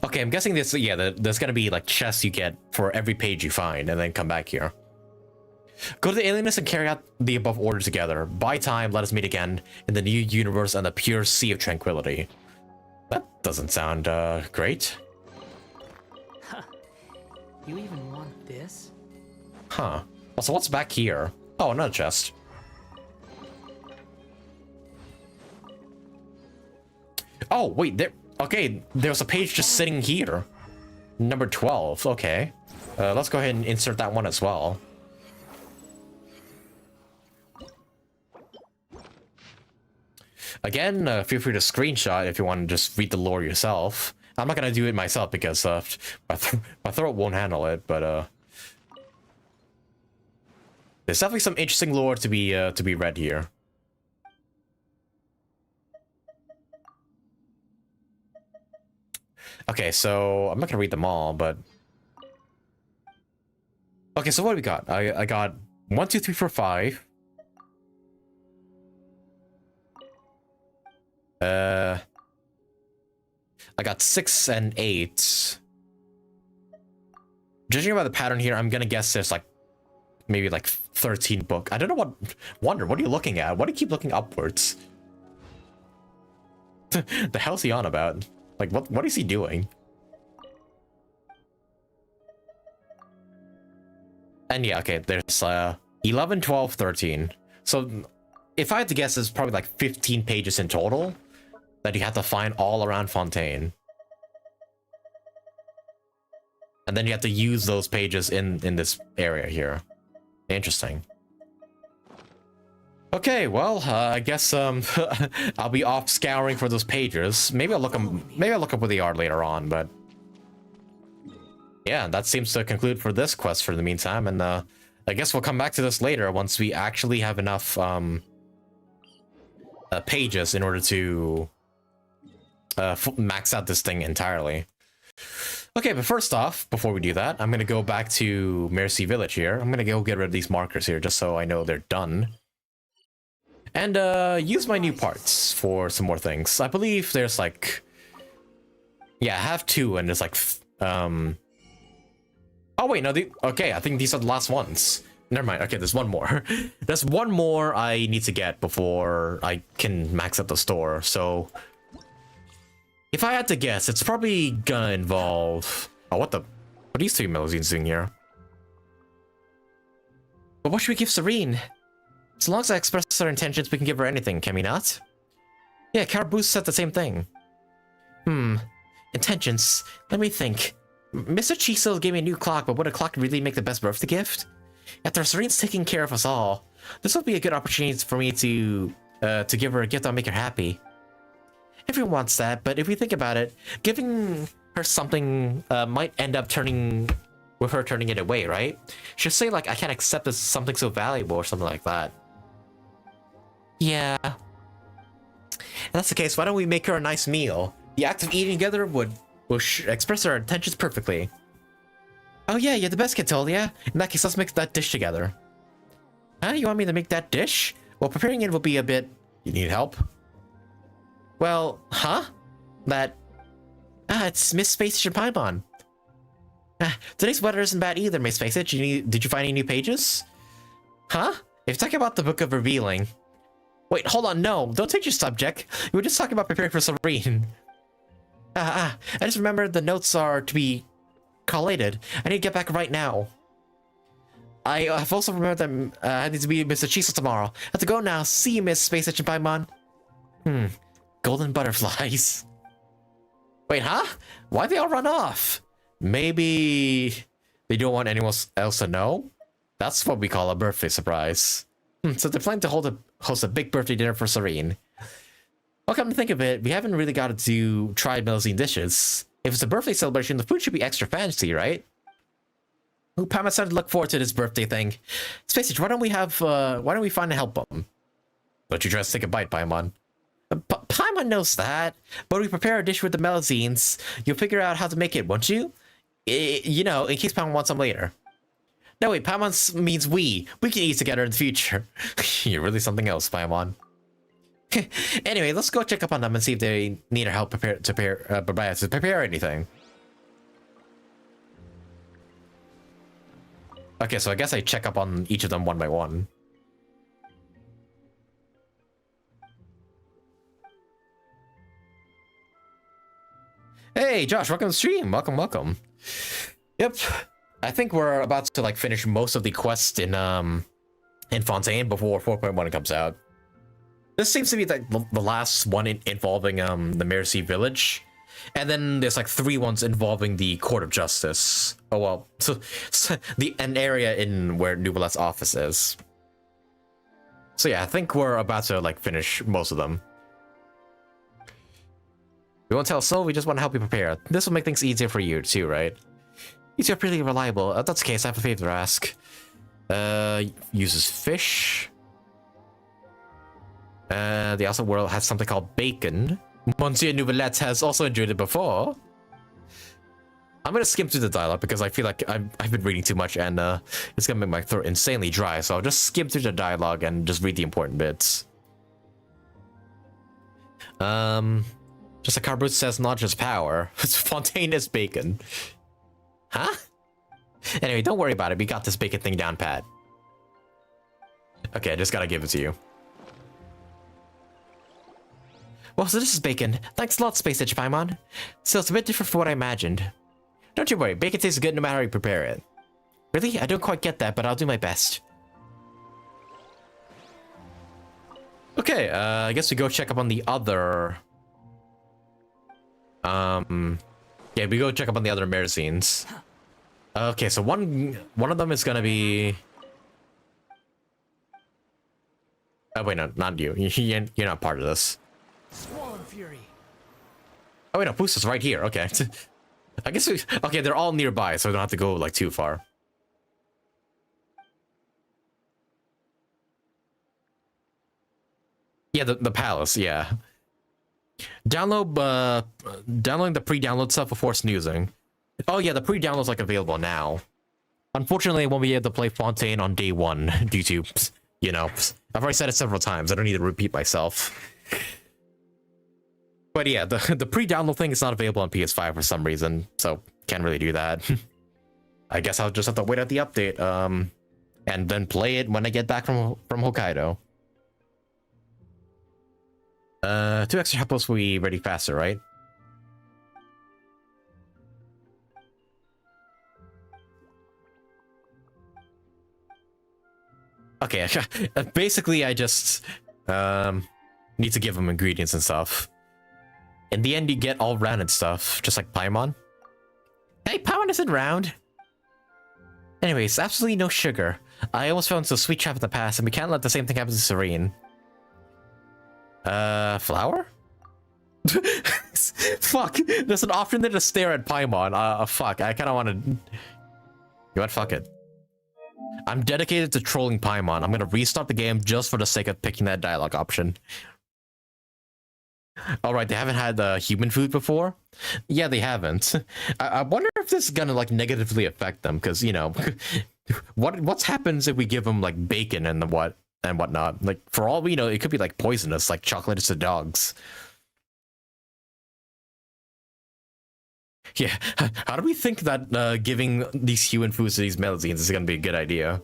S1: Okay, I'm guessing this, yeah, there's gonna be like chests you get for every page you find, and then come back here. Go to the alienist and carry out the above order together. Buy time, let us meet again in the new universe and the pure sea of tranquility. That doesn't sound great.
S2: Huh. You even want this?
S1: Huh. Also, what's back here? Oh, another chest. Oh, wait, there... Okay, there's a page just sitting here. Number 12, okay. Let's go ahead and insert that one as well. Again, feel free to screenshot if you want to just read the lore yourself. I'm not gonna do it myself because my throat won't handle it, but there's definitely some interesting lore to be read here. Okay, so I'm not gonna read them all, but okay. So what do we got? I got 1, 2, 3, 4, 5. I got 6 and 8. Judging by the pattern here, I'm gonna guess there's like maybe like 13 book. I don't know what. Wonder, what are you looking at? Why do you keep looking upwards? The hell's he on about? Like, what is he doing? And yeah, okay, there's 11, 12, 13. So if I had to guess, there's probably like 15 pages in total that you have to find all around Fontaine. And then you have to use those pages in this area here. Interesting. Okay, well, I guess I'll be off scouring for those pages. Maybe I'll look up what they are later on, but yeah, that seems to conclude for this quest for the meantime, and I guess we'll come back to this later once we actually have enough pages in order to max out this thing entirely. Okay, but first off, before we do that, I'm gonna go back to Mercy Village here. I'm gonna go get rid of these markers here just so I know they're done. And use my new parts for some more things. I believe there's like... Yeah, I have 2 and there's like... Oh wait, no, okay, I think these are the last ones. Never mind, okay, there's one more. There's one more I need to get before I can max out the store, so... If I had to guess, it's probably gonna involve... Oh, what are these 3 magazines doing here? But what should we give Serene? As long as I express our intentions, we can give her anything, can we not? Yeah, Caraboose said the same thing. Intentions. Let me think. Mr. Chiso gave me a new clock, but would a clock really make the best birthday gift? After Serene's taking care of us all, this will be a good opportunity for me to give her a gift that'll make her happy. Everyone wants that, but if we think about it, giving her something might end up turning it away, right? She'll say like, I can't accept this something so valuable or something like that. Yeah. If that's the case, why don't we make her a nice meal? The act of eating together will express our intentions perfectly. Oh yeah, you're the best kid, Tolia. In that case, let's make that dish together. Huh? You want me to make that dish? Well, preparing it will be a bit... You need help? Well, huh? It's Miss Space and Paimon. Today's weather isn't bad either, Miss Space. Did you find any new pages? Huh? If you're talking about the Book of Revealing... Wait, hold on, no, don't change your subject. We were just talking about preparing for Serene. I just remembered the notes are to be collated. I need to get back right now. I have also remembered that I need to be Mr. Chiso tomorrow. I have to go now. See you, Miss Space Agent Paimon. Golden butterflies. Wait, huh? Why'd they all run off? Maybe they don't want anyone else to know? That's what we call a birthday surprise. So they're planning to host a big birthday dinner for Serene. Well, come to think of it, we haven't really got to try Melusine dishes. If it's a birthday celebration, the food should be extra fancy, right? Ooh, Paimon started to look forward to this birthday thing. Space Age, why don't we find a help him? Don't you try to take a bite, Paimon. Paimon knows that. But when we prepare a dish with the Melusines, you'll figure out how to make it, won't you? You know, in case Paimon wants some later. No, wait, Paimon means we. We can eat together in the future. You're really something else, Paimon. Anyway, let's go check up on them and see if they need our help to prepare anything. Okay, so I guess I check up on each of them one by one. Hey, Josh, welcome to the stream. Welcome, welcome. Yep. I think we're about to like finish most of the quests in Fontaine before 4.1 comes out. This seems to be like the last one involving the Mercy Village. And then there's like 3 ones involving the Court of Justice. Oh well, so an area in where Neuvillette's office is. So yeah, I think we're about to like finish most of them. We won't tell Soul, we just want to help you prepare. This will make things easier for you too, right? You're pretty reliable. That's the case, I have a favor to ask. Uses fish. The outside world has something called bacon. Monsieur Neuvillette has also enjoyed it before. I'm gonna skim through the dialogue because I feel like I've been reading too much and it's gonna make my throat insanely dry, so I'll just skim through the dialogue and just read the important bits. Just a cardboard says not just power. Fontaine is bacon. Huh? Anyway, don't worry about it. We got this bacon thing down pat. Okay, I just gotta give it to you. Well, so this is bacon. Thanks a lot, Space Age Paimon. So it's a bit different from what I imagined. Don't you worry, bacon tastes good no matter how you prepare it. Really? I don't quite get that, but I'll do my best. Okay, I guess we go check up on the other... Yeah, we go check up on the other Merzines. Okay, so one of them is gonna be... Oh wait, no, not you. You're not part of this.
S4: Swan Fury.
S1: Oh wait, no, Pusa's right here. Okay. I guess we... Okay, they're all nearby, so we don't have to go like too far. Yeah, the palace, yeah. Downloading the pre-download stuff before snoozing. Oh yeah, the pre-download's like available now. Unfortunately, I won't be able to play Fontaine on day 1 due to, you know, I've already said it several times. I don't need to repeat myself. But yeah, the pre-download thing is not available on PS5 for some reason, so can't really do that. I guess I'll just have to wait out the update, and then play it when I get back from Hokkaido. 2 extra helpers will be ready faster, right? Okay, basically I just need to give them ingredients and stuff. In the end, you get all rounded stuff, just like Paimon. Hey, Paimon isn't round. Anyways, absolutely no sugar. I almost fell into a sweet trap in the past, and we can't let the same thing happen to Serene. Flour? Fuck, there's an option there to stare at Paimon. Fuck, I kinda wanna... You know what, fuck it. I'm dedicated to trolling Paimon. I'm gonna restart the game just for the sake of picking that dialogue option. Alright, they haven't had human food before? Yeah, they haven't. I wonder if this is gonna like negatively affect them, because, you know, what happens if we give them like bacon and whatnot? Like, for all we know, it could be like poisonous, like chocolate to dogs. Yeah, how do we think that giving these human foods to these Melusines is gonna be a good idea?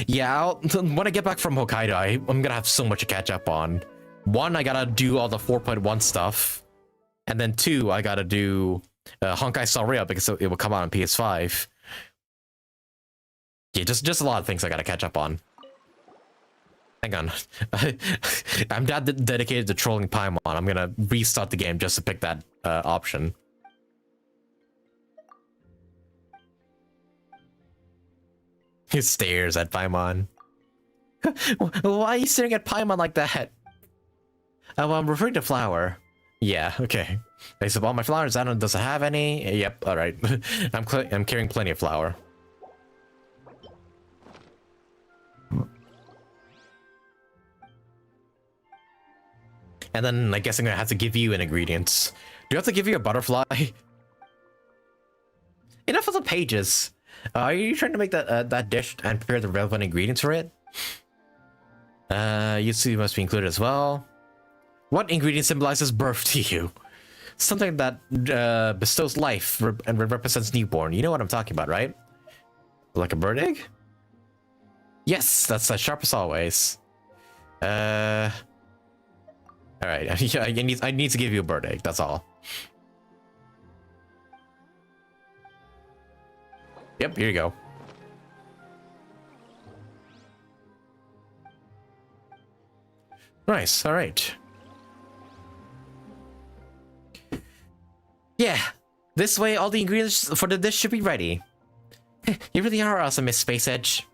S1: Yeah, when I get back from Hokkaido, I'm gonna have so much to catch up on. 1, I gotta do all the 4.1 stuff. And then 2, I gotta do Honkai Star Rail because it will come out on PS5. Yeah, just a lot of things I gotta catch up on. Hang on. I'm that dedicated to trolling Paimon. I'm gonna restart the game just to pick that option. He stares at Paimon. Why are you staring at Paimon like that? Oh, I'm referring to flour. Yeah, okay. Based upon my flowers, I don't does it have any? Yep, alright. I'm carrying plenty of flour. And then I guess I'm gonna have to give you an ingredients. Do I have to give you a butterfly? Enough of the pages. Are you trying to make that dish and prepare the relevant ingredients for it? You two must be included as well. What ingredient symbolizes birth to you? Something that bestows life and represents newborn. You know what I'm talking about, right? Like a bird egg? Yes, that's as sharp as always. All right, yeah, I need to give you a bird egg. That's all. Yep, here you go. Nice. All right. Yeah, this way all the ingredients for the dish should be ready. You really are awesome, Miss Space Edge.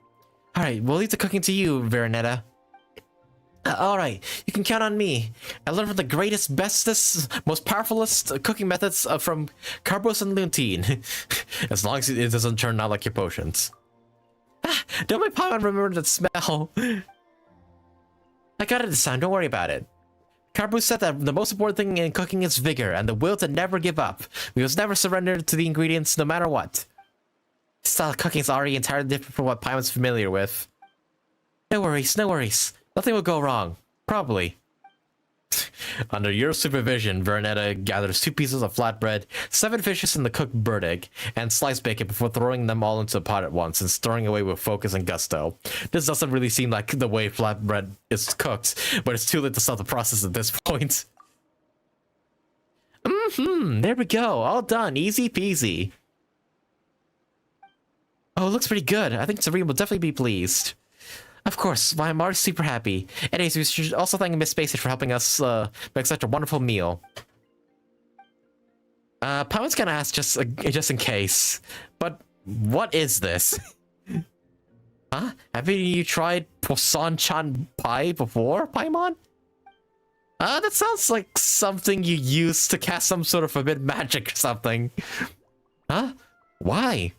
S1: All right, we'll leave the cooking to you, Veronetta. All right, you can count on me. I learned from the greatest, bestest, most powerfulest cooking methods from Carbos and Luntine. As long as it doesn't turn out like your potions. Don't my Paimon remember that smell? I got it this time, don't worry about it. Carbos said that the most important thing in cooking is vigor and the will to never give up. We must never surrender to the ingredients no matter what. This style of cooking is already entirely different from what Paimon's familiar with. No worries, no worries. Nothing will go wrong. Probably. Under your supervision, Veronetta gathers 2 pieces of flatbread, 7 fishes in the cooked bird egg, and sliced bacon before throwing them all into a pot at once and stirring away with focus and gusto. This doesn't really seem like the way flatbread is cooked, but it's too late to stop the process at this point. There we go. All done. Easy peasy. Oh, it looks pretty good. I think Serene will definitely be pleased. Of course, I'm already super happy. Anyways, we should also thank Miss Spacey for helping us make such a wonderful meal. Paimon's gonna ask just in case, but what is this? Huh? Have you tried Poisson-chan pie before, Paimon? That sounds like something you use to cast some sort of forbidden magic or something. Huh? Why?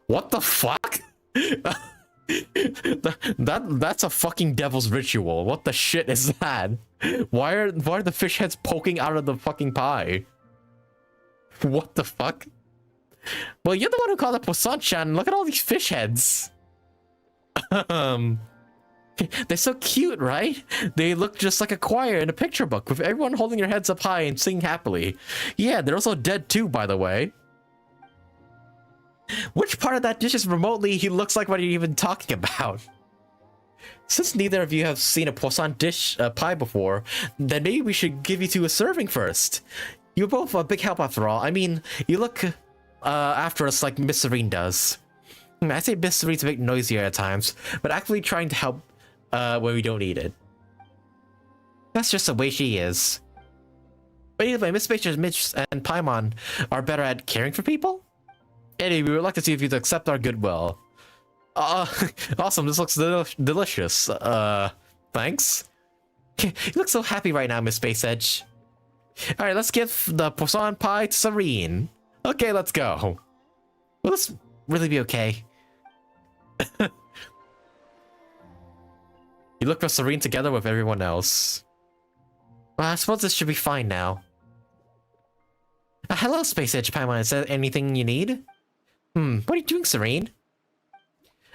S1: What the fuck? That's a fucking devil's ritual. What the shit is that? Why are the fish heads poking out of the fucking pie? What the fuck? Well, you're the one who called it Poisson-chan. Look at all these fish heads. They're so cute, right? They look just like a choir in a picture book with everyone holding their heads up high and singing happily. Yeah, they're also dead too, by the way. Which part of that dish is remotely he looks like what you're even talking about? Since neither of you have seen a Poisson dish pie before, then maybe we should give you two a serving first. You're both a big help after all. I mean, you look after us like Miss Serene does. I say Miss Serene's a bit noisier at times, but actively trying to help when we don't need it. That's just the way she is. But either way, Miss Baker, Mitch, and Paimon are better at caring for people? Anyway, we would like to see if you'd accept our goodwill. Awesome, this looks delicious. Thanks. You look so happy right now, Miss Space Edge. Alright, let's give the Poisson pie to Serene. Okay, let's go. Will this really be okay? You look for Serene together with everyone else. Well, I suppose this should be fine now. Hello, Space Edge Paimon. Is there anything you need? What are you doing, Serene?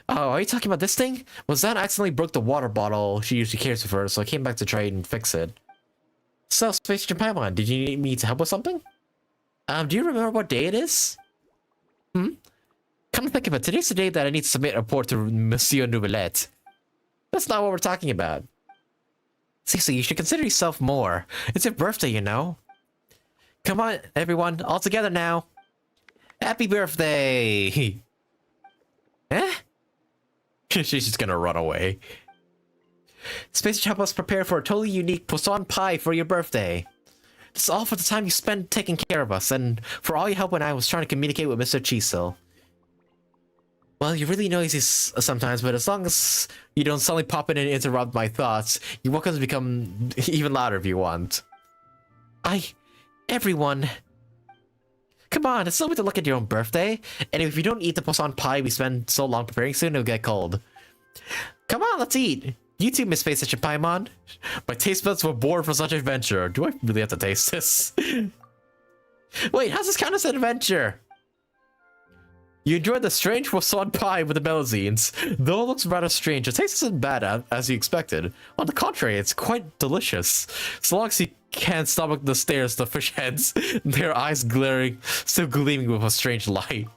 S1: Oh, are you talking about this thing? Well, Zan accidentally broke the water bottle she usually carries with her, so I came back to try and fix it. So, Space Edge Paimon, did you need me to help with something? Do you remember what day it is? Come to think of it, today's the day that I need to submit a report to Monsieur Neuvillette. That's not what we're talking about. Seriously, you should consider yourself more. It's your birthday, you know. Come on, everyone, all together now. Happy birthday! Eh? She's just gonna run away. Space help us prepare for a totally unique Poisson pie for your birthday. This is all for the time you spent taking care of us, and for all your help when I was trying to communicate with Mr. Chiso. Well, you're really noisy sometimes, but as long as you don't suddenly pop in and interrupt my thoughts, you're welcome to become even louder if you want. Everyone... Come on, it's no way to look at your own birthday. And if you don't eat the Poisson pie we spend so long preparing, soon it'll get cold. Come on, let's eat. You too, Miss Space Edge Paimon. My taste buds were born for such an adventure. Do I really have to taste this? Wait, how's this count as an adventure? You enjoyed the strange Poisson pie with the Melazines. Though it looks rather strange, the taste isn't bad as you expected. On the contrary, it's quite delicious. So long as you can't stomach the stares of the fish heads, their eyes glaring, still gleaming with a strange light.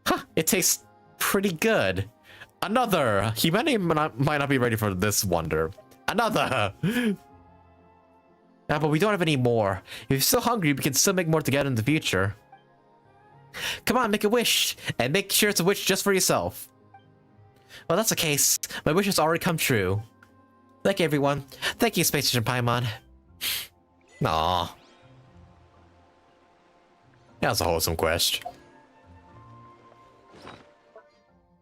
S1: Huh, it tastes pretty good. Another! Humanity might not be ready for this wonder. Another! Yeah, but we don't have any more. If you're still hungry, we can still make more together in the future. Come on, make a wish, and make sure it's a wish just for yourself. Well, that's the case. My wish has already come true. Thank you, everyone. Thank you, Space Station Paimon. Aww. That was a wholesome quest.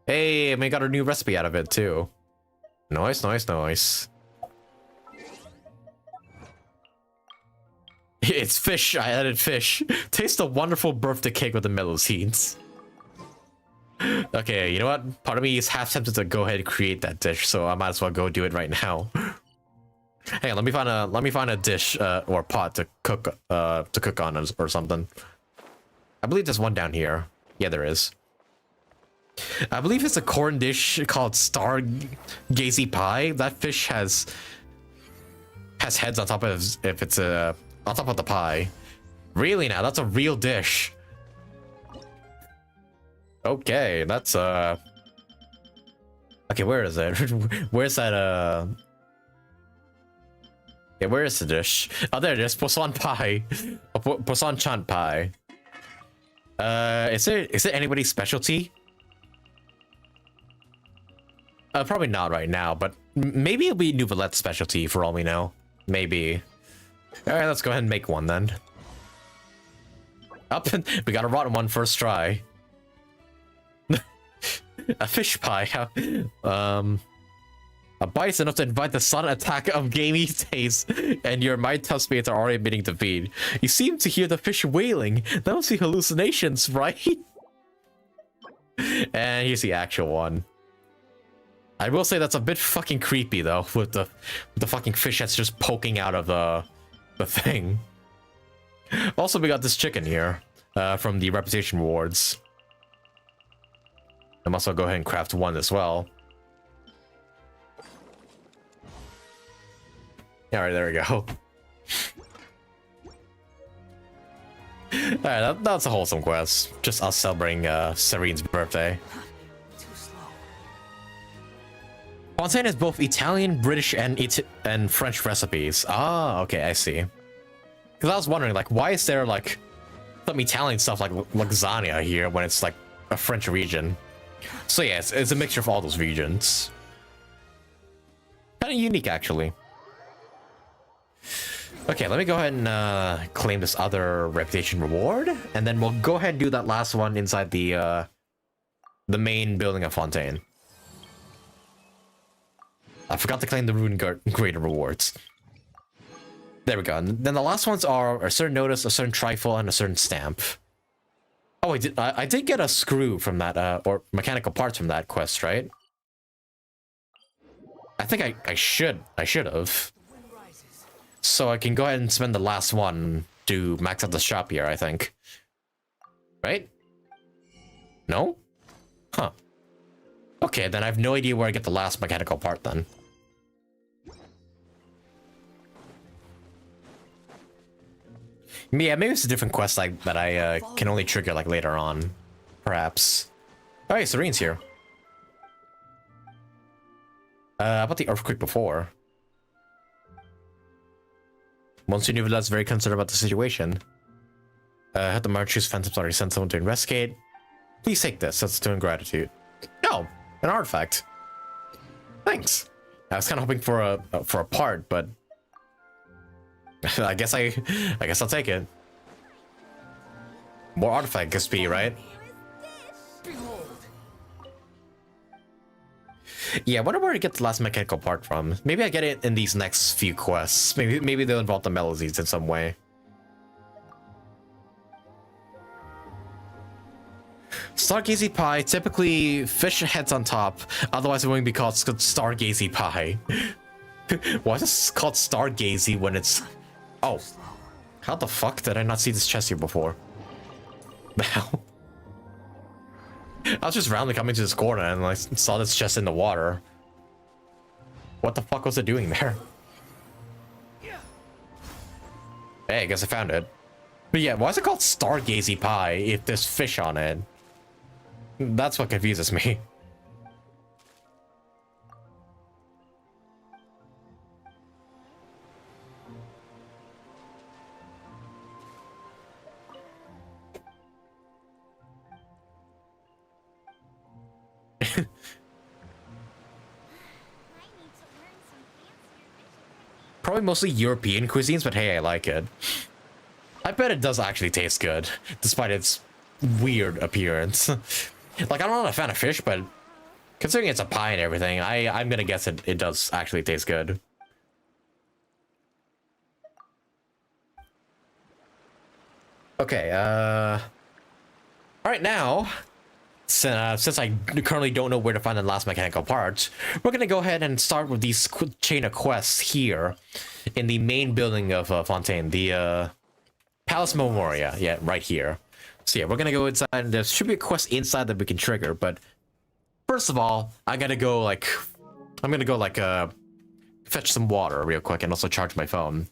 S1: Hey, and we got a new recipe out of it, too. Nice, nice, nice. It's fish. I added fish. Taste a wonderful birthday cake with the mellow seeds. Okay, you know what? Part of me is half tempted to go ahead and create that dish, so I might as well go do it right now. Hang on, let me find a dish or pot to cook on or something. I believe there's one down here. Yeah, there is. I believe it's a corn dish called stargazy pie. That fish has heads on top of on top of the pie. Really now? That's a real dish. Okay, that's okay, where is it? Where's that yeah, where is the dish? Oh, there it is. Poisson pie. Poisson chant pie. Is it anybody's specialty? Probably not right now, but maybe it'll be Neuvillette's specialty for all we know. Maybe. Alright, let's go ahead and make one then. Up, we got a rotten one first try. A fish pie. A bite's enough to invite the sudden attack of gamey taste, and your mind tough mates are already admitting defeat. You seem to hear the fish wailing. That must be hallucinations, right? And here's the actual one. I will say that's a bit fucking creepy though, with the fucking fish that's just poking out of the thing. Also, we got this chicken here from the reputation rewards. I must also go ahead and craft one as well. Alright, there we go. Alright, that's a wholesome quest. Just us celebrating Serene's birthday.
S4: Too slow.
S1: Fontaine has both Italian, British, and French recipes. Ah, okay, I see. Because I was wondering, like, why is there, like, some Italian stuff like lasagna here when it's, like, a French region? So yeah, it's a mixture of all those regions. Kind of unique, actually. Okay, let me go ahead and claim this other reputation reward, and then we'll go ahead and do that last one inside the main building of Fontaine. I forgot to claim the rune greater rewards. There we go. And then the last ones are a certain notice, a certain trifle, and a certain stamp. Oh, I did get a screw from that, or mechanical parts from that quest, right? I think I should have. So I can go ahead and spend the last one to max out the shop here, I think. Right? No? Huh. Okay, then I have no idea where I get the last mechanical part then. Yeah, maybe it's a different quest like that I can only trigger like later on. Perhaps. Alright, Serene's here. How about the earthquake before? Monsieur Neuvillette's very concerned about the situation. Had the Marchus Phantoms already sent someone to investigate? Please take this, that's to gratitude. Oh, an artifact. Thanks. I was kind of hoping for a part, but I guess I'll take it. More artifact XP, right? Yeah, I wonder where to get the last mechanical part from. Maybe I get it in these next few quests. Maybe they'll involve the melodies in some way. Stargazy pie, typically fish heads on top. Otherwise, it wouldn't be called Stargazy pie. Why is this called Stargazy when it's... Oh, how the fuck did I not see this chest here before? The hell? I was just randomly coming to this corner and I saw this chest in the water. What the fuck was it doing there? Hey, I guess I found it. But yeah, why is it called Stargazy pie if there's fish on it? That's what confuses me.
S3: I need to learn some fancier dishes.
S1: Probably mostly European cuisines, but hey, I like it. I bet it does actually taste good, despite its weird appearance. Like, I'm not a fan of fish, but considering it's a pie and everything, I'm gonna guess it does actually taste good. Okay, alright, now, since I currently don't know where to find the last mechanical parts, we're gonna go ahead and start with these chain of quests here in the main building of Fontaine, the Palace Memoria, yeah, right here. So yeah, we're gonna go inside, and there should be a quest inside that we can trigger, but first of all, I'm gonna go fetch some water real quick and also charge my phone.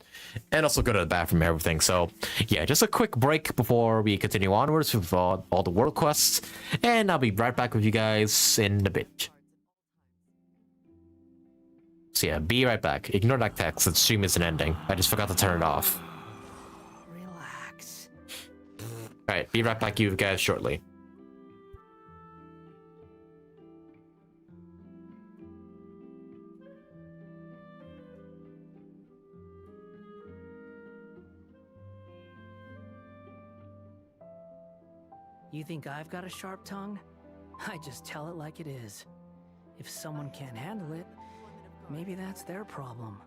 S1: And also go to the bathroom and everything. So yeah, just a quick break before we continue onwards with all the world quests. And I'll be right back with you guys in a bit. So yeah, be right back. Ignore that text, the stream isn't ending. I just forgot to turn it off.
S2: Relax.
S1: Alright, be right back with you guys shortly.
S2: You think I've got a sharp tongue? I just tell it like it is. If someone can't handle it, maybe that's their problem.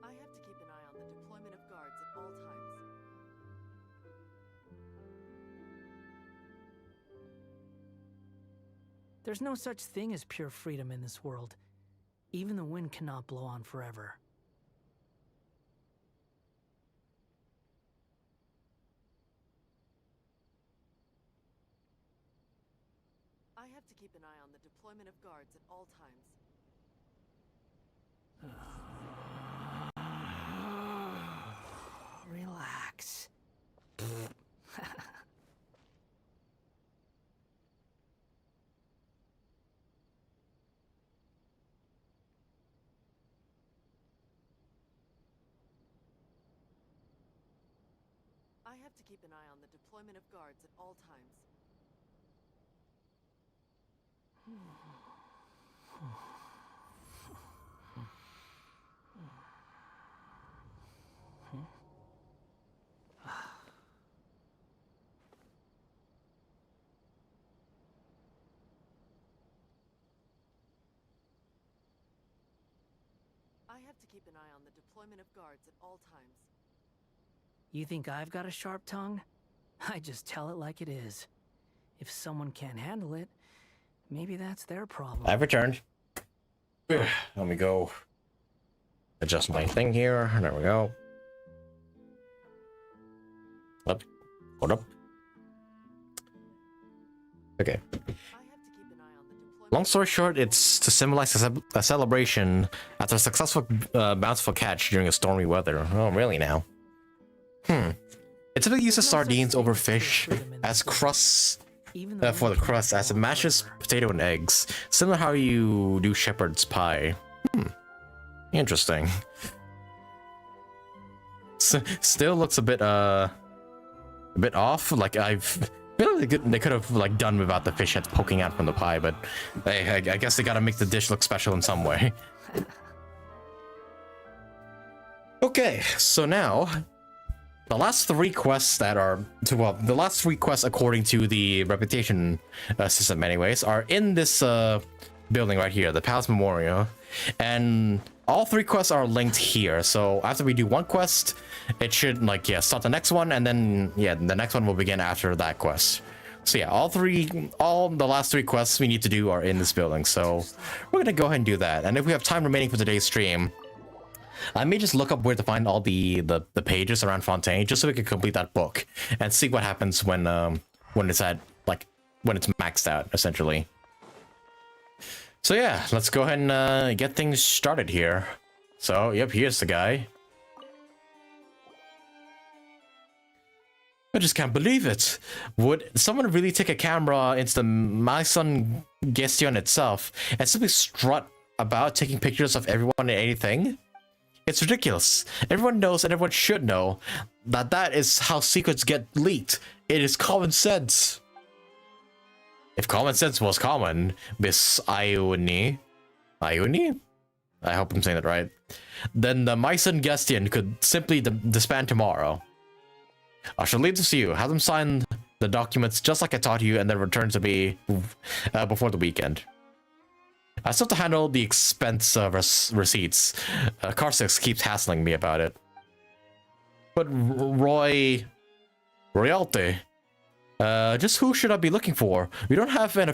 S4: I have to keep an eye on the deployment of guards at all times.
S2: There's no such thing as pure freedom in this world. Even the wind cannot blow on forever.
S4: I have to keep an eye on the deployment of guards at all times.
S2: Relax.
S4: I have to keep an eye on the deployment of guards at all times. I have to keep an eye on the deployment of guards at all times.
S2: You think I've got a sharp tongue? I just tell it like it is. If someone can't handle it, maybe that's their problem.
S1: I've returned. Let me go adjust my thing here. There we go. Up. Hold up. Okay.
S4: I have to keep an eye on the deployment.
S1: Long story short, it's to symbolize a celebration after a successful bountiful catch during a stormy weather. Oh, really now? It typically uses sardines over fish as crusts for the crust, as it mashes potato and eggs, similar how you do shepherd's pie. Interesting. Still looks a bit off. Like I feel like they could have like done without the fish heads poking out from the pie, but hey, I guess they gotta make the dish look special in some way. Okay, so now the last three quests that are the last three quests according to the reputation system anyways are in this building right here, the Palace Memorial, and all three quests are linked here. So after we do one quest, it should start the next one, and then the next one will begin after that quest. So yeah, all the last three quests we need to do are in this building, so we're gonna go ahead and do that. And if we have time remaining for today's stream, I may just look up where to find all the pages around Fontaine, just so we can complete that book and see what happens when it's at when it's maxed out, essentially. So yeah, let's go ahead and get things started here. So, yep, here's the guy. I just can't believe it. Would someone really take a camera into the Maison Gestion itself and simply strut about taking pictures of everyone and anything? It's ridiculous. Everyone knows and everyone should know that that is how secrets get leaked. It is common sense. If common sense was common, Miss Ione, I hope I'm saying that right, then the Maison Gestion could simply disband tomorrow. I shall leave this to you. Have them sign the documents just like I taught you and then return to me before the weekend. I still have to handle the expense receipts. Karsix keeps hassling me about it. But Wriothesley, just who should I be looking for? We don't have an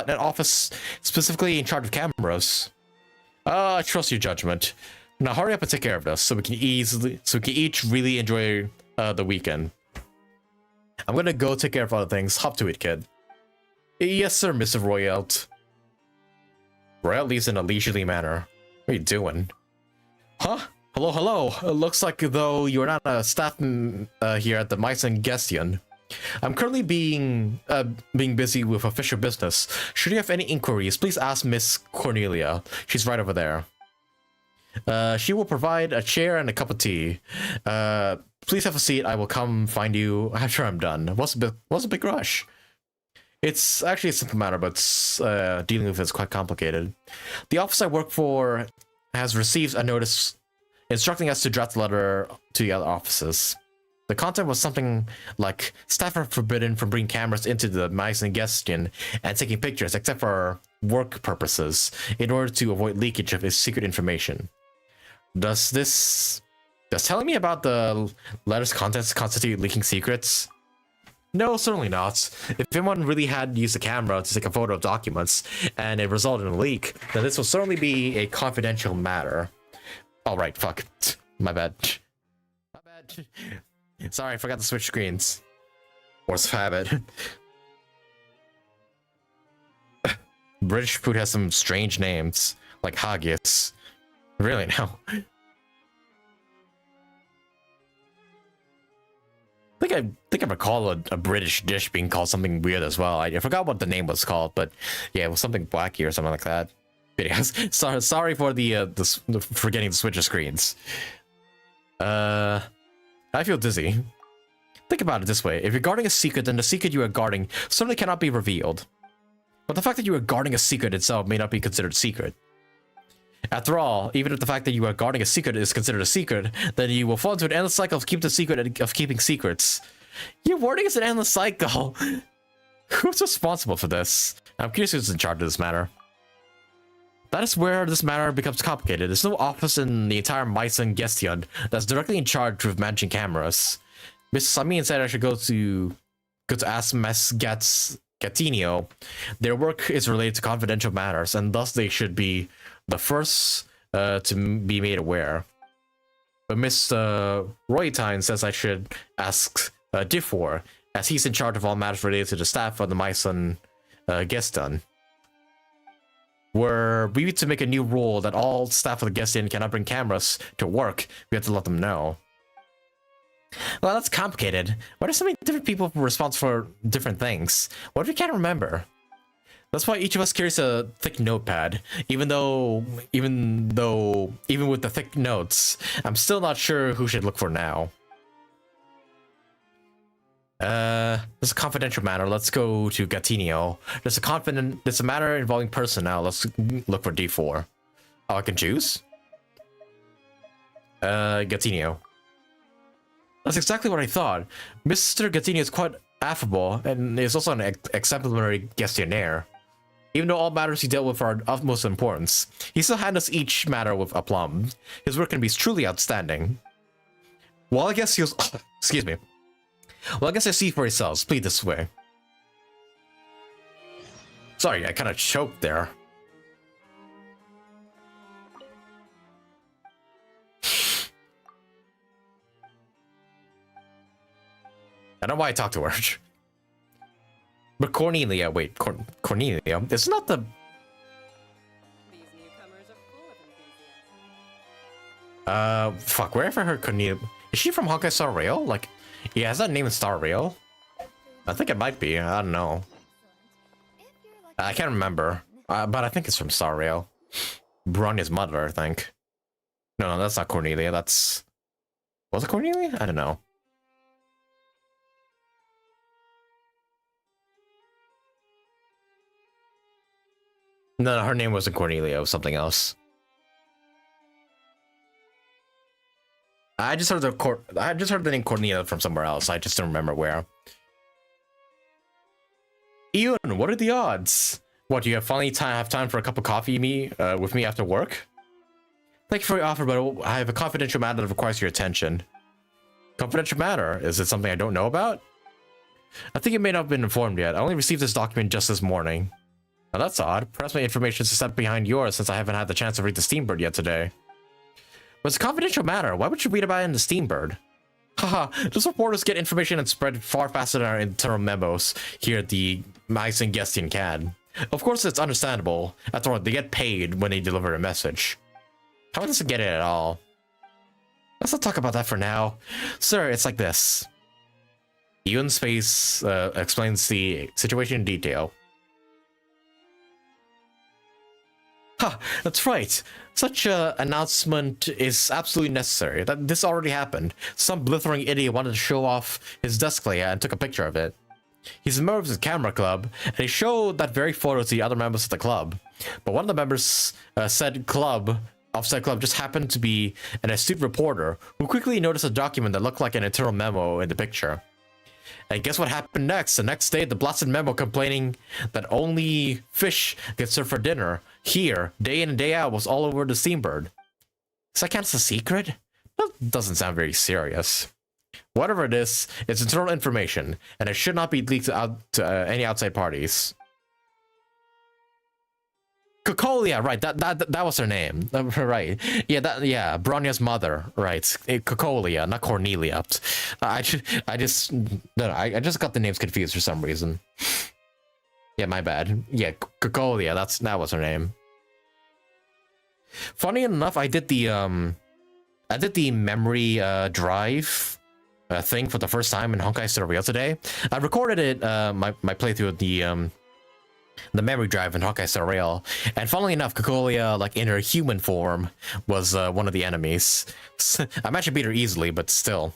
S1: office specifically in charge of cameras. I trust your judgment. Now hurry up and take care of this so we can each really enjoy the weekend. I'm gonna go take care of other things. Hop to it, kid. Yes, sir, Mr. Wriothesley. Wriothesley leaves in a leisurely manner. What are you doing? Huh? Hello. Looks like though you're not a staff here at the Maison Gestion. I'm currently being busy with official business. Should you have any inquiries, please ask Miss Cornelia. She's right over there. She will provide a chair and a cup of tea. Please have a seat. I will come find you after I'm done. What's a big rush? It's actually a simple matter, but dealing with it is quite complicated. The office I work for has received a notice instructing us to draft a letter to the other offices. The content was something like staff are forbidden from bringing cameras into the Maison Gestion and taking pictures except for work purposes in order to avoid leakage of his secret information. Does telling me about the letter's contents constitute leaking secrets? No, certainly not. If anyone really had used a camera to take a photo of documents and it resulted in a leak, then this will certainly be a confidential matter. Alright, fuck. My bad. Sorry, I forgot to switch screens. Force of habit. British food has some strange names, like haggis. Really now. I think I recall a British dish being called something weird as well. I forgot what the name was called, but yeah, it was something wacky or something like that. But yes, sorry for the forgetting to switch the screens. I feel dizzy. Think about it this way: if you're guarding a secret, then the secret you are guarding certainly cannot be revealed. But the fact that you are guarding a secret itself may not be considered secret. After all, even if the fact that you are guarding a secret is considered a secret, then you will fall into an endless cycle of keeping secrets. Your wording is an endless cycle. Who's responsible for this? I'm curious who's in charge of this matter. That is where this matter becomes complicated. There's no office in the entire Maison Gestion that's directly in charge of managing cameras. Miss Samin said I should go to ask Miss Gatinio. Their work is related to confidential matters, and thus they should be the first to be made aware. But Miss Wriothesley says I should ask Diffor, as he's in charge of all matters related to the staff of the Maison Gestion. Were we to make a new rule that all staff of the Gestion cannot bring cameras to work, we have to let them know. Well, that's complicated. What are so many different people responsible for different things? What if we can't remember? That's why each of us carries a thick notepad. Even with the thick notes, I'm still not sure who should look for now. This is a confidential matter. Let's go to Gatinio. There's a matter involving personnel. Let's look for D4. Oh, I can choose? Gatinio. That's exactly what I thought. Mr. Gatinio is quite affable and is also an exemplary gestionnaire. Even though all matters he dealt with are of utmost importance, he still handles each matter with aplomb. His work can be truly outstanding. Well, I guess he was... excuse me. Well, I guess I see for yourselves. Please this way. Sorry, I kind of choked there. I don't know why I talked to her. But Cornelia, wait, Cornelia, it's not the... Fuck, where have I heard Cornelia? Is she from Honkai Star Rail? Like, yeah, is that name in Star Rail? I think it might be. I don't know. I can't remember. But I think it's from Star Rail. Bronya's mother, I think. No, that's not Cornelia. That's... Was it Cornelia? I don't know. No, her name wasn't Cornelia. It was something else. I just heard the name Cornelia from somewhere else. I just don't remember where. Ian, what are the odds? What, do you finally have time for a cup of coffee with me after work? Thank you for your offer, but I have a confidential matter that requires your attention. Confidential matter? Is it something I don't know about? I think you may not have been informed yet. I only received this document just this morning. Now that's odd. Perhaps my information is set behind yours since I haven't had the chance to read the Steambird yet today. But it's a confidential matter. Why would you read about it in the Steambird? Haha, those reporters get information and spread far faster than our internal memos here at the Genshin CAD. Of course, it's understandable. After all, they get paid when they deliver a message. How does it get it at all? Let's not talk about that for now. Sir, it's like this. Ewan's face explains the situation in detail. Ha, that's right. Such an announcement is absolutely necessary. This already happened. Some blithering idiot wanted to show off his desk layout and took a picture of it. He's a member of the camera club, and he showed that very photo to the other members of the club. But one of the members of said club just happened to be an astute reporter who quickly noticed a document that looked like an internal memo in the picture. And guess what happened next? The next day, the blasted memo complaining that only fish get served for dinner here, day in and day out, was all over the Steambird. Is that kind of a secret? That doesn't sound very serious. Whatever it is, it's internal information, and it should not be leaked out to any outside parties. Cocolia, right? That was her name, right? Yeah, Bronya's mother, right? Cocolia, not Cornelia. I just got the names confused for some reason. Yeah, my bad. Yeah, Cocolia, that was her name. Funny enough, I did the memory drive thing for the first time in Honkai Star Rail today. I recorded it my playthrough of the memory drive in Honkai Star Rail, and funnily enough, Cocolia, like in her human form, was one of the enemies. I managed to beat her easily, but still,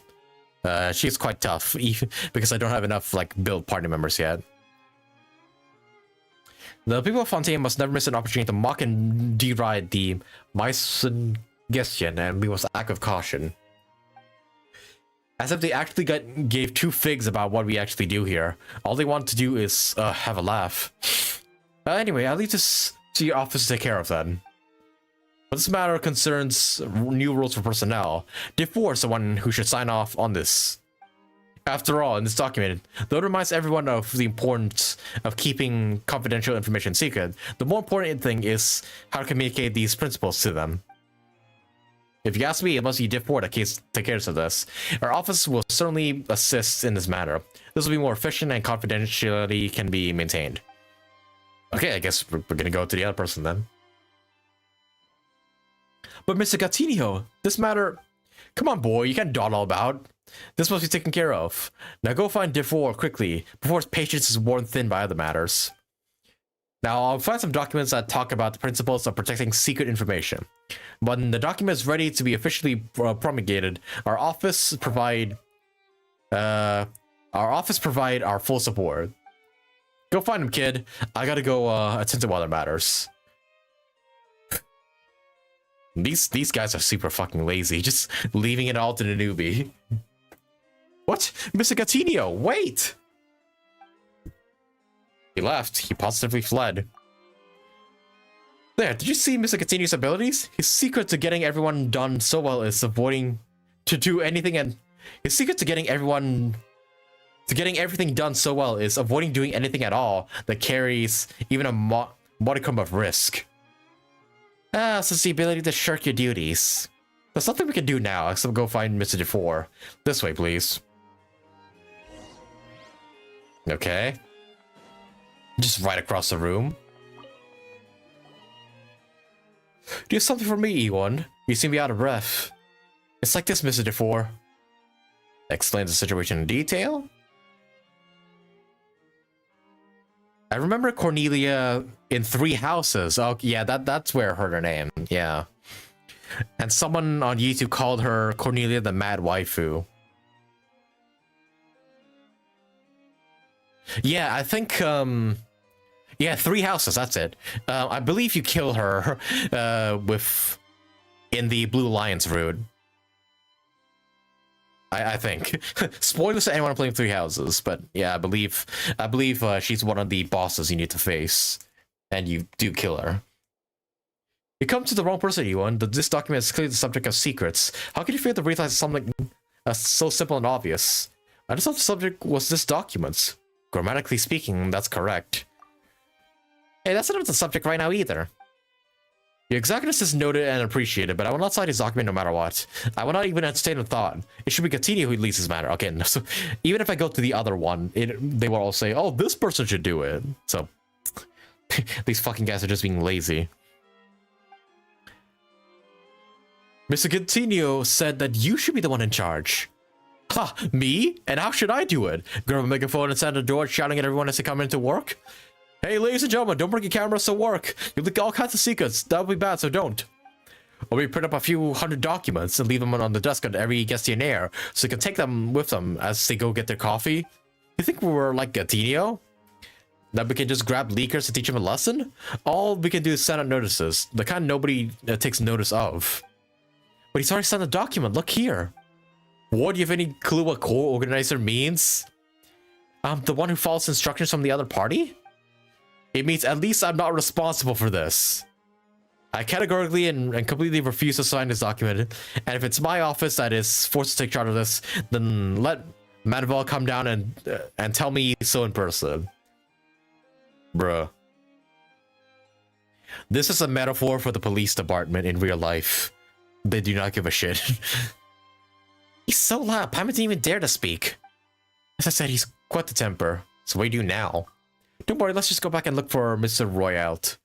S1: she's quite tough, even because I don't have enough like build party members yet. The people of Fontaine must never miss an opportunity to mock and deride the Genshin, and we must act with caution. As if they actually gave two figs about what we actually do here. All they want to do is have a laugh. Anyway, I'll leave this to your office to take care of then. But this matter concerns new rules for personnel. Div4 is the one who should sign off on this. After all, in this document, though it reminds everyone of the importance of keeping confidential information secret, the more important thing is how to communicate these principles to them. If you ask me, it must be Div4 that take care of this. Our office will certainly assist in this matter. This will be more efficient and confidentiality can be maintained. Okay, I guess we're gonna go to the other person then. But Mr. Gatinio, this matter... Come on, boy, you can't dawdle about. This must be taken care of. Now go find Div4 quickly, before his patience is worn thin by other matters. Now, I'll find some documents that talk about the principles of protecting secret information. When the document is ready to be officially promulgated, our office provide our full support. Go find him, kid. I gotta go attend to other matters. These guys are super fucking lazy, just leaving it all to the newbie. What? Mr. Gatinio, wait! He left. He positively fled. There, did you see Mr. Gatinio's abilities? His secret to getting everyone done so well is avoiding to do anything, and his secret to getting everything done so well is avoiding doing anything at all that carries even a modicum of risk. So it's the ability to shirk your duties. There's nothing we can do now except go find Mr. Div4. This way, please. Okay. Just right across the room. Do you have something for me, Ewan? You seem to be out of breath. It's like this, Mr. DeFore. Explains the situation in detail. I remember Cornelia in 3 Houses. Oh, yeah, that's where I heard her name. Yeah. And someone on YouTube called her Cornelia the Mad Waifu. Yeah, I think, yeah, 3 Houses, that's it. I believe you kill her in the Blue Lions route. I think. Spoilers to anyone playing 3 Houses, but yeah, I believe she's one of the bosses you need to face, and you do kill her. You come to the wrong person, Yuan. This document is clearly the subject of secrets. How could you fail to realize something so simple and obvious? I just thought the subject was this document. Grammatically speaking, that's correct. Hey, that's not the subject right now either. Your exactness is noted and appreciated, but I will not sign his document no matter what. I will not even entertain a thought. It should be Continue who leads this matter. Okay, so even if I go to the other one, they will all say, oh, this person should do it. So, these fucking guys are just being lazy. Mr. Continue said that you should be the one in charge. Ha, me? And how should I do it? Grab a megaphone and stand at the door shouting at everyone as they come into work? Hey, ladies and gentlemen, don't bring your cameras to work. You'll leak all kinds of secrets. That would be bad, so don't. Or we print up a few hundred documents and leave them on the desk at every guest in air, so you can take them with them as they go get their coffee. You think we were like Gatinio? That we can just grab leakers and teach them a lesson? All we can do is send out notices, the kind nobody takes notice of. But he's already sent a document, look here. What, do you have any clue what core organizer means? The one who follows instructions from the other party? It means at least I'm not responsible for this. I categorically and completely refuse to sign this document, and if it's my office that is forced to take charge of this, then let Manuel come down and tell me so in person. Bruh. This is a metaphor for the police department in real life. They do not give a shit. He's so loud, Paimon didn't even dare to speak. As I said, he's quite the temper. So what do you do now? Don't worry, let's just go back and look for Mr. Royalt.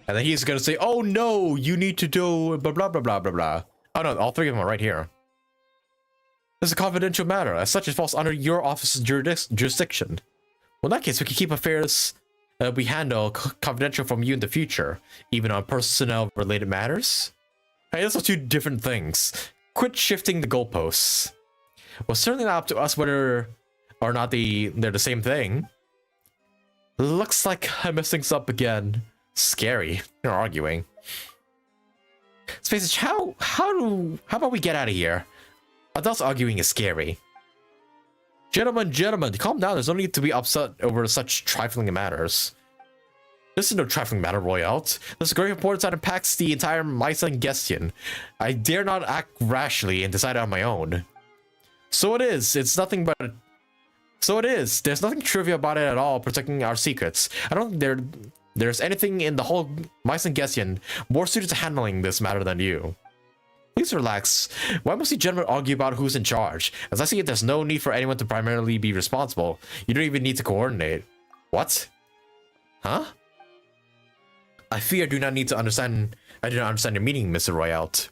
S1: And then he's gonna say, oh no, you need to do blah blah blah blah blah blah. Oh no, all 3 of them are right here. This is a confidential matter. As such, it falls under your office's jurisdiction. Well, in that case, we can keep affairs we handle confidential from you in the future, even on personnel-related matters. Hey, those are 2 different things. Quit shifting the goalposts. Well, certainly not up to us whether or not they're the same thing. Looks like I messed things up again. Scary. You're arguing. Space, how about we get out of here? Adults arguing is scary. Gentlemen, calm down. There's no need to be upset over such trifling matters. This is no trifling matter, Royalt. This is great importance that impacts the entire Mycenaean Gestion. I dare not act rashly and decide on my own. So it is. It's nothing but... So it is. There's nothing trivial about it at all, protecting our secrets. I don't think there's anything in the whole Mycenaean Gestion more suited to handling this matter than you. Please relax. Why must you gentlemen argue about who's in charge? As I see it, there's no need for anyone to primarily be responsible. You don't even need to coordinate. What? Huh? I fear I do not understand your meaning, Mr. Royalt.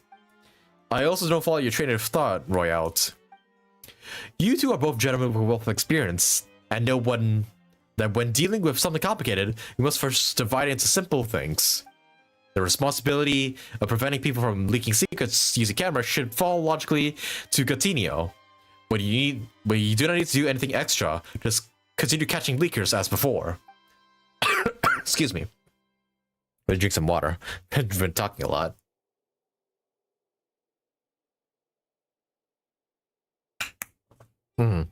S1: I also don't follow your train of thought, Royalt. You 2 are both gentlemen with wealth of experience, and know that when dealing with something complicated, you must first divide it into simple things. The responsibility of preventing people from leaking secrets using cameras should fall logically to Gatinio. But you do not need to do anything extra. Just continue catching leakers as before. Excuse me. I'm gonna drink some water. I've been talking a lot. It's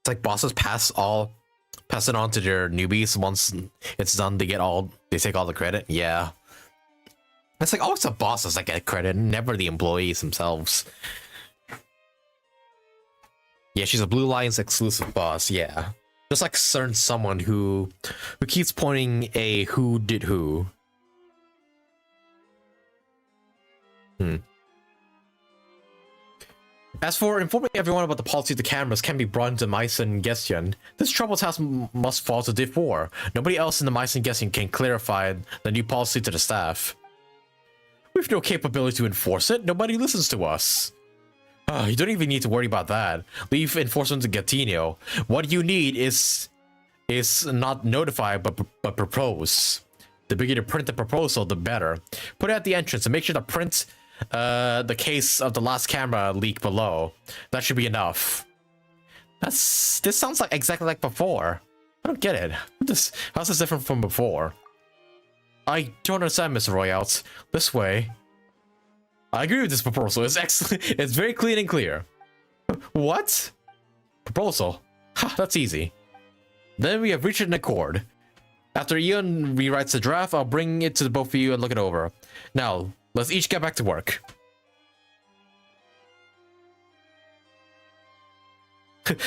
S1: like bosses pass it on to their newbies. Once it's done, they take all the credit. Yeah. It's like always the bosses that get credit, never the employees themselves. Yeah, she's a Blue Lions exclusive boss, yeah. Just like certain someone who keeps pointing a who did who. As for informing everyone about the policy of the cameras can be brought into Mice and Genshin, this troubled task must fall to Div 4. Nobody else in the Mice and Genshin can clarify the new policy to the staff. We've no capability to enforce it. Nobody listens to us. You don't even need to worry about that. Leave enforcement to Gatinio. What you need is not notify but propose. The bigger to print the proposal, the better. Put it at the entrance and make sure to print the case of the last camera leak below. That should be enough. This sounds like exactly like before. I don't get it. How's this different from before? I don't understand, Mr. Royalt. This way. I agree with this proposal. It's excellent. It's very clean and clear. What? Proposal? Ha, that's easy. Then we have reached an accord. After Ian rewrites the draft, I'll bring it to the both of you and look it over. Now, let's each get back to work.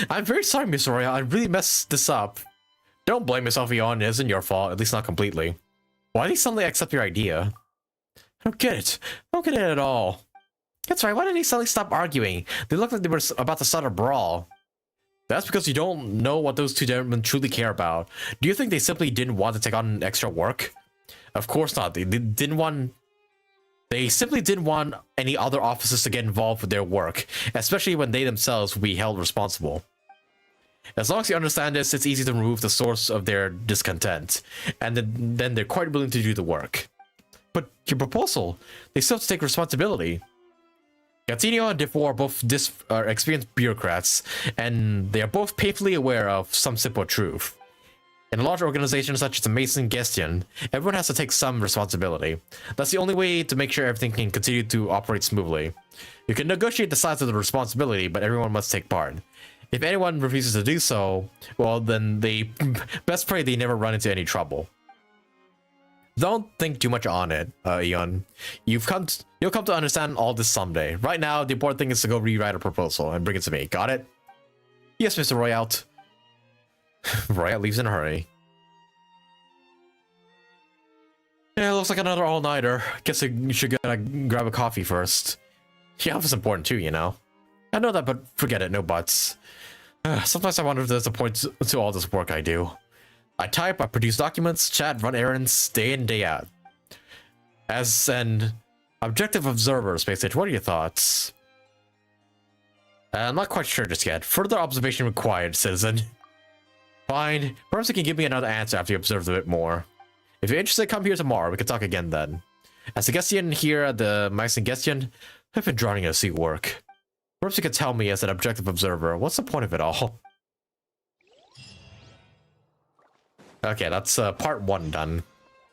S1: I'm very sorry, Mr. Royale. I really messed this up. Don't blame yourself, Ian. It isn't your fault, at least not completely. Why did he suddenly accept your idea? I don't get it. I don't get it at all. That's right, why did he suddenly stop arguing? They looked like they were about to start a brawl. That's because you don't know what those two gentlemen truly care about. Do you think they simply didn't want to take on extra work? Of course not. They simply didn't want any other officers to get involved with their work, especially when they themselves will be held responsible. As long as you understand this, it's easy to remove the source of their discontent, and then they're quite willing to do the work. But your proposal, they still have to take responsibility. Gatinio and Div 4 are both experienced bureaucrats, and they are both painfully aware of some simple truth. In a large organization such as the Mason Genshin, everyone has to take some responsibility. That's the only way to make sure everything can continue to operate smoothly. You can negotiate the size of the responsibility, but everyone must take part. If anyone refuses to do so, well, then they best pray they never run into any trouble. Don't think too much on it, Eon. You'll come to understand all this someday. Right now, the important thing is to go rewrite a proposal and bring it to me. Got it? Yes, Mr. Royalt. Royalt leaves in a hurry. Yeah, it looks like another all-nighter. Guess you should grab a coffee first. Yeah, it's important too, you know. I know that, but forget it, no buts. Sometimes I wonder if there's a point to all this work I do. I type, I produce documents, chat, run errands, day in, day out. As an objective observer, Space Age, what are your thoughts? I'm not quite sure just yet. Further observation required, citizen. Fine. Perhaps you can give me another answer after you observe a bit more. If you're interested, come here tomorrow. We can talk again then. As a Genshin here at the Mice and Genshin, I've been drowning to see work. Perhaps you could tell me as an objective observer, what's the point of it all? Okay, that's part 1 done.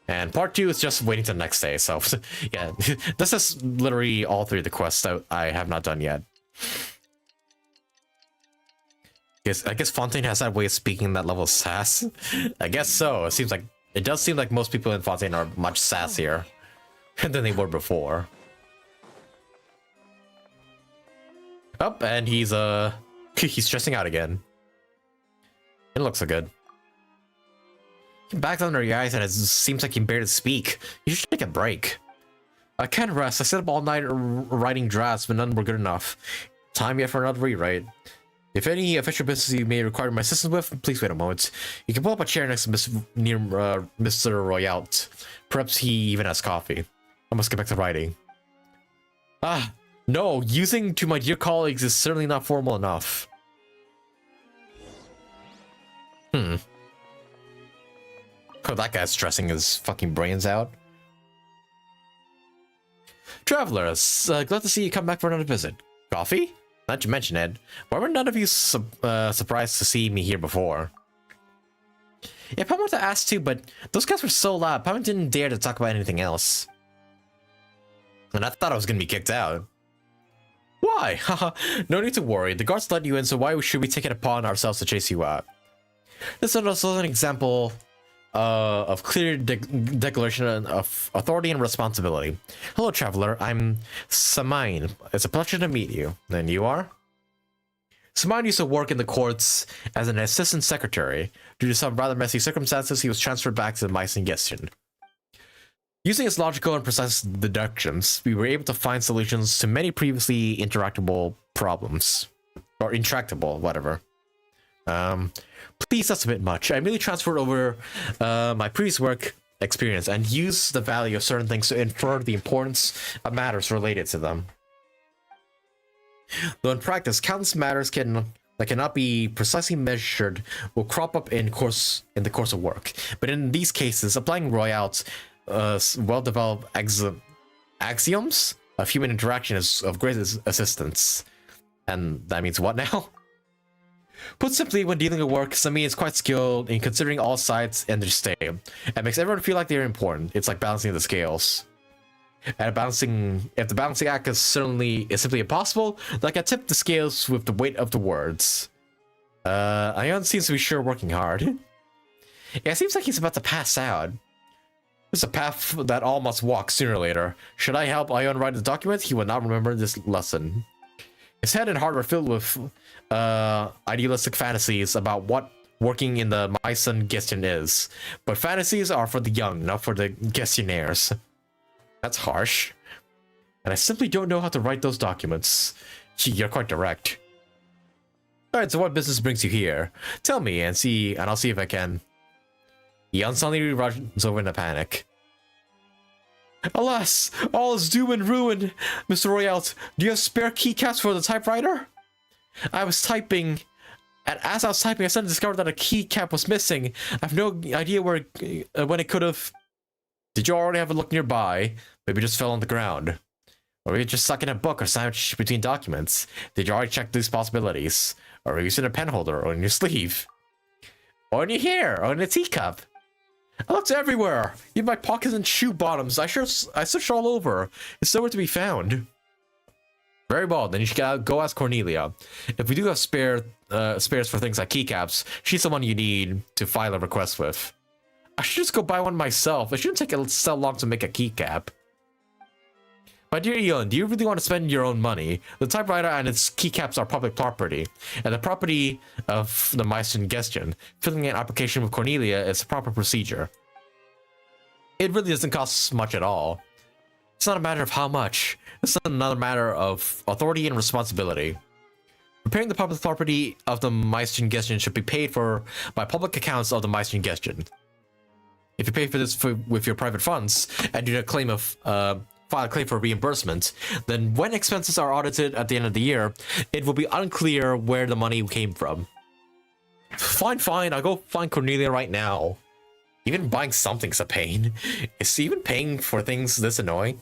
S1: And part 2 is just waiting till the next day, so yeah. This is literally all 3 of the quests that I have not done yet. I guess Fontaine has that way of speaking that level of sass. I guess so. It does seem like most people in Fontaine are much sassier than they were before. Oh, and he's stressing out again. It looks so good. Back under your eyes and it seems like you can barely speak. You should take a break. I can't rest. I stayed up all night writing drafts, but none were good enough. Time yet for another rewrite. If any official business you may require my assistance with, please wait a moment. You can pull up a chair next to near Mr. Royalt. Perhaps he even has coffee. I must get back to writing. No, using to my dear colleagues is certainly not formal enough. Oh, that guy's stressing his fucking brains out. Travelers, glad to see you come back for another visit. Coffee? Not to mention it. Why were none of you surprised to see me here before? Yeah, Paimon wanted to ask too, but those guys were so loud. Paimon didn't dare to talk about anything else. And I thought I was gonna be kicked out. Why? Haha, no need to worry. The guards let you in, so why should we take it upon ourselves to chase you out? This is also an example of clear declaration of authority and responsibility. Hello, traveler. I'm Samine. It's a pleasure to meet you. And you are? Samine used to work in the courts as an assistant secretary. Due to some rather messy circumstances, he was transferred back to the Mice and Genshin. Using its logical and precise deductions, we were able to find solutions to many previously interactable problems. Or intractable, whatever. Please, that's a bit much. I merely transferred over my previous work experience and used the value of certain things to infer the importance of matters related to them. Though in practice, countless matters that cannot be precisely measured will crop up in the course of work. But in these cases, applying Royale's well-developed axioms of human interaction is of great assistance. And that means what now? Put simply, when dealing with work, Sami is quite skilled in considering all sides and their state. It makes everyone feel like they're important. It's like balancing the scales. And if the balancing act is simply impossible, like I tip the scales with the weight of the words. Ion seems to be sure working hard. Yeah, it seems like he's about to pass out. There's a path that all must walk sooner or later. Should I help Ion write the document, he would not remember this lesson. His head and heart were filled with idealistic fantasies about what working in the Myson Gestion is. But fantasies are for the young, not for the Gestionnaires. That's harsh. And I simply don't know how to write those documents. Gee, you're quite direct. Alright, so what business brings you here? Tell me and I'll see if I can. Ion suddenly runs over in a panic. Alas, all is doom and ruin. Mr. Royale, do you have spare keycaps for the typewriter? I was typing, and as I was typing, I suddenly discovered that a keycap was missing. I have no idea when it could have. Did you already have a look nearby? Maybe it just fell on the ground. Or maybe just stuck in a book or sandwiched between documents. Did you already check these possibilities? Or maybe it's in a pen holder or in your sleeve? Or in your hair or in a teacup? I looked everywhere. Even my pockets and shoe bottoms. I searched all over. It's nowhere to be found. Very well. Then you should go ask Cornelia. If we do have spares for things like keycaps, she's the one you need to file a request with. I should just go buy one myself. It shouldn't take so long to make a keycap. My dear Ion, do you really want to spend your own money? The typewriter and its keycaps are public property, and the property of the Meissen Gestion. Filling an application with Cornelia is a proper procedure. It really doesn't cost much at all. It's not a matter of how much. It's another matter of authority and responsibility. Preparing the public property of the Meissen Gestion should be paid for by public accounts of the Meissen Gestion. If you pay for this with your private funds and do not file a claim for reimbursement, then when expenses are audited at the end of the year, it will be unclear where the money came from. Fine, I'll go find Cornelia right now. Even buying something's a pain. Is even paying for things this annoying?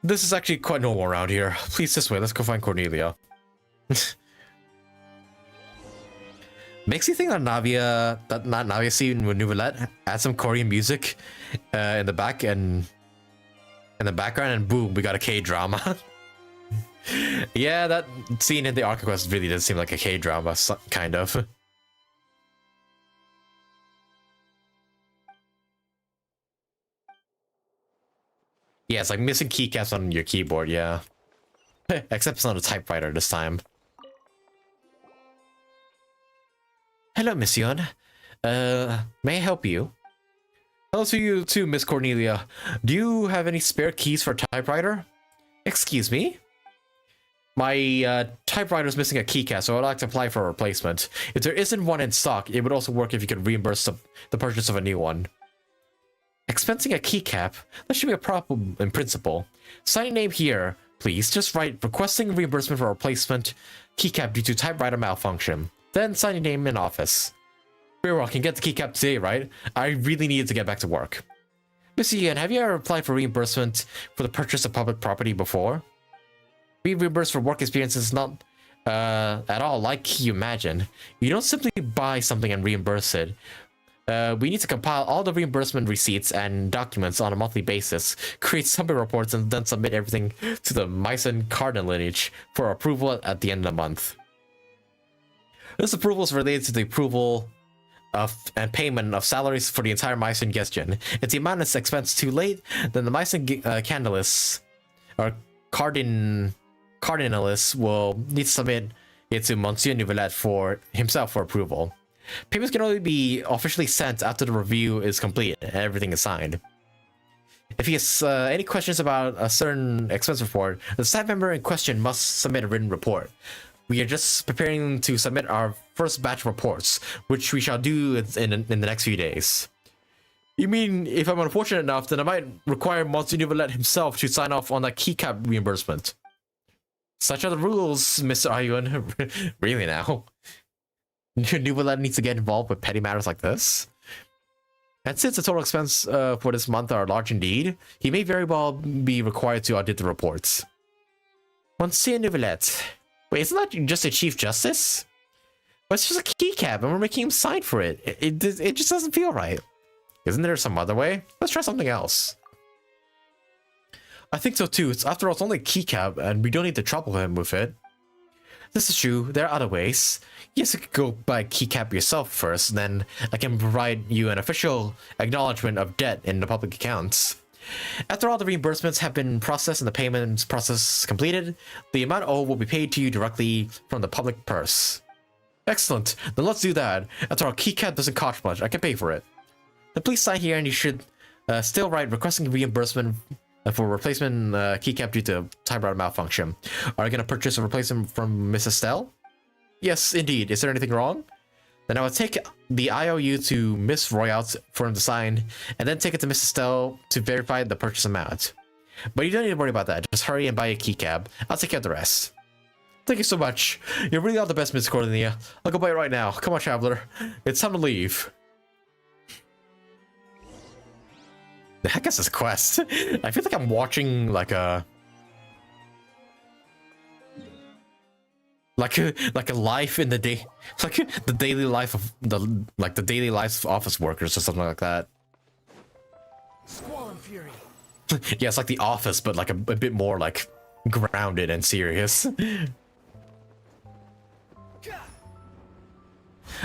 S1: This is actually quite normal around here. Please, this way, let's go find Cornelia. Makes you think that Navia scene with Neuvillette had some Korean music in the back and in the background, and boom, we got a K-drama. Yeah, that scene in the Arc Quest really does seem like a K-drama, kind of. Yeah, it's like missing keycaps on your keyboard, yeah. Except it's not a typewriter this time. Hello, Miss Yon. May I help you? Hello to you too, Miss Cornelia. Do you have any spare keys for typewriter? Excuse me? My typewriter is missing a keycap, so I'd like to apply for a replacement. If there isn't one in stock, it would also work if you could reimburse the purchase of a new one. Expensing a keycap? That should be a problem in principle. Sign your name here, please. Just write requesting reimbursement for a replacement keycap due to typewriter malfunction. Then sign your name in office. Very well, can get the keycap today, right? I really needed to get back to work. Miss Ian, have you ever applied for reimbursement for the purchase of public property before? Being reimbursed for work experience is not at all like you imagine. You don't simply buy something and reimburse it. We need to compile all the reimbursement receipts and documents on a monthly basis, create summary reports, and then submit everything to the Meissen Cardinal lineage for approval at the end of the month. This approval is related to the approval of and payment of salaries for the entire Meissen Gestion. If the amount is expense too late, then the Meissen Candalis or Cardinalis will need to submit it to Monsieur Neuvillette for himself for approval. Payments can only be officially sent after the review is complete and everything is signed. If he has any questions about a certain expense report, the staff member in question must submit a written report. We are just preparing to submit our first batch of reports, which we shall do in the next few days. You mean if I'm unfortunate enough, then I might require Monsieur Neuvillette himself to sign off on that keycap reimbursement. Such are the rules, Mr. Ayun. Really now? Neuvillette needs to get involved with petty matters like this? And since the total expense for this month are large indeed, he may very well be required to audit the reports. Monsieur Neuvillette. Wait, isn't that just a Chief Justice? But it's just a keycap and we're making him sign for it. It just doesn't feel right. Isn't there some other way? Let's try something else. I think so too. After all, it's only a keycap and we don't need to trouble him with it. This is true. There are other ways. Yes, you could go buy a keycap yourself first, then I can provide you an official acknowledgement of debt in the public accounts. After all the reimbursements have been processed and the payments process completed, the amount owed will be paid to you directly from the public purse. Excellent. Then let's do that. After all, keycap doesn't cost much. I can pay for it. Then please sign here, and you should still write requesting reimbursement for replacement keycap due to typewriter malfunction. Are you going to purchase a replacement from Miss Estelle? Yes, indeed. Is there anything wrong? Then I will take the IOU to Miss Royalt for him to sign, and then take it to Miss Estelle to verify the purchase amount. But you don't need to worry about that. Just hurry and buy a keycap. I'll take care of the rest. Thank you so much. You really are the best, Miss Cordelia. I'll go buy it right now. Come on, traveler. It's time to leave. The heck is this quest? I feel like I'm watching like a life in the day, like the daily life of the daily lives of office workers or something like that.
S2: Squall and fury.
S1: Yeah, it's like The Office, but like a bit more like grounded and serious.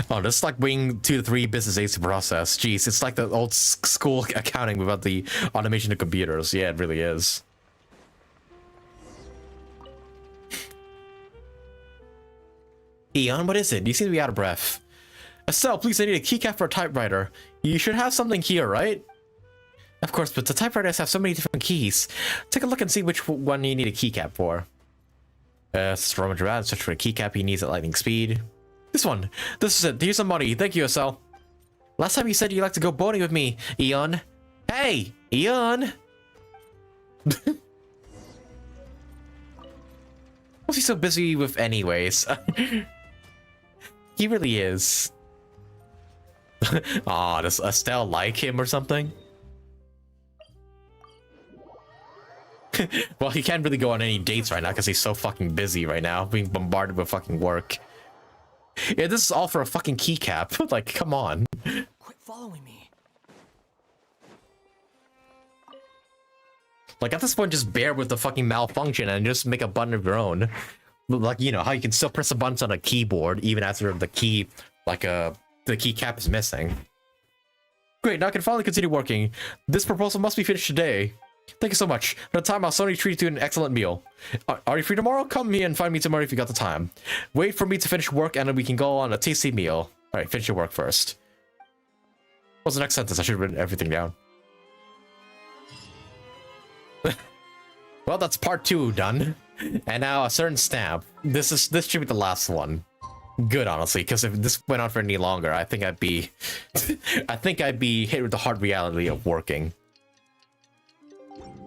S1: Oh, that's like waiting 2 to 3 business days to process. Jeez, it's like the old school accounting without the automation of computers. Yeah, it really is. Eon, what is it? You seem to be out of breath. Estelle, please, I need a keycap for a typewriter. You should have something here, right? Of course, but the typewriters have so many different keys. Take a look and see which one you need a keycap for. Rummage around, search for a keycap he needs at lightning speed. This one. This is it. Here's some money. Thank you, Estelle. Last time you said you'd like to go boating with me, Eon. Hey, Eon! What's he so busy with anyways? He really is. Aw, does Estelle like him or something? Well, he can't really go on any dates right now because he's so fucking busy right now, being bombarded with fucking work. Yeah, this is all for a fucking keycap. Like, come on.
S2: Quit following me.
S1: Like, at this point, just bear with the fucking malfunction and just make a button of your own. Like, you know, how you can still press the buttons on a keyboard even after the key, like, the keycap is missing. Great, now I can finally continue working. This proposal must be finished today. Thank you so much. For the time, I'll certainly treat you to an excellent meal. Are you free tomorrow? Come here and find me tomorrow if you got the time. Wait for me to finish work and then we can go on a tasty meal. Alright, finish your work first. What's the next sentence? I should have written everything down. Well, that's part 2 done. And now a certain stamp. This should be the last one. Good, honestly, because if this went on for any longer, I think I'd be hit with the hard reality of working.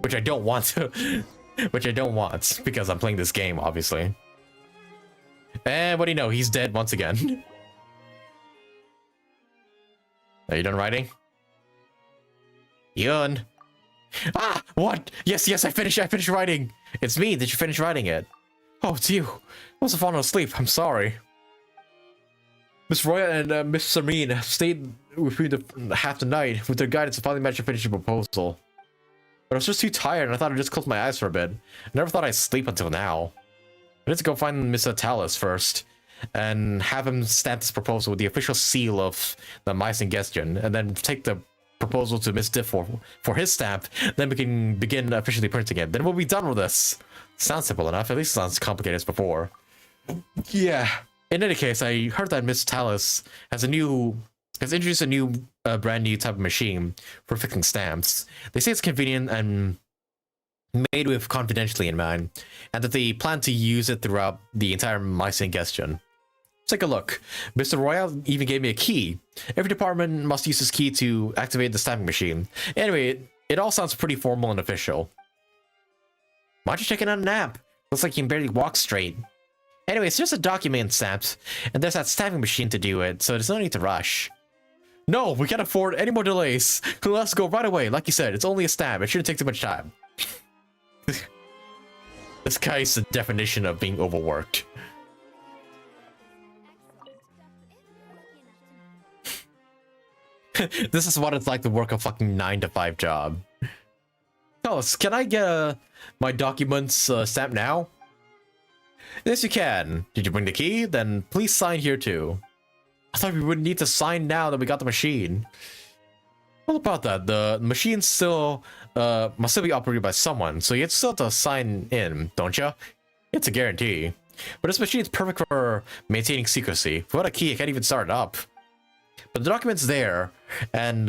S1: Which I don't want to. Which I don't want, because I'm playing this game, obviously. And what do you know? He's dead once again. Are you done writing? Yun. Ah! What? Yes, I finished writing! It's me! Did you finish writing it? Oh, it's you! I must have fallen asleep, I'm sorry. Miss Roya and Miss Serene stayed with me half the night. With their guidance, I finally managed to finish your proposal. But I was just too tired and I thought I'd just close my eyes for a bit. I never thought I'd sleep until now. I need to go find Mr. Talus first. And have him stamp this proposal with the official seal of the Mice and Genshin. And then take the proposal to Miss Diff for his stamp. Then we can begin officially printing it. Then we'll be done with this. Sounds simple enough. At least it sounds complicated as before. Yeah. In any case, I heard that Miss Talus has a new has introduced a new, brand new type of machine for fixing stamps. They say it's convenient and made with confidentially in mind, and that they plan to use it throughout the entire Mycene Gestion. Take a look. Mr. Royale even gave me a key. Every department must use this key to activate the stamping machine. Anyway, it all sounds pretty formal and official. Why don't you take a nap? Looks like you can barely walk straight. Anyway, it's just a document stamped, and there's that stamping machine to do it, so there's no need to rush. No, we can't afford any more delays. Let's go right away. Like you said, it's only a stamp. It shouldn't take too much time. This guy is the definition of being overworked. This is what it's like to work a fucking 9-to-5 job. Tell us, can I get my documents stamped now? Yes, you can. Did you bring the key? Then please sign here too. I thought we wouldn't need to sign now that we got the machine. What about that? The machine still must still be operated by someone, so you still have to sign in, don't you? It's a guarantee. But this machine is perfect for maintaining secrecy. Without a key, I can't even start it up. But the document's there, and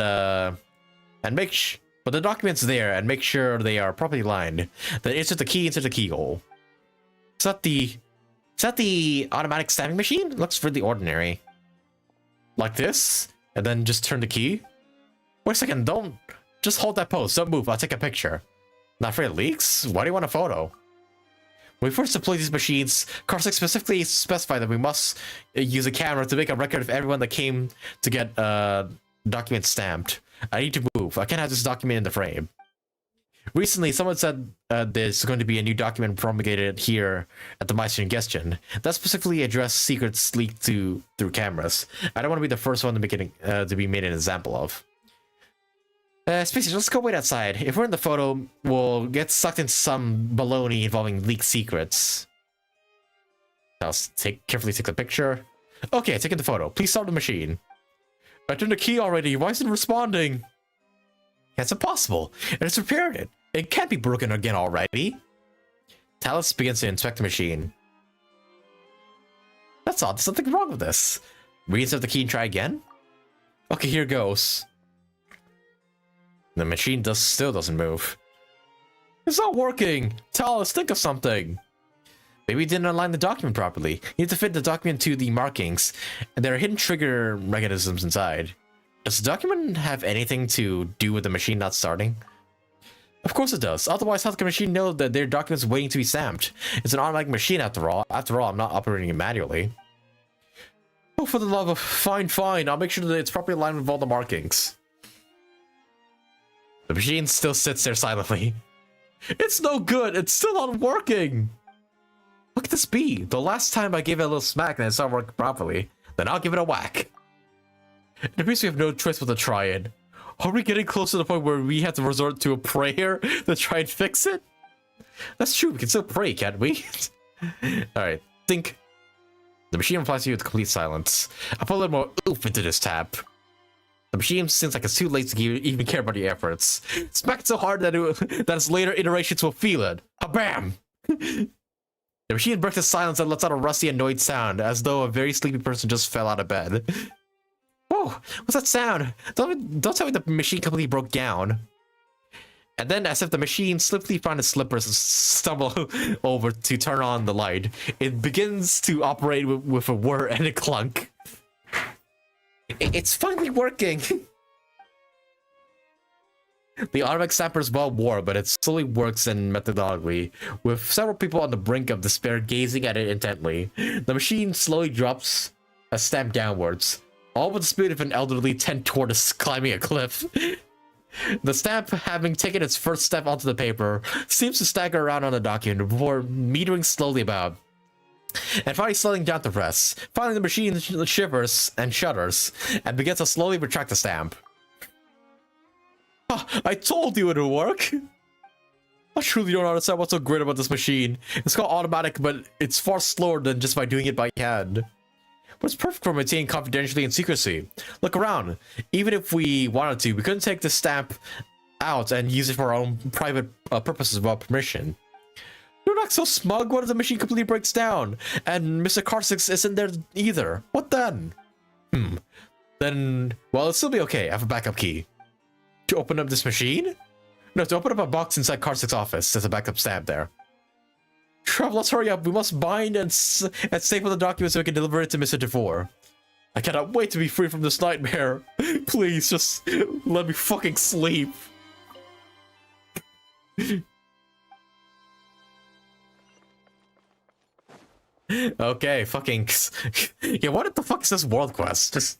S1: make sure they are properly lined. Then insert the key into the keyhole. Is that the automatic stamping machine? It looks really ordinary. Like this, and then just turn the key. Wait a second, don't just hold that pose. Don't move. I'll take a picture. Not afraid of leaks? Why do you want a photo? When we first deployed these machines, Carsick specifically specified that we must use a camera to make a record of everyone that came to get documents stamped. I need to move. I can't have this document in the frame. Recently, someone said there's going to be a new document promulgated here at the Mycene Gestion that specifically addressed secrets leaked through cameras. I don't want to be the first one to make it to be made an example of. Spacey, let's go wait outside. If we're in the photo, we'll get sucked into some baloney involving leaked secrets. I'll carefully take the picture. Okay, taking the photo. Please start the machine. I turned the key already. Why isn't it responding? That's impossible. And it's repaired it. It can't be broken again already. Talus begins to inspect the machine. That's odd. There's something wrong with this. Reinsert the key and try again? Okay, here goes. The machine still doesn't move. It's not working! Talus, think of something! Maybe we didn't align the document properly. You need to fit the document to the markings, and there are hidden trigger mechanisms inside. Does the document have anything to do with the machine not starting? Of course it does. Otherwise, how can the machine know that their document's waiting to be stamped? It's an automatic machine after all. After all, I'm not operating it manually. Oh, for the love of... Fine. I'll make sure that it's properly aligned with all the markings. The machine still sits there silently. It's no good. It's still not working. What could this be? The last time I gave it a little smack and it started working properly. Then I'll give it a whack. It appears we have no choice but to try it. Are we getting close to the point where we have to resort to a prayer to try and fix it? That's true. We can still pray, can't we? Alright. Think. The machine replies to you with complete silence. I put a little more oomph into this tap. The machine seems like it's too late to even care about your efforts. Smack it so hard that its later iterations will feel it. A bam! The machine breaks the silence and lets out a rusty, annoyed sound, as though a very sleepy person just fell out of bed. Whoa! What's that sound? Don't tell me the machine completely broke down. And then, as if the machine slippantly found its slippers and stumbled over to turn on the light, it begins to operate with a whir and a clunk. It's finally working! The automatic stamper is well worn, but it slowly works in methodically, with several people on the brink of despair gazing at it intently. The machine slowly drops a stamp downwards, all with the speed of an elderly tent tortoise climbing a cliff. The stamp, having taken its first step onto the paper, seems to stagger around on the document before metering slowly about. And finally slowing down to press. Finally the machine shivers and shudders, and begins to slowly retract the stamp. Oh, I told you it would work! I truly don't understand what's so great about this machine. It's called automatic, but it's far slower than just by doing it by hand. But it's perfect for maintaining confidentiality and secrecy. Look around. Even if we wanted to, we couldn't take the stamp out and use it for our own private purposes without permission. You're not so smug. What if the machine completely breaks down? And Mr. Carsick isn't there either. What then? then, well, it'll still be okay. I have a backup key. To open up this machine? No, to open up a box inside Karsik's office. There's a backup stamp there. Trev, let's hurry up. We must bind and staple the document so we can deliver it to Mr. DeVore. I cannot wait to be free from this nightmare. Please, just let me fucking sleep. Okay, fucking... Yeah, what the fuck is this world quest? Just...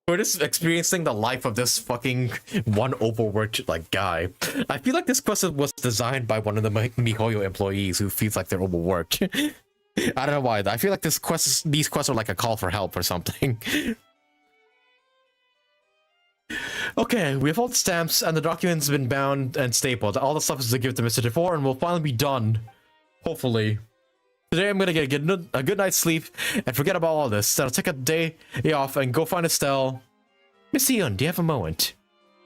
S1: We're just experiencing the life of this fucking one overworked, like, guy. I feel like this quest was designed by one of the mihoyo employees who feels like they're overworked. I don't know why. I feel like these quests are like a call for help or something. Okay, we have all the stamps and the documents have been bound and stapled. All the stuff is to give to Mr. DeVore and we'll finally be done. Hopefully. Today I'm gonna get a good night's sleep and forget about all this. Then I'll take a day off and go find Estelle. Miss Eon, do you have a moment?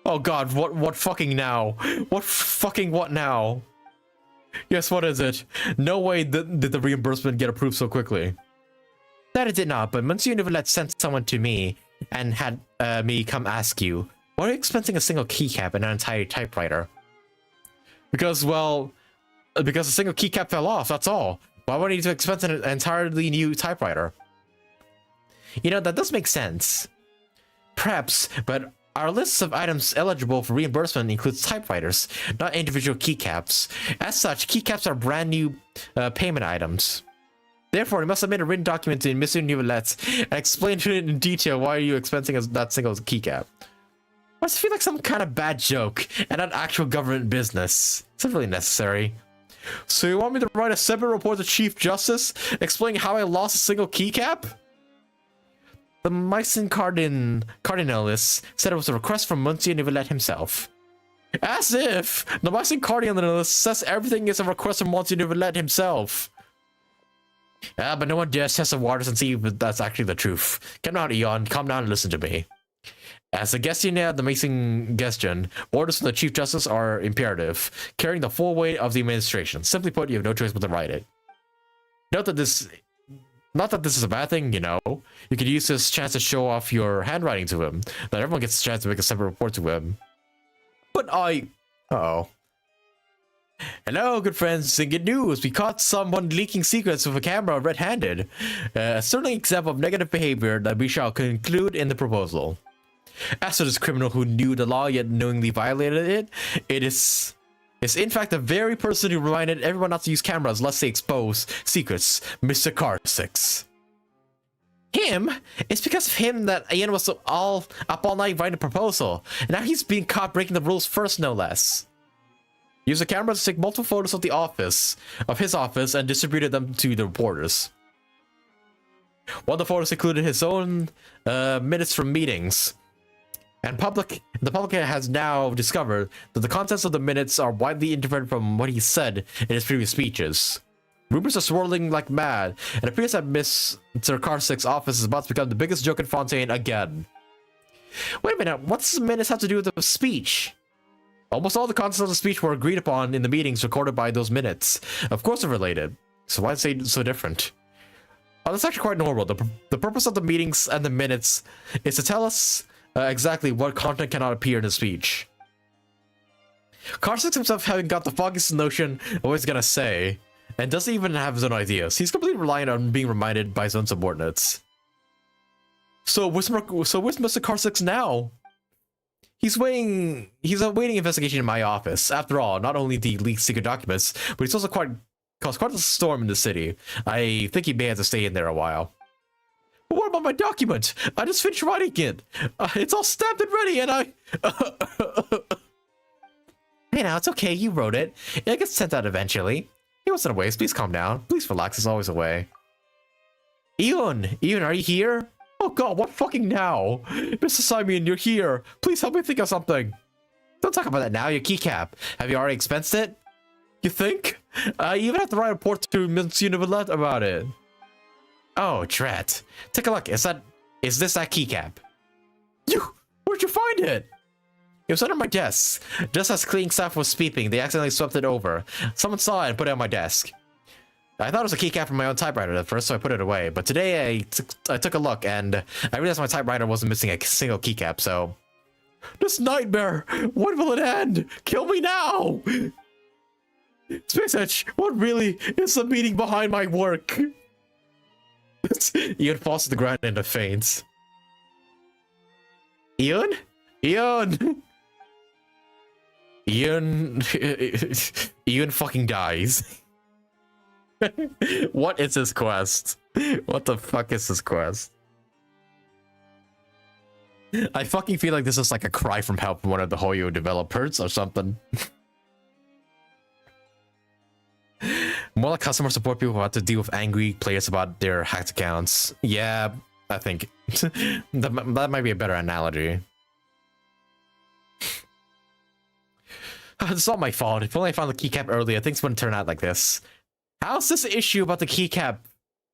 S1: Oh god, what fucking now? What now? Yes, what is it? No way did the reimbursement get approved so quickly. That it did not, but Monsieur Neuvillette sent someone to me and had me come ask you, why are you expensing a single keycap and an entire typewriter? Because, well, because a single keycap fell off, that's all. Why would I need to expense an entirely new typewriter? You know, that does make sense. Perhaps, but our list of items eligible for reimbursement includes typewriters, not individual keycaps. As such, keycaps are brand new payment items. Therefore, you must submit a written document to Monsieur Neuvillette and explain to it in detail why are you expensing that single keycap. I just feel like some kind of bad joke and not actual government business. It's not really necessary. So you want me to write a separate report to Chief Justice explaining how I lost a single keycap? The Mycen Cardinalis said it was a request from Monsieur Neuvillette himself. As if! The Mycen Cardinalis says everything is a request from Monsieur Neuvillette himself. But no one dares test the waters and see if that's actually the truth. Come down, Eon. Calm down and listen to me. As a Gestion, the Mycen Gestion, orders from the Chief Justice are imperative, carrying the full weight of the administration. Simply put, you have no choice but to write it. Not that this is a bad thing, you know. You could use this chance to show off your handwriting to him. That everyone gets a chance to make a separate report to him. But uh-oh. Hello, good friends, and good news. We caught someone leaking secrets with a camera red-handed. A certain example of negative behavior that we shall conclude in the proposal. As for this criminal who knew the law yet knowingly violated it, it is in fact the very person who reminded everyone not to use cameras lest they expose secrets, Mr. Karsik's. Him? It's because of him that Ian was up all night writing a proposal, and now he's being caught breaking the rules first, no less. He used a camera to take multiple photos of his office, and distributed them to the reporters. One of the photos included his own minutes from meetings. And the public has now discovered that the contents of the minutes are widely interpreted from what he said in his previous speeches. Rumors are swirling like mad, and it appears that Mr. Karsik's office is about to become the biggest joke in Fontaine again. Wait a minute, what's the minutes have to do with the speech? Almost all the contents of the speech were agreed upon in the meetings recorded by those minutes. Of course they're related, so why say so different? Oh, that's actually quite normal. The purpose of the meetings and the minutes is to tell us exactly what content cannot appear in the speech. Karsik's himself having got the foggiest notion of what he's gonna say, and doesn't even have his own ideas. He's completely reliant on being reminded by his own subordinates. So where's Mr. Karsik's now? He's awaiting investigation in my office. After all, not only the leaked secret documents, but he's also caused quite a storm in the city. I think he may have to stay in there a while. But what about my document? I just finished writing it. It's all stamped and ready, and I... Hey now, it's okay, you wrote it. It gets sent out eventually. It wasn't a waste, please calm down. Please relax, it's always a way. Eon, are you here? Oh god, what fucking now? Mr. Simon, you're here. Please help me think of something. Don't talk about that now, your keycap. Have you already expensed it? You think? I even have to write a report to Monsieur Neuvillette about it. Oh, drat. Take a look. Is this that keycap? Where'd you find it? It was under my desk. Just as cleaning staff was sweeping, they accidentally swept it over. Someone saw it and put it on my desk. I thought it was a keycap from my own typewriter at first, so I put it away. But today I took a look and I realized my typewriter wasn't missing a single keycap, so... This nightmare! When will it end? Kill me now! Space Edge, what really is the meaning behind my work? Ian falls to the ground and faints. Ian? Ian! Ian fucking dies. What is this quest? What the fuck is this quest? I fucking feel like this is like a cry from help from one of the Hoyo developers or something. More like customer support people who have to deal with angry players about their hacked accounts. Yeah, I think that might be a better analogy. It's not my fault. If only I found the keycap earlier, things wouldn't turn out like this. How's this issue about the keycap?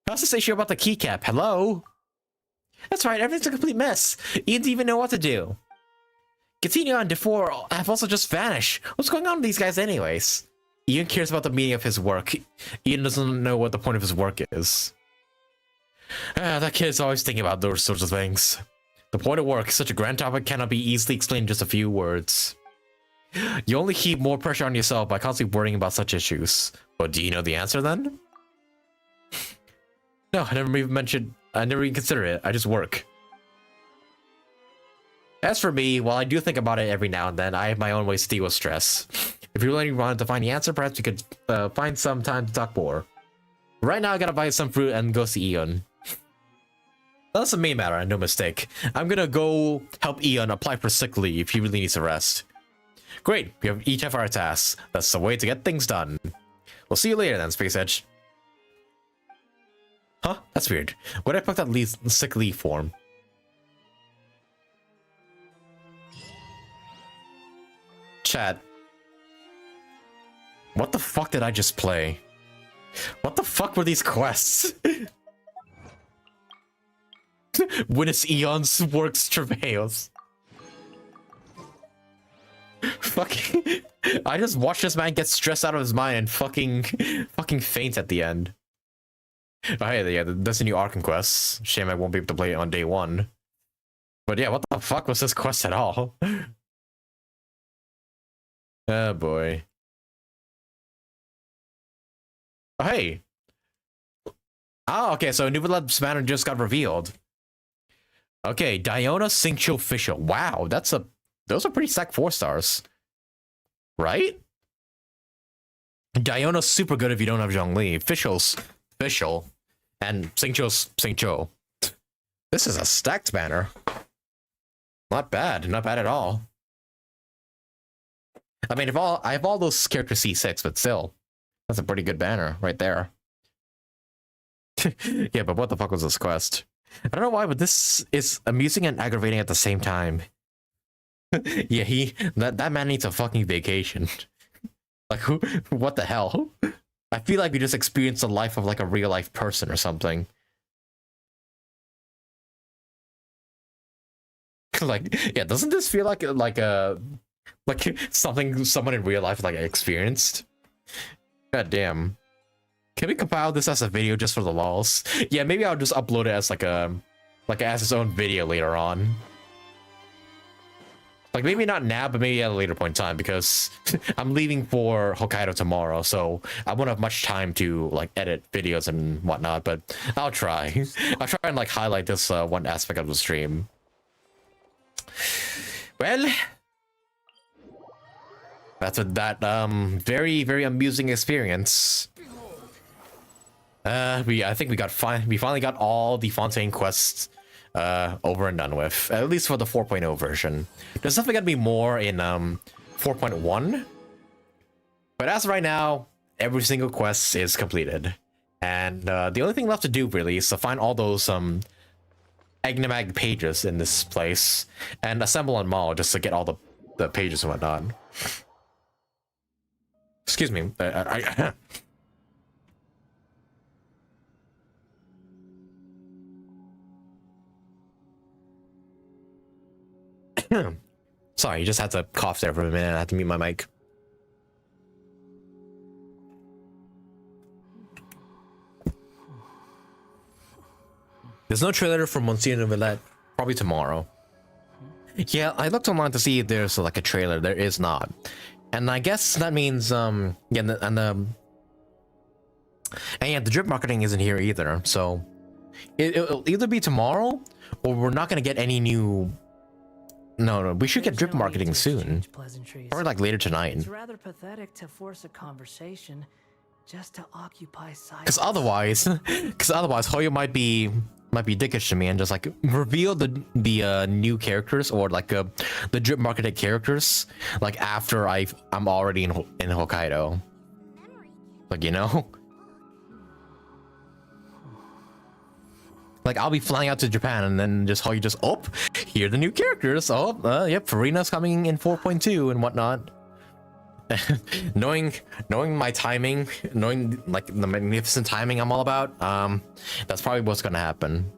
S1: How's this issue about the keycap? Hello? That's right, everything's a complete mess. Ian didn't even know what to do. Continue on before have also just vanished. What's going on with these guys anyways? Ian cares about the meaning of his work. Ian doesn't know what the point of his work is. That kid's always thinking about those sorts of things. The point of work, such a grand topic, cannot be easily explained in just a few words. You only heap more pressure on yourself by constantly worrying about such issues. But do you know the answer then? No, I never even consider it. I just work. As for me, while I do think about it every now and then, I have my own ways to deal with stress. If you really wanted to find the answer, perhaps we could find some time to talk more. Right now, I gotta buy some fruit and go see Eon. That's the main matter, no mistake. I'm gonna go help Eon apply for sick leave. He really needs a rest. Great, we each have our tasks. That's the way to get things done. We'll see you later then, Space Edge. Huh? That's weird. Where'd I put that sick leave form? Chat. What the fuck did I just play? What the fuck were these quests? Witness Eon's works travails. Fucking... I just watched this man get stressed out of his mind and fucking faint at the end. Oh hey, yeah, that's a new Arkham quest. Shame I won't be able to play it on day one. But yeah, what the fuck was this quest at all? Oh boy. Oh hey. Oh, okay, so Neuvillette's banner just got revealed. Okay, Diona Cincho Official. Wow, those are pretty stacked 4 stars. Right? Diona's super good if you don't have Zhongli. Official's official. And Cincho's Cincho. This is a stacked banner. Not bad. Not bad at all. I mean, I have all those characters C6, but still. That's a pretty good banner right there. Yeah, but what the fuck was this quest? I don't know why, but this is amusing and aggravating at the same time. Yeah, that man needs a fucking vacation. Like, what the hell? I feel like we just experienced the life of like a real life person or something. Like, yeah, doesn't this feel like something someone in real life like experienced? God damn. Can we compile this as a video just for the lols? Yeah, maybe I'll just upload it as as its own video later on. Like, maybe not now, but maybe at a later point in time, because I'm leaving for Hokkaido tomorrow, so I won't have much time to, like, edit videos and whatnot, but I'll try. I'll try and, like, highlight this one aspect of the stream. Well, that's that very, very amusing experience. I think we finally got all the Fontaine quests over and done with, at least for the 4.0 version. There's definitely gonna be more in 4.1, but as of right now, every single quest is completed, and the only thing left to do really is to find all those Egnimag pages in this place and assemble them all just to get all the pages and whatnot. Excuse me, Sorry, you just had to cough there for a minute. I had to mute my mic. There's no trailer for Monsieur Neuvillette. Probably tomorrow. Yeah, I looked online to see if there's like a trailer. There is not, and I guess that means yeah, and yeah, the drip marketing isn't here either. So it'll either be tomorrow, or we're not gonna get any new. No, we should get drip marketing soon. Or like later tonight.
S2: It's rather pathetic to force a conversation just to occupy silence.
S1: Because otherwise, Hoyo might be dickish to me and just like reveal the new characters or like the drip marketed characters like after I'm already in Hokkaido. Like, you know. Like, I'll be flying out to Japan and then just Hoyo just, oh, here are the new characters. Oh, yep, Furina's coming in 4.2 and whatnot. knowing my timing, knowing like the magnificent timing I'm all about, that's probably what's gonna happen.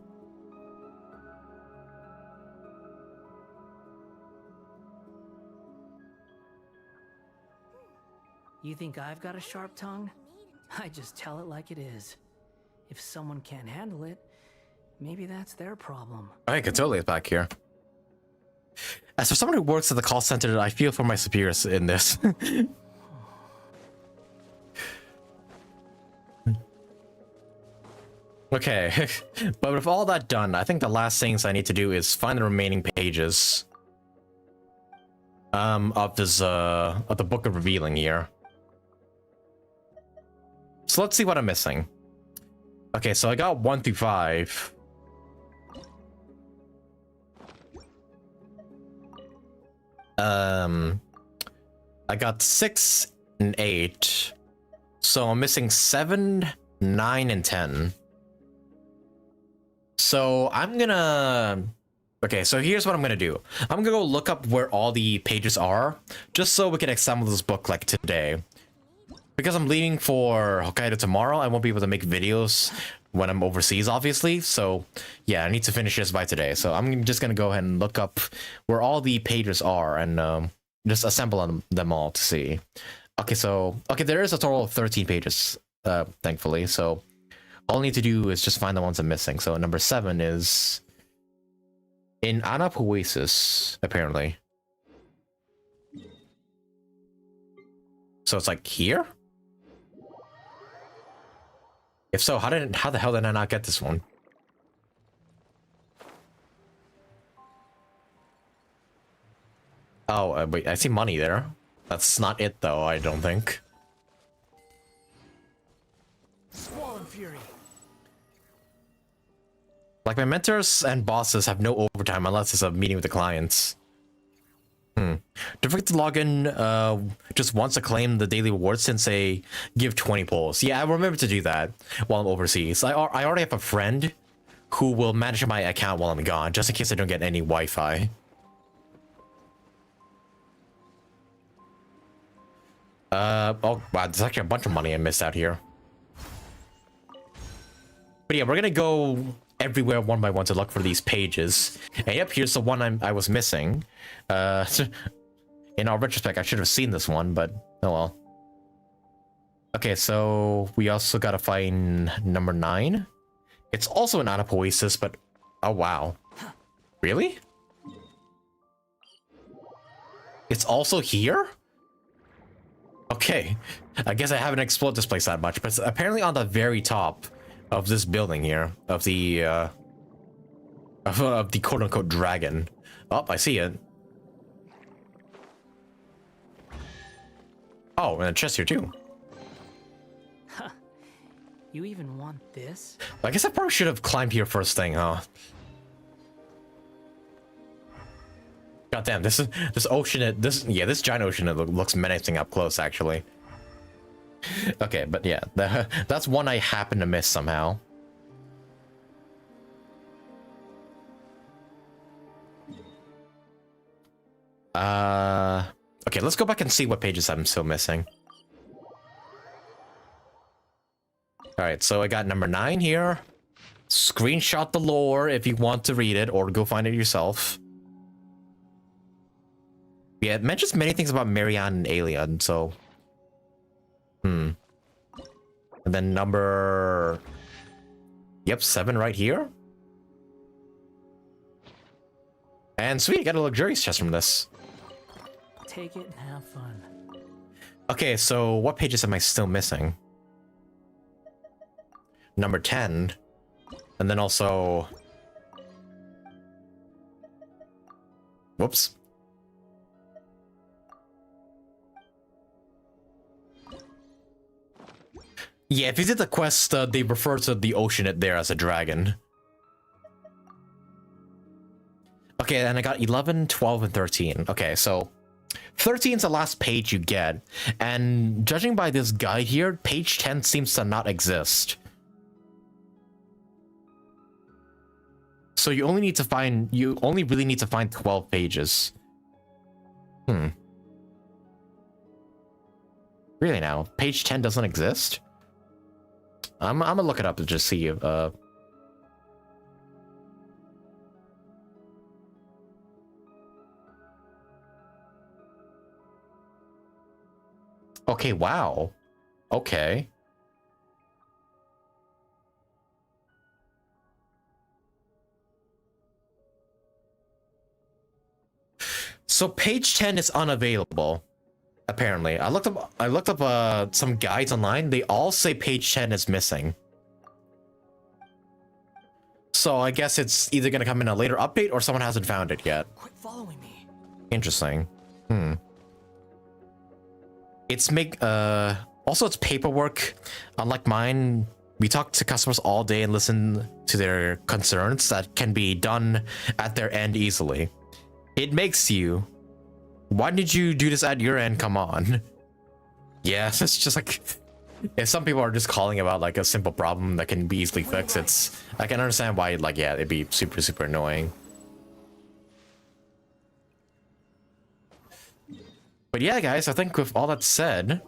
S2: You think I've got a sharp tongue? I just tell it like it is. If someone can't handle it, maybe that's their problem.
S1: I think totally is back here. As for someone who works at the call center, I feel for my superiors in this. Okay, but with all that done, I think the last things I need to do is find the remaining pages of this of the Book of Revealing here. So let's see what I'm missing. Okay, so I got 1 through 5. I got 6 and 8. So I'm missing 7, 9, and 10. So I'm gonna... Okay, so here's what I'm gonna do. I'm gonna go look up where all the pages are, just so we can assemble this book like today. Because I'm leaving for Hokkaido tomorrow, I won't be able to make videos when I'm overseas, obviously. So yeah, I need to finish this by today. So I'm just gonna go ahead and look up where all the pages are and just assemble them all to see. Okay, so there is a total of 13 pages, thankfully. So all I need to do is just find the ones I'm missing. So number 7 is in Anapoesis, apparently. So it's like here? If so, how the hell did I not get this one? Oh, wait, I see money there. That's not it, though, I don't think.
S2: Swollen Fury.
S1: Like, my mentors and bosses have no overtime unless it's a meeting with the clients. Don't forget to log in just once to claim the daily rewards since they give 20 pulls. Yeah, I remember to do that while I'm overseas. I already have a friend who will manage my account while I'm gone, just in case I don't get any Wi-Fi. Oh, wow, there's actually a bunch of money I missed out here. But yeah, we're gonna go everywhere one by one to look for these pages. And yep, here's the one I was missing. In our retrospect, I should have seen this one, but oh well. Okay, so we also gotta find number 9. It's also an Anapoesis, but oh wow. Really? It's also here? Okay, I guess I haven't explored this place that much, but it's apparently on the very top of this building here, of the quote-unquote dragon. Oh, I see it. Oh, and a chest here too.
S2: Huh. You even want this?
S1: I guess I probably should have climbed here first thing, huh? God damn, this ocean, this giant ocean, it looks menacing up close, actually. Okay, but yeah, that's one I happen to miss somehow. Okay, let's go back and see what pages I'm still missing. Alright, so I got number 9 here. Screenshot the lore if you want to read it, or go find it yourself. Yeah, it mentions many things about Marianne and Alien, so... And then number... Yep, 7 right here. And sweet, got a luxurious chest from this.
S2: Take it and have fun.
S1: Okay, so what pages am I still missing? Number 10. And then also... Whoops. Yeah, if you did the quest, they refer to the oceanite there as a dragon. Okay, and I got 11, 12, and 13. Okay, so 13 is the last page you get, and judging by this guide here, page 10 seems to not exist. So you only really need to find 12 pages. Really now? Page 10 doesn't exist? I'm gonna look it up to just see if, okay, wow. Okay. So page 10 is unavailable. Apparently. I looked up some guides online. They all say page 10 is missing. So I guess it's either gonna come in a later update or someone hasn't found it yet.
S2: Quit following me.
S1: Interesting. It's also it's paperwork. Unlike mine, we talk to customers all day and listen to their concerns that can be done at their end easily. It makes you. Why did you do this at your end? Come on. Yeah, it's just like if some people are just calling about like a simple problem that can be easily fixed, I can understand why like yeah, it'd be super annoying. But yeah, guys, I think with all that said,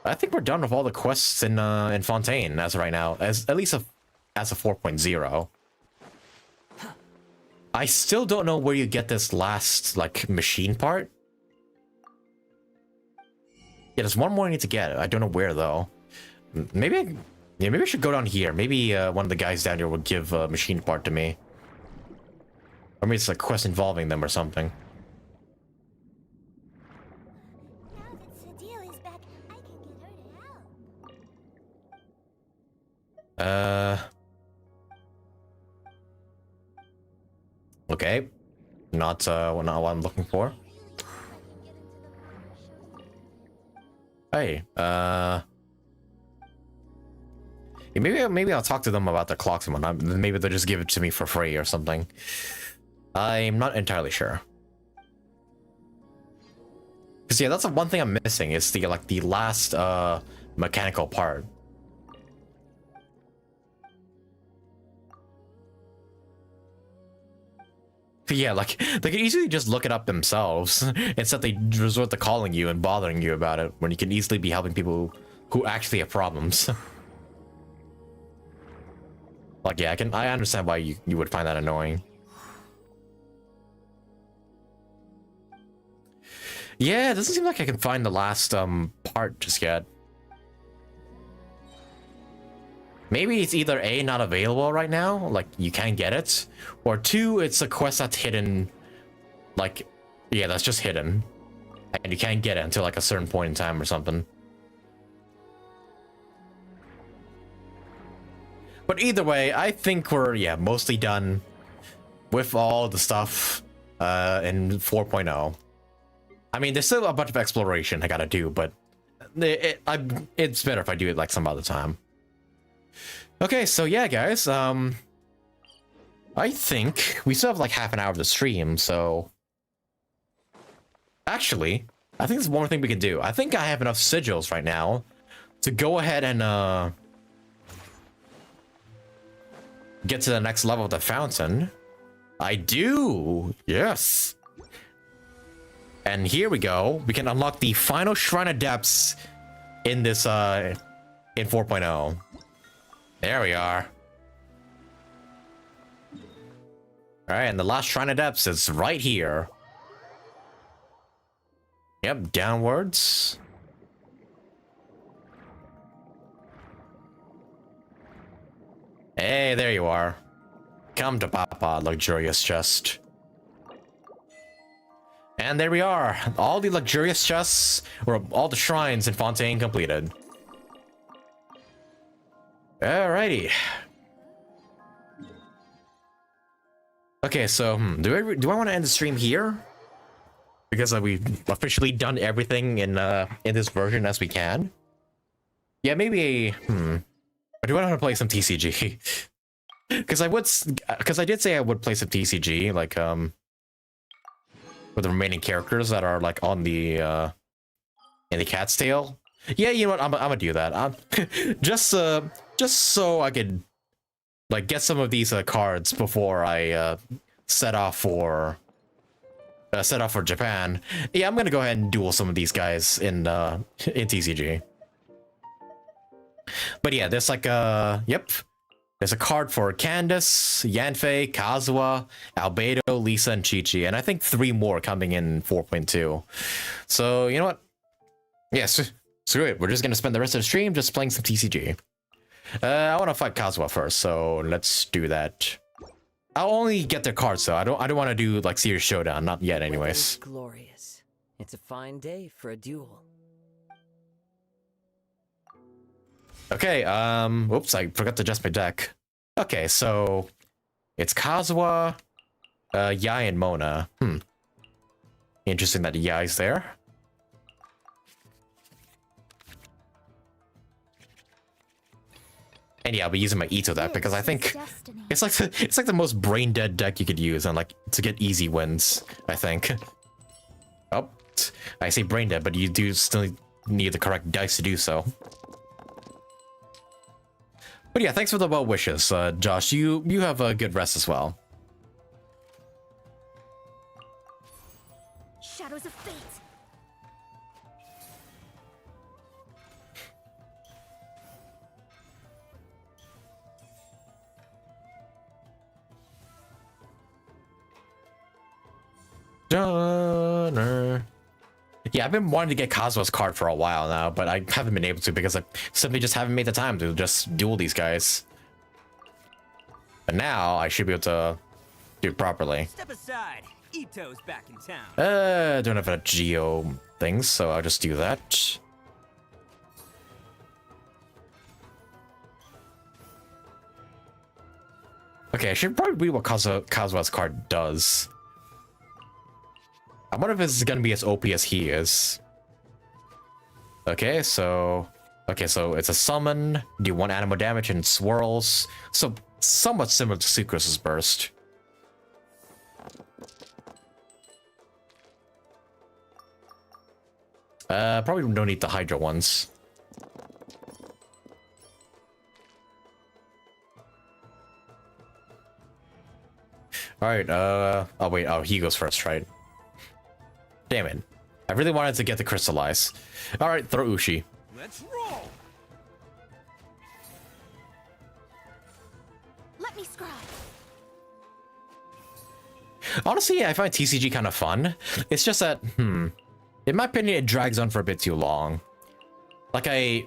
S1: I think we're done with all the quests in Fontaine as of right now, as at least as a 4.0. I still don't know where you get this last like machine part. Yeah, there's one more I need to get. I don't know where though. Maybe I should go down here. Maybe one of the guys down here will give a machine part to me. Or maybe it's like a quest involving them or something.
S3: Now that Sadil is back, I can get her to help.
S1: Okay. Not what I'm looking for. Hey, yeah, maybe I'll talk to them about the clocks and whatnot. Maybe they'll just give it to me for free or something. I'm not entirely sure. Cause yeah, that's the one thing I'm missing is the last mechanical part. Yeah, like they can easily just look it up themselves instead they resort to calling you and bothering you about it when you can easily be helping people who actually have problems. Like yeah, I understand why you would find that annoying. Yeah, it doesn't seem like I can find the last part just yet. Maybe it's either A, not available right now, like you can't get it, or 2, it's a quest that's hidden, like, yeah, that's just hidden, and you can't get it until like a certain point in time or something. But either way, I think we're, yeah, mostly done with all the stuff in 4.0. I mean, there's still a bunch of exploration I gotta do, but it's better if I do it like some other time. Okay, so yeah, guys, I think we still have like half an hour of the stream, so... Actually, I think there's one more thing we can do. I think I have enough sigils right now to go ahead and, get to the next level of the fountain. I do! Yes! And here we go. We can unlock the final Shrine of Depths in this, in 4.0. There we are. Alright, and the last Shrine of Depths is right here. Yep, downwards. Hey, there you are. Come to Papa, luxurious chest. And there we are. All the luxurious chests, or all the shrines in Fontaine completed. Alrighty. Okay, so do I want to end the stream here? Because we've officially done everything in this version as we can. Yeah, maybe. Or do I want to play some TCG? Because I did say I would play some TCG, like with the remaining characters that are like on the in the Cat's Tail. Yeah, you know what? I'm gonna do that. Just so I could like get some of these cards before I set off for Japan. Yeah, I'm gonna go ahead and duel some of these guys in TCG. But yeah, there's like there's a card for Candace, Yanfei, Kazuha, Albedo, Lisa, and Chi-Chi, and I think 3 more coming in 4.2. So you know what? Yes, screw it. We're just gonna spend the rest of the stream just playing some TCG. I want to fight Kazuha first, so let's do that. I'll only get their cards though. I don't want to do like serious showdown, not yet, anyways.
S5: Glorious. It's a fine day for a duel.
S1: Okay, oops, I forgot to adjust my deck. Okay, so it's Kazuha, Yai, and Mona. Interesting that Yai's there. And yeah, I'll be using my Ito deck because I think it's like the most brain dead deck you could use and like to get easy wins, I think. Oh, I say brain dead, but you do still need the correct dice to do so. But yeah, thanks for the well wishes, Josh. You have a good rest as well.
S3: Shadows of fate.
S1: Donner. Yeah, I've been wanting to get Kazuha's card for a while now, but I haven't been able to because I simply just haven't made the time to just duel these guys. But now I should be able to do it properly.
S6: Step aside. Ito's back in town.
S1: I don't have a Geo thing, so I'll just do that. Okay, I should probably read what Kazuha's card does. I wonder if this is gonna be as OP as he is. Okay, so it's a summon, do 1 animal damage and swirls. So somewhat similar to Sucros's burst. Probably don't need the Hydra ones. Alright, oh wait, oh, he goes first, right? Damn it. I really wanted to get the crystallize. Alright, throw Ushi.
S6: Let's roll.
S3: Let me scry.
S1: Honestly, I find TCG kind of fun. It's just that, in my opinion, it drags on for a bit too long. Like I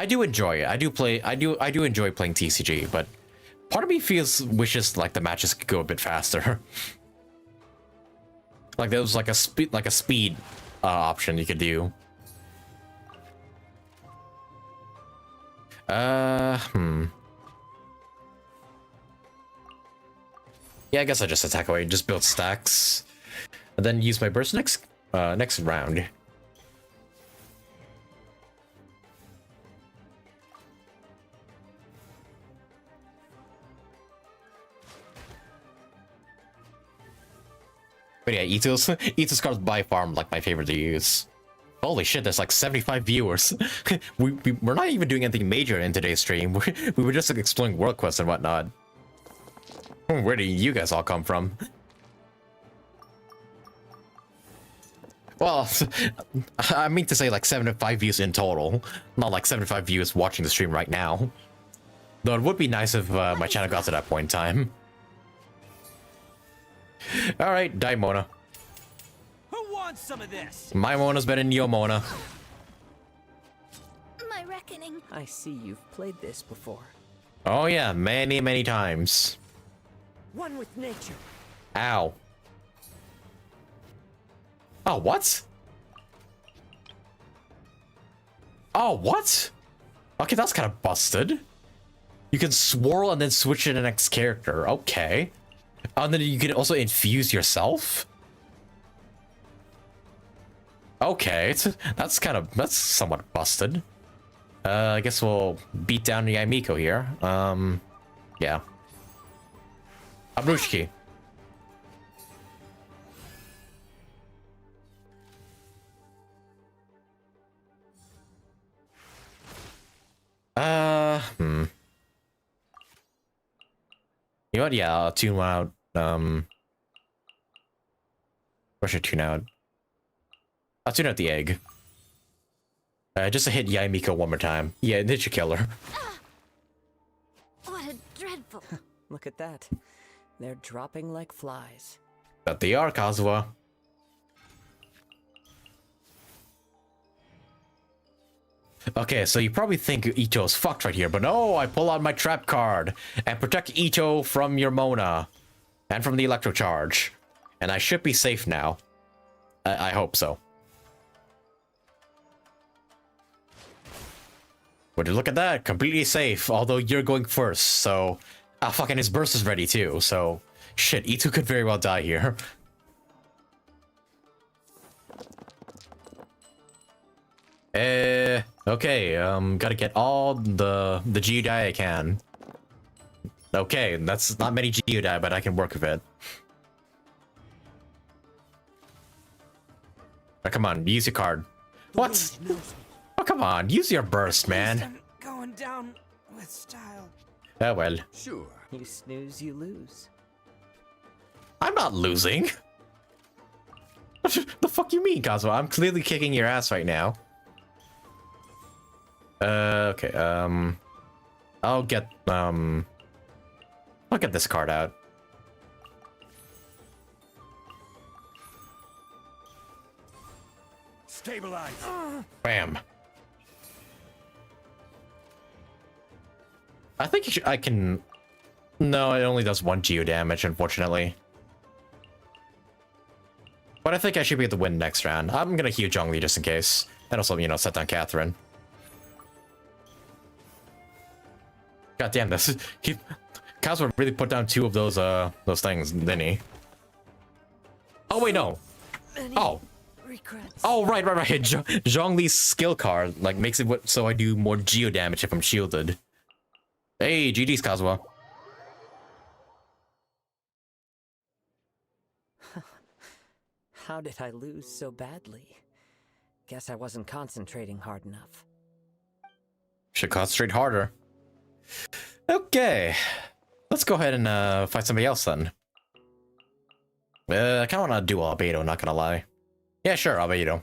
S1: do enjoy it. I do enjoy playing TCG, but part of me wishes like the matches could go a bit faster. Like there was like a speed option you could do. Yeah, I guess I just attack away, just build stacks, and then use my burst next round. But yeah, Ito's cards by far like my favorite to use. Holy shit, there's like 75 viewers. We're not even doing anything major in today's stream. We were just like, exploring world quests and whatnot. Where do you guys all come from? Well, I mean to say like 75 views in total, not like 75 viewers watching the stream right now. Though it would be nice if my channel got to that point in time. Alright, die Mona.
S6: Who wants some of this?
S1: My Mona's better than your Mona.
S3: My reckoning.
S5: I see you've played this before.
S1: Oh yeah, many, many times.
S5: One with nature.
S1: Ow. Oh, what? Oh, what? Okay, that's kind of busted. You can swirl and then switch to the next character. Okay. And then you can also infuse yourself? Okay, that's somewhat busted. I guess we'll beat down the Yamiko here. Yeah. Abrushki. You know what? Yeah, I'll tune out. Where should I tune out? I'll tune out the egg. Just to hit Yamiko one more time. Yeah, and hit your killer.
S3: What a dreadful.
S5: Look at that. They're dropping like flies.
S1: That they are, Kazuha. Okay, so you probably think Ito's fucked right here, but no, I pull out my trap card and protect Ito from your Mona and from the electro charge. And I should be safe now. I hope so. Would you look at that? Completely safe, although you're going first, so... Ah, fucking his burst is ready too, so... Shit, Ito could very well die here. Okay, gotta get all the Geodai I can. Okay, that's not many Geodai, but I can work with it. Oh, come on, use your card. What? Oh, come on, use your burst, man.
S6: I'm going down with style.
S1: Oh, well.
S6: Sure.
S5: You snooze, you lose.
S1: I'm not losing. What the fuck you mean, Kazuha? I'm clearly kicking your ass right now. Okay, I'll get this card out.
S6: Stabilize.
S1: Bam. I think I can... No, it only does 1 geo damage, unfortunately. But I think I should be able to win next round. I'm gonna heal Zhongli just in case. And also, you know, set down Catherine. God damn this. Kazuha really put down 2 of those things, didn't he? Oh wait, no. Oh. Oh, right. Zhongli's skill card, like, makes it so I do more geo damage if I'm shielded. Hey, GG's, Kazuha.
S5: How did I lose so badly? Guess I wasn't concentrating hard enough.
S1: Should concentrate harder. Okay. Let's go ahead and fight somebody else then. I kind of want to do Albedo, not gonna lie. Yeah, sure, Albedo.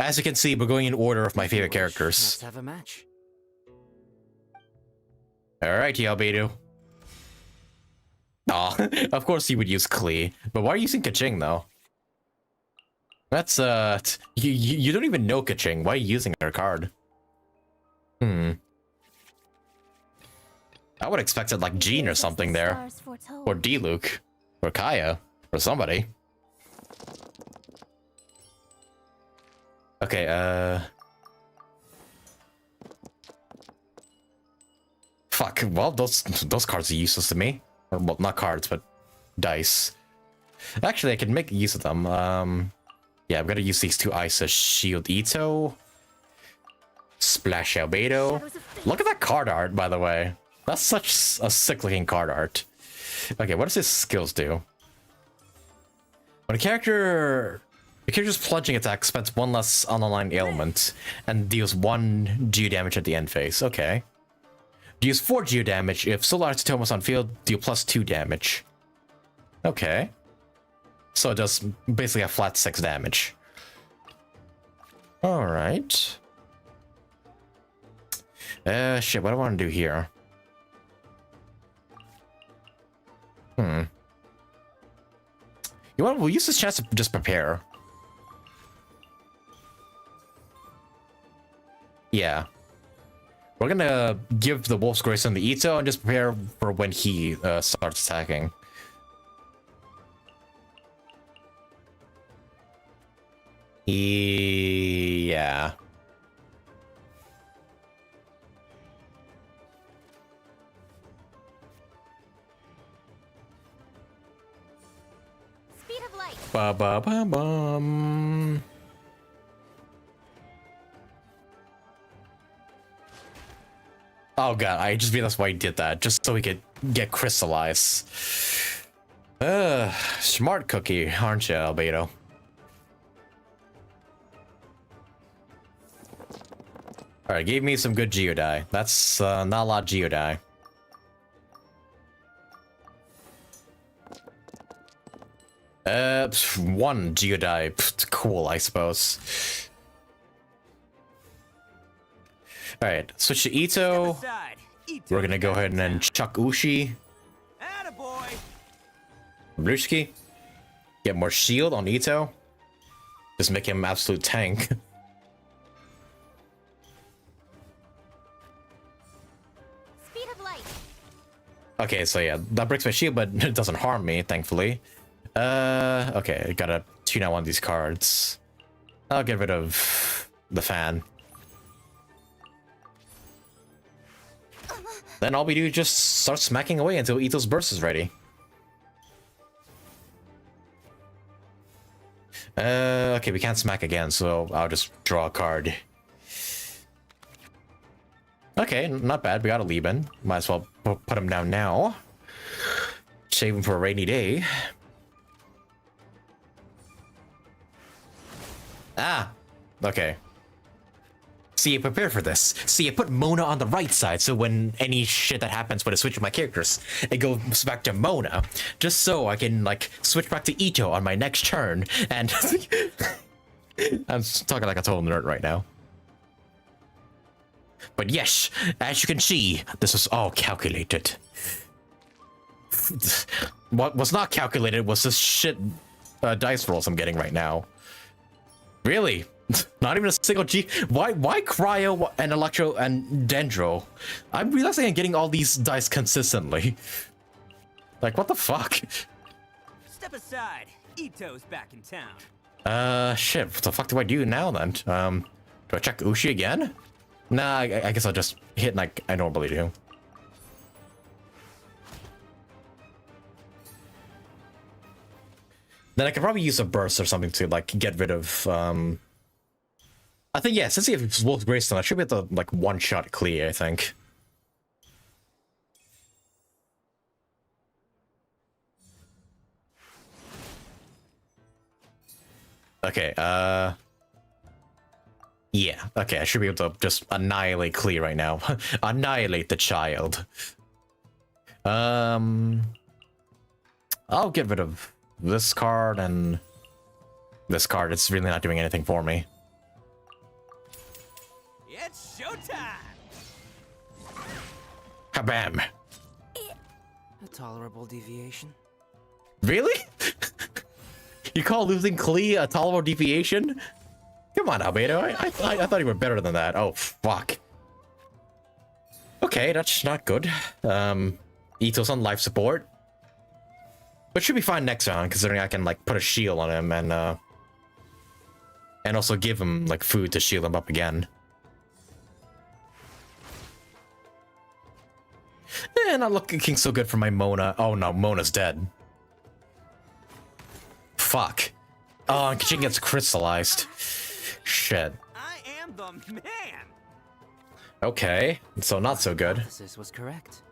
S1: As you can see, we're going in order of my favorite characters.
S5: Let's have a match.
S1: Alrighty, Albedo. Aw, of course you would use Klee, but why are you using Kaching though? That's you don't even know Kaching. Why are you using her card? I would expect it like Jean or something there, or D-Luke, or Kaya, or somebody. Okay, fuck, well, those cards are useless to me. Or, well, not cards, but dice. Actually, I can make use of them. Yeah, I'm gonna use these 2 ice to shield Ito. Splash Albedo. Look at that card art, by the way. That's such a sick-looking card art. Okay, what does his skills do? When a character's plunging attack spends 1 less on the line ailment and deals 1 geo damage at the end phase. Okay. Deals 4 geo damage if Solar Tomas on field, deal +2 damage. Okay. So it does basically a flat 6 damage. Alright. Shit, what do I want to do here? You know what? We'll use this chance to just prepare. Yeah. We're gonna give the Wolf's Grace on the Ito and just prepare for when he starts attacking. Yeah.
S3: Speed of light.
S1: Ba ba ba bum. Oh god, I just realized why he did that, just so he could get crystallized. Smart cookie, aren't you, Albedo? Alright, gave me some good geodye. That's not a lot of geodye. One geodye. Cool, I suppose. Alright, switch to Ito. We're gonna go ahead and then chuck Ushi.
S6: Attaboy!
S1: Blushki. Get more shield on Ito. Just make him absolute tank.
S3: Speed of light.
S1: Okay, so yeah, that breaks my shield, but it doesn't harm me, thankfully. Okay, I gotta tune out one of these cards. I'll get rid of the fan. Then all we do is just start smacking away until Ito's burst is ready. Okay, we can't smack again, so I'll just draw a card. Okay, not bad. We got a Lieben. Might as well put him down now. Save him for a rainy day. Ah, okay. See, I prepared for this. See, I put Mona on the right side, so when any shit that happens when I switch my characters, it goes back to Mona, just so I can, like, switch back to Ito on my next turn, and... I'm talking like a total nerd right now. But yes, as you can see, this was all calculated. What was not calculated was this shit dice rolls I'm getting right now. Really? Not even a single G. Why Cryo and Electro and Dendro? I'm realizing I'm getting all these dice consistently. Like, what the fuck?
S6: Step aside. Ito's back in town.
S1: Shit. What the fuck do I do now then? Do I check Ushi again? Nah, I guess I'll just hit like I normally do. Then I could probably use a burst or something to like get rid of I think, yeah, since it's Wolf Greystone, I should be able to, like, one-shot clear, I think. Okay, yeah, okay, I should be able to just annihilate clear right now. Annihilate the child. I'll get rid of this card and this card. It's really not doing anything for me.
S6: It's showtime!
S1: Kabam!
S2: A tolerable deviation.
S1: Really? You call losing Klee a tolerable deviation? Come on, Albedo. I thought you were better than that. Oh, fuck. Okay, that's not good. Ito's on life support. But should be fine next round, considering I can, like, put a shield on him and also give him, like, food to shield him up again. Not looking so good for my Mona. Oh no, Mona's dead. Fuck. Oh, and she gets crystallized. Shit.
S6: I am the man!
S1: Okay, so not so good.
S2: This was correct.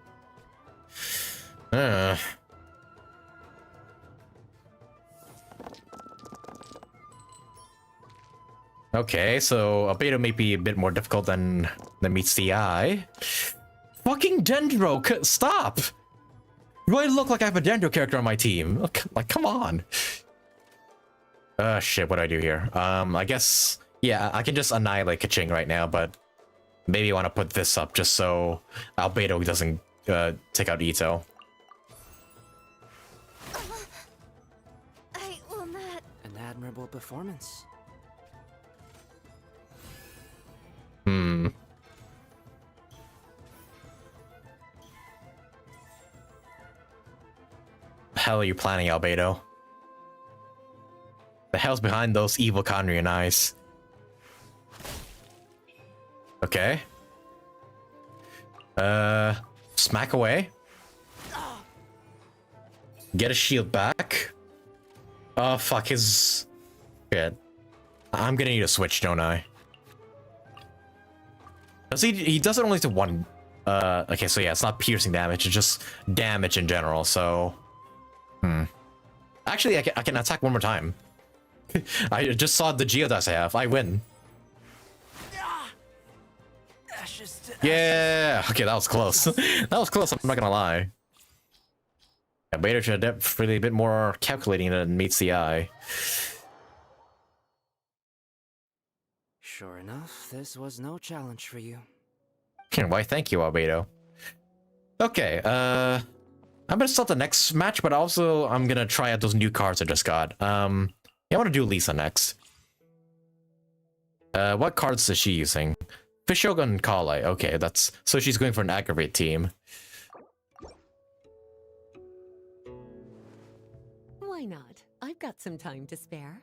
S1: Okay, so a beta may be a bit more difficult than meets the eye. Fucking Dendro, stop! Do I look like I have a Dendro character on my team? Like, come on. Shit, what do I do here? I guess, yeah, I can just annihilate Kaching right now, but maybe I want to put this up just so Albedo doesn't take out Ito.
S3: I will not.
S2: An admirable performance.
S1: Hell are you planning, Albedo? The hell's behind those evil Conrian eyes? Okay. Smack away. Get a shield back. Oh, fuck his... Shit. I'm gonna need a switch, don't I? Does he does it only to one... okay, so yeah, it's not piercing damage, it's just damage in general, so... Actually, I can attack one more time. I just saw the Geodice I have. I win. Yeah! Okay, that was close. That was close, I'm not gonna lie. Yeah, Beta should have really a bit more calculating than meets the eye.
S2: Sure enough, this was no challenge for you.
S1: Why, thank you, Albedo. Okay, I'm gonna start the next match, but also I'm gonna try out those new cards I just got. Yeah, I want to do Lisa next. What cards is she using? Fishogun Kale. Okay, that's... So she's going for an aggravate team.
S7: Why not? I've got some time to spare.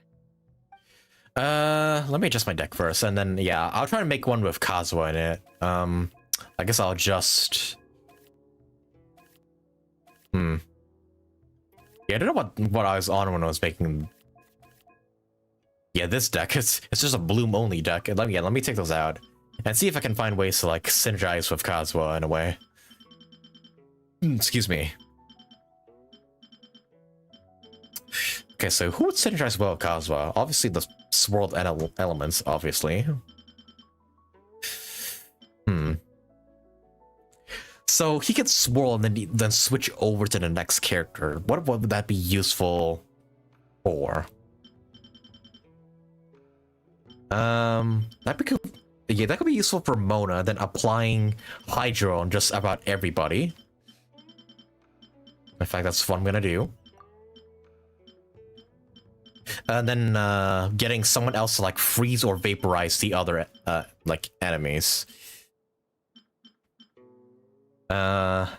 S1: Let me adjust my deck first, and then, yeah, I'll try to make one with Kazuha in it. I guess I'll just... Yeah, I don't know what I was on when I was making... Yeah, this deck, it's just a bloom-only deck. Let me take those out. And see if I can find ways to, like, synergize with Kazuha in a way. Excuse me. Okay, so who would synergize well with Kazuha? Obviously the swirled elements, obviously. So he can swirl and then switch over to the next character. What would that be useful for? That could be useful for Mona, then applying Hydro on just about everybody. In fact, that's what I'm gonna do. And then getting someone else to like freeze or vaporize the other like enemies. Or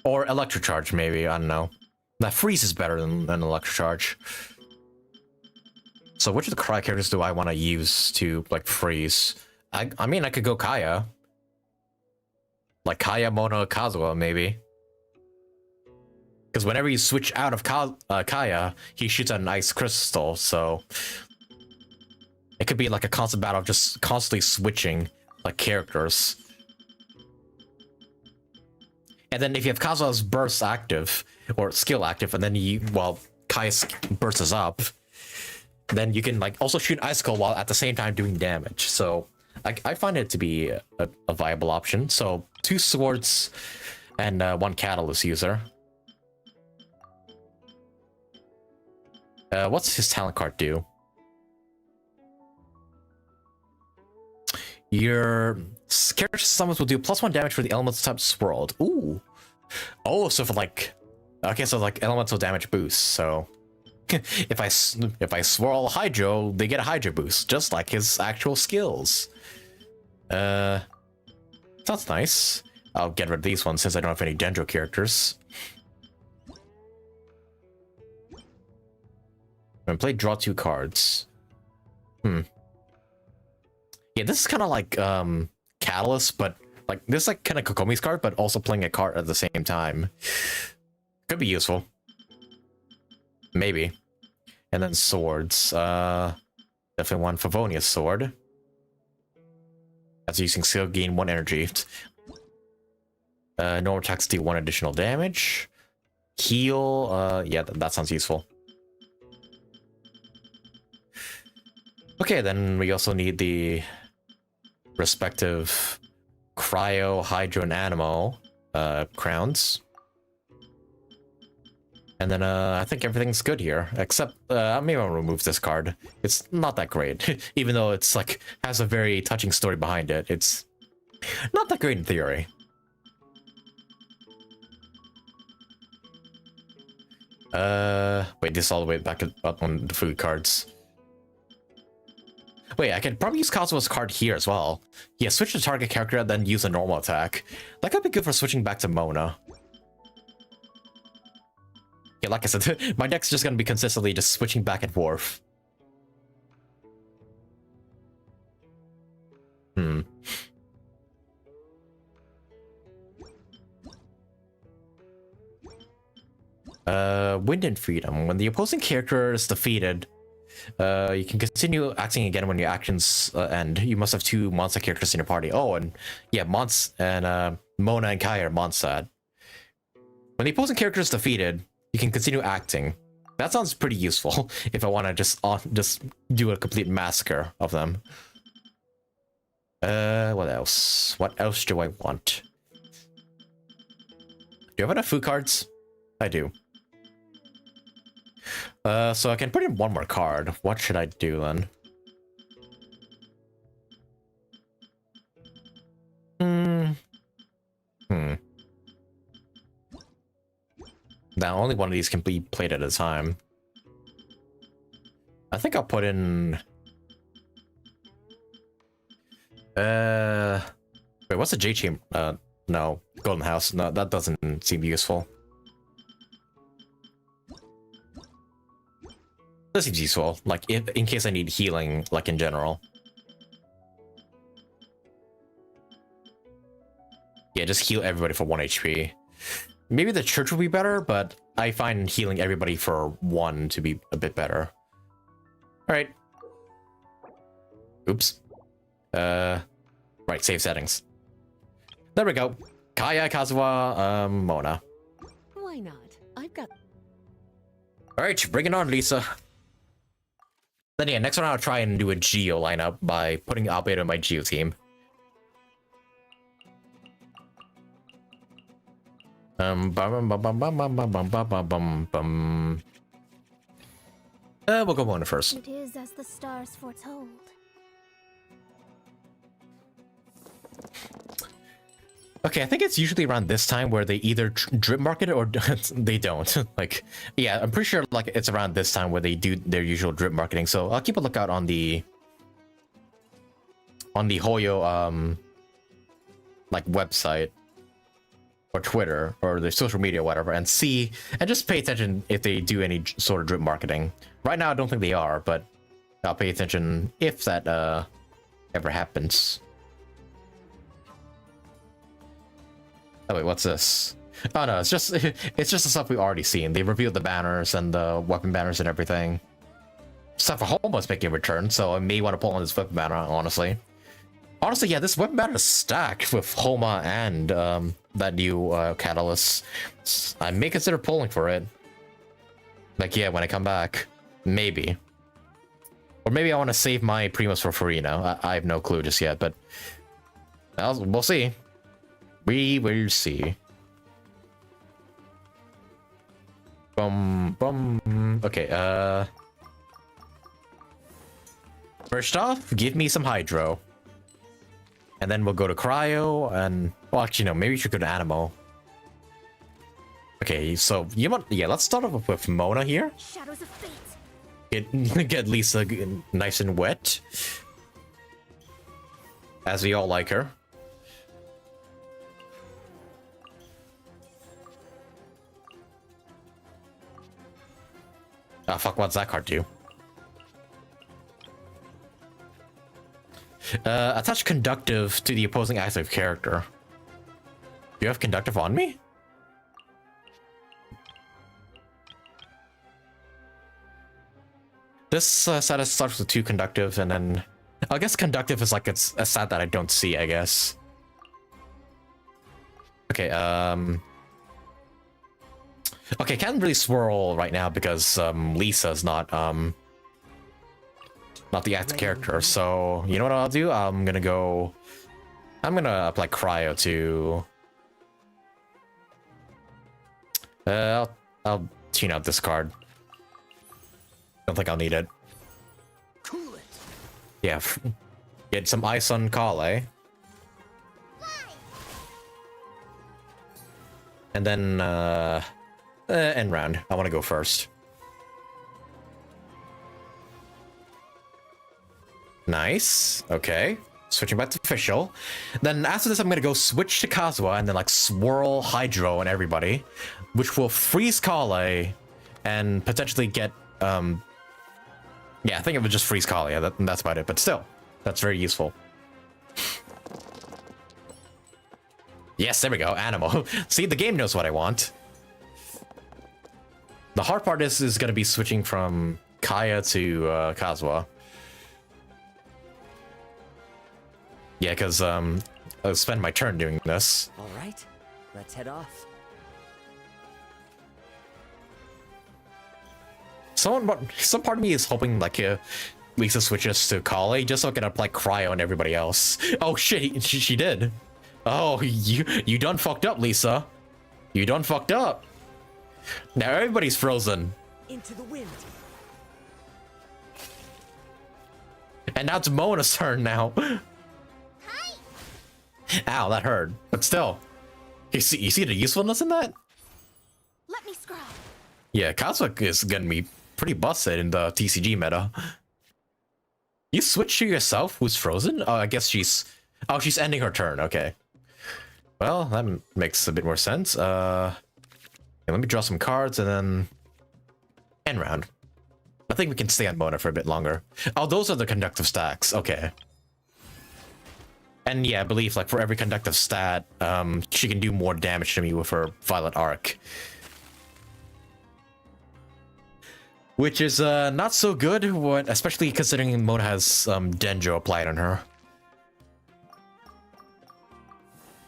S1: electrocharge, maybe, I don't know. That freeze is better than electrocharge. So which of the cry characters do I want to use to like freeze? I mean, I could go Kaya. Like Kaya, Mona, Kazuha, maybe. Because whenever you switch out of Kaya, he shoots an ice crystal, so... It could be like a constant battle of just constantly switching, like, characters. And then if you have Kazuha's burst active, or skill active, and then Kaya's burst is up, then you can, like, also shoot Icicle while at the same time doing damage. So, I find it to be a viable option. So, 2 swords and 1 catalyst user. What's his talent card do? Your character summons will do +1 damage for the elemental type swirled. Ooh. Oh, so for like... Okay, so like elemental damage boost, so... if I swirl Hydro, they get a Hydro boost, just like his actual skills. Sounds nice. I'll get rid of these ones since I don't have any Dendro characters. And play draw 2 cards. Yeah, this is kind of like Catalyst, but like this is like kind of Kokomi's card, but also playing a card at the same time. Could be useful. Maybe. And then swords. Definitely want Favonia's sword. That's using skill, gain 1 energy. Normal attacks deal 1 additional damage. Heal. Yeah, that sounds useful. Okay, then we also need the respective Cryo, Hydro, and Animo crowns. And then I think everything's good here, except maybe I'll remove this card. It's not that great, even though it's like has a very touching story behind it. It's not that great in theory. Wait, this is all the way back up on the food cards. Wait, I could probably use Kazuha's card here as well. Yeah, switch to target character, then use a normal attack. That could be good for switching back to Mona. Yeah, like I said, my deck's just gonna be consistently just switching back and forth. Wind and Freedom. When the opposing character is defeated, you can continue acting again when your actions end. You must have 2 monster characters in your party. Oh, and yeah, Mons and Mona and Kai are Monsad. When the opposing character is defeated, you can continue acting. That sounds pretty useful if I want to just do a complete massacre of them. What else? What else do I want? Do you have enough food cards? I do. So I can put in 1 more card. What should I do then? Now only one of these can be played at a time. I think I'll put in... Wait, what's the J Chamber? No. Golden House. No, that doesn't seem useful. This seems useful, like, in case I need healing, like, in general. Yeah, just heal everybody for 1 HP. Maybe the church will be better, but I find healing everybody for 1 to be a bit better. Alright. Oops. Right, save settings. There we go. Kaya, Kazuha, Mona.
S7: Why not? I've got...
S1: Alright, bring it on, Lisa. Then yeah, next one I'll try and do a Geo lineup by putting Albedo in my Geo team. We'll go Mona first.
S3: It is as the stars foretold.
S1: Okay, I think it's usually around this time where they either drip market it or they don't. Like, yeah, I'm pretty sure like it's around this time where they do their usual drip marketing. So I'll keep a lookout on the Hoyo like website or Twitter or their social media or whatever, and see and just pay attention if they do any sort of drip marketing. Right now I don't think they are, but I'll pay attention if that ever happens. Oh wait, what's this? Oh no, it's just the stuff we've already seen. They revealed the banners and the weapon banners and everything. Stuff for Homa's making a return, so I may want to pull on this weapon banner, honestly. Honestly, yeah, this weapon banner is stacked with Homa and that new catalyst. I may consider pulling for it. Like, yeah, when I come back. Maybe. Or maybe I want to save my Primus for Furina. I have no clue just yet, but we'll see. We will see. Okay, first off, give me some Hydro. And then we'll go to Cryo, and... Well, actually, no, maybe we should go to Animo. Okay, so, yeah, let's start off with Mona here.
S3: Shadows of fate.
S1: Get Lisa nice and wet. As we all like her. Ah, fuck, what's that card do? Attach Conductive to the opposing active character. Do you have Conductive on me? This set starts with 2 Conductive, and then... I guess Conductive is like it's a set that I don't see, I guess. Okay, okay, can't really swirl right now because Lisa's not the active character, so you know what I'll do? I'm gonna apply Cryo to... I'll tune out this card. Don't think I'll need it.
S6: Cool it.
S1: Yeah, get some ice on Kale. And then, end round. I want to go first. Nice. Okay. Switching back to official. Then after this, I'm gonna go switch to Kazuha and then like swirl Hydro on everybody, which will freeze Kale and potentially get yeah, I think it would just freeze Kalia. That's about it. But still, that's very useful. Yes, there we go. Animal. See, the game knows what I want. The hard part is going to be switching from Kaya to Kazuha. Yeah, because I'll spend my turn doing this.
S5: All right, let's head off.
S1: Some part of me is hoping like Lisa switches to Kale just so I can apply cryo on everybody else. Oh shit, she did. Oh, you done fucked up, Lisa. You done fucked up. Now everybody's frozen.
S5: Into the wind.
S1: And now it's Mona's turn now. Ow, that hurt. But still, you see the usefulness in that?
S3: Let me scry.
S1: Yeah, Kazuha is gonna be pretty busted in the TCG meta. You switch to yourself who's frozen? Oh, I guess she's ending her turn. Okay. Well, that makes a bit more sense. Yeah, let me draw some cards and then end round. I think we can stay on Mona for a bit longer. Oh, those are the conductive stacks. Okay. And yeah, I believe like for every conductive stat, she can do more damage to me with her Violet Arc. Which is not so good, especially considering Mona has Denjo applied on her.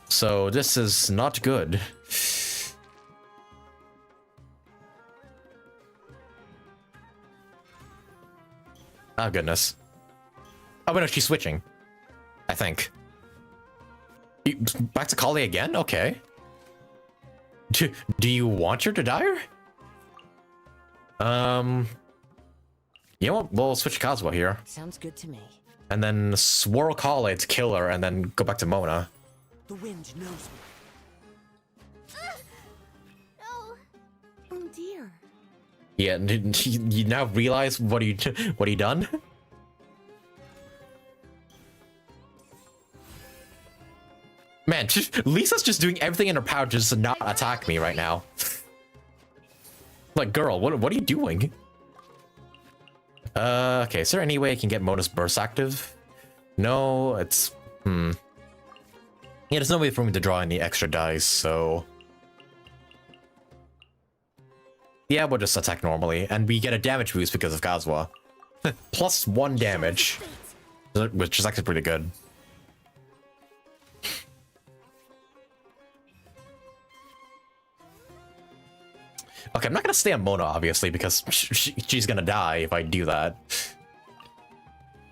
S1: So this is not good. Oh goodness. Oh wait, no, she's switching. I think. Back to Kali again? Okay. Do you want her to die? You know what? We'll switch Kazuha here.
S5: Sounds good to me.
S1: And then swirl Kale to kill her and then go back to Mona.
S5: The wind knows me.
S3: No.
S7: Oh dear.
S1: Yeah, you now realize what he done? Man, Lisa's just doing everything in her power just to not attack me right now. Like, girl, what are you doing? Okay, is there any way I can get Mona's burst active? No, it's... Yeah, there's no way for me to draw any extra dice, so... Yeah, we'll just attack normally, and we get a damage boost because of Kazuha. Plus 1 damage, which is actually pretty good. Okay, I'm not gonna stay on Mona, obviously, because she's gonna die if I do that.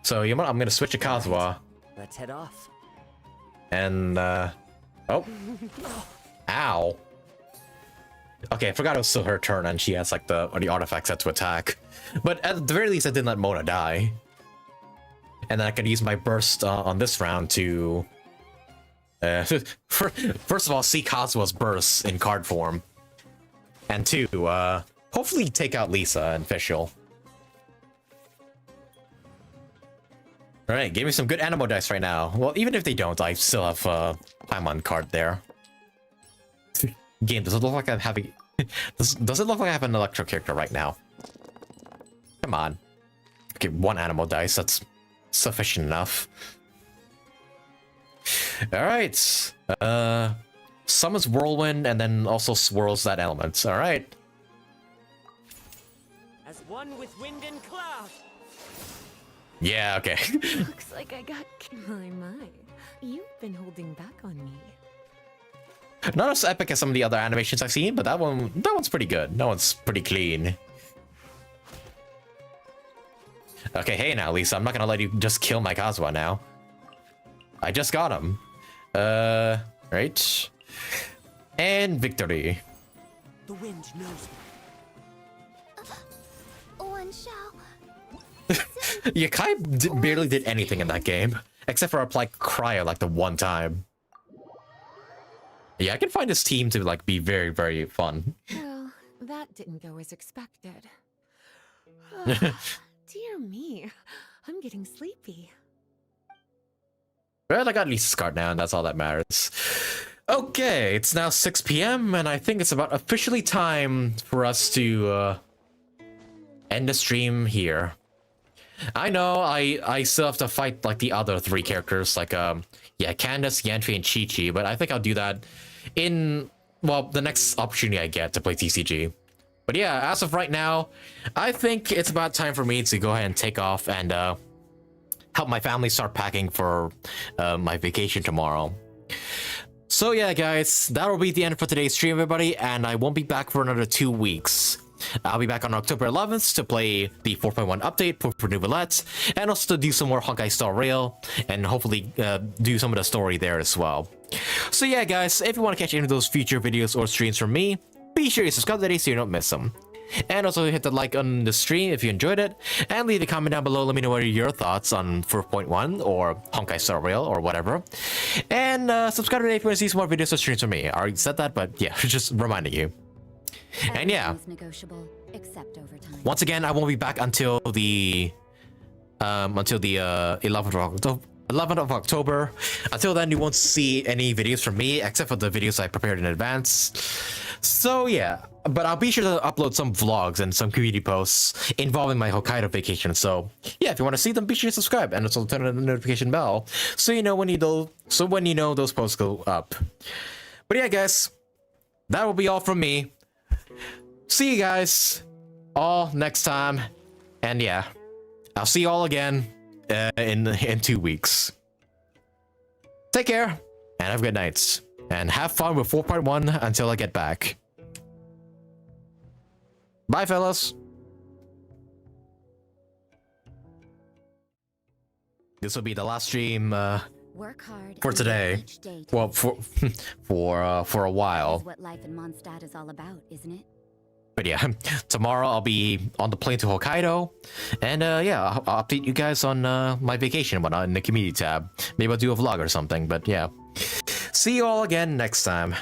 S1: So, you know what? I'm gonna switch to Kazuha.
S5: Let's head off.
S1: And, oh. Ow. Okay, I forgot it was still her turn, and she has, like, the artifact set to attack. But at the very least, I didn't let Mona die. And then I could use my burst on this round to... first of all, see Kazuha's burst in card form. And 2, hopefully take out Lisa and Fischl. Alright, give me some good Animo dice right now. Well, even if they don't, I still have Paimon card there. Game, does it look like I'm having... does it look like I have an Electro character right now? Come on. Okay, 1 Animo dice, that's sufficient enough. Alright. Summons Whirlwind and then also swirls that element. Alright.
S5: As one with wind and cloud.
S1: Yeah, okay.
S7: Looks like I got... My. You've been holding back on me.
S1: Not as epic as some of the other animations I've seen, but that one's pretty good. That one's pretty clean. Okay, hey now, Lisa, I'm not gonna let you just kill my Kazuha now. I just got him. Right. And victory.
S5: The wind knows me.
S3: One shall.
S1: Yeah, Kai barely did anything in that game, except for apply cryo like the 1 time. Yeah, I can find this team to like be very, very fun.
S7: Well, that didn't go as expected. Dear me, I'm getting sleepy.
S1: Well, I got Lisa's card now, and that's all that matters. Okay, it's now 6 p.m., and I think it's about officially time for us to end the stream here. I know I still have to fight like the other 3 characters, like yeah, Candace, Yantry, and Chi-Chi, but I think I'll do that in, well, the next opportunity I get to play TCG. But yeah, as of right now, I think it's about time for me to go ahead and take off and help my family start packing for my vacation tomorrow. So yeah, guys, that'll be the end for today's stream, everybody, and I won't be back for another 2 weeks. I'll be back on October 11th to play the 4.1 update for Neuvillette, and also to do some more Honkai Star Rail, and hopefully do some of the story there as well. So yeah, guys, if you want to catch any of those future videos or streams from me, be sure to subscribe today so you don't miss them. And also hit the like on the stream if you enjoyed it, and leave a comment down below. Let me know what are your thoughts on 4.1 or Honkai Star Rail or whatever. And subscribe today if you want to see some more videos or streams from me. I already said that, but yeah, just reminding you. And yeah,
S7: negotiable, except overtime.
S1: once again, I won't be back until the 11th of October. Until then, you won't see any videos from me except for the videos I prepared in advance. So yeah, but I'll be sure to upload some vlogs and some community posts involving my Hokkaido vacation. So yeah, if you want to see them, be sure to subscribe and also turn on the notification bell so you know when those posts go up. But yeah, guys, that will be all from me. See you guys all next time, and yeah, I'll see you all again in 2 weeks. Take care and have good nights, and have fun with 4.1 until I get back. Bye, fellas. This will be the last stream
S7: Work hard
S1: for
S7: and
S1: today.
S7: each day to
S1: Well,
S7: the
S1: for a
S7: That
S1: while.
S7: is what life in Mondstadt is all about, isn't it?
S1: But yeah, tomorrow I'll be on the plane to Hokkaido, and yeah, I'll update you guys on my vacation and whatnot in the community tab. Maybe I'll do a vlog or something, but yeah. See you all again next time.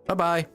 S1: Bye-bye.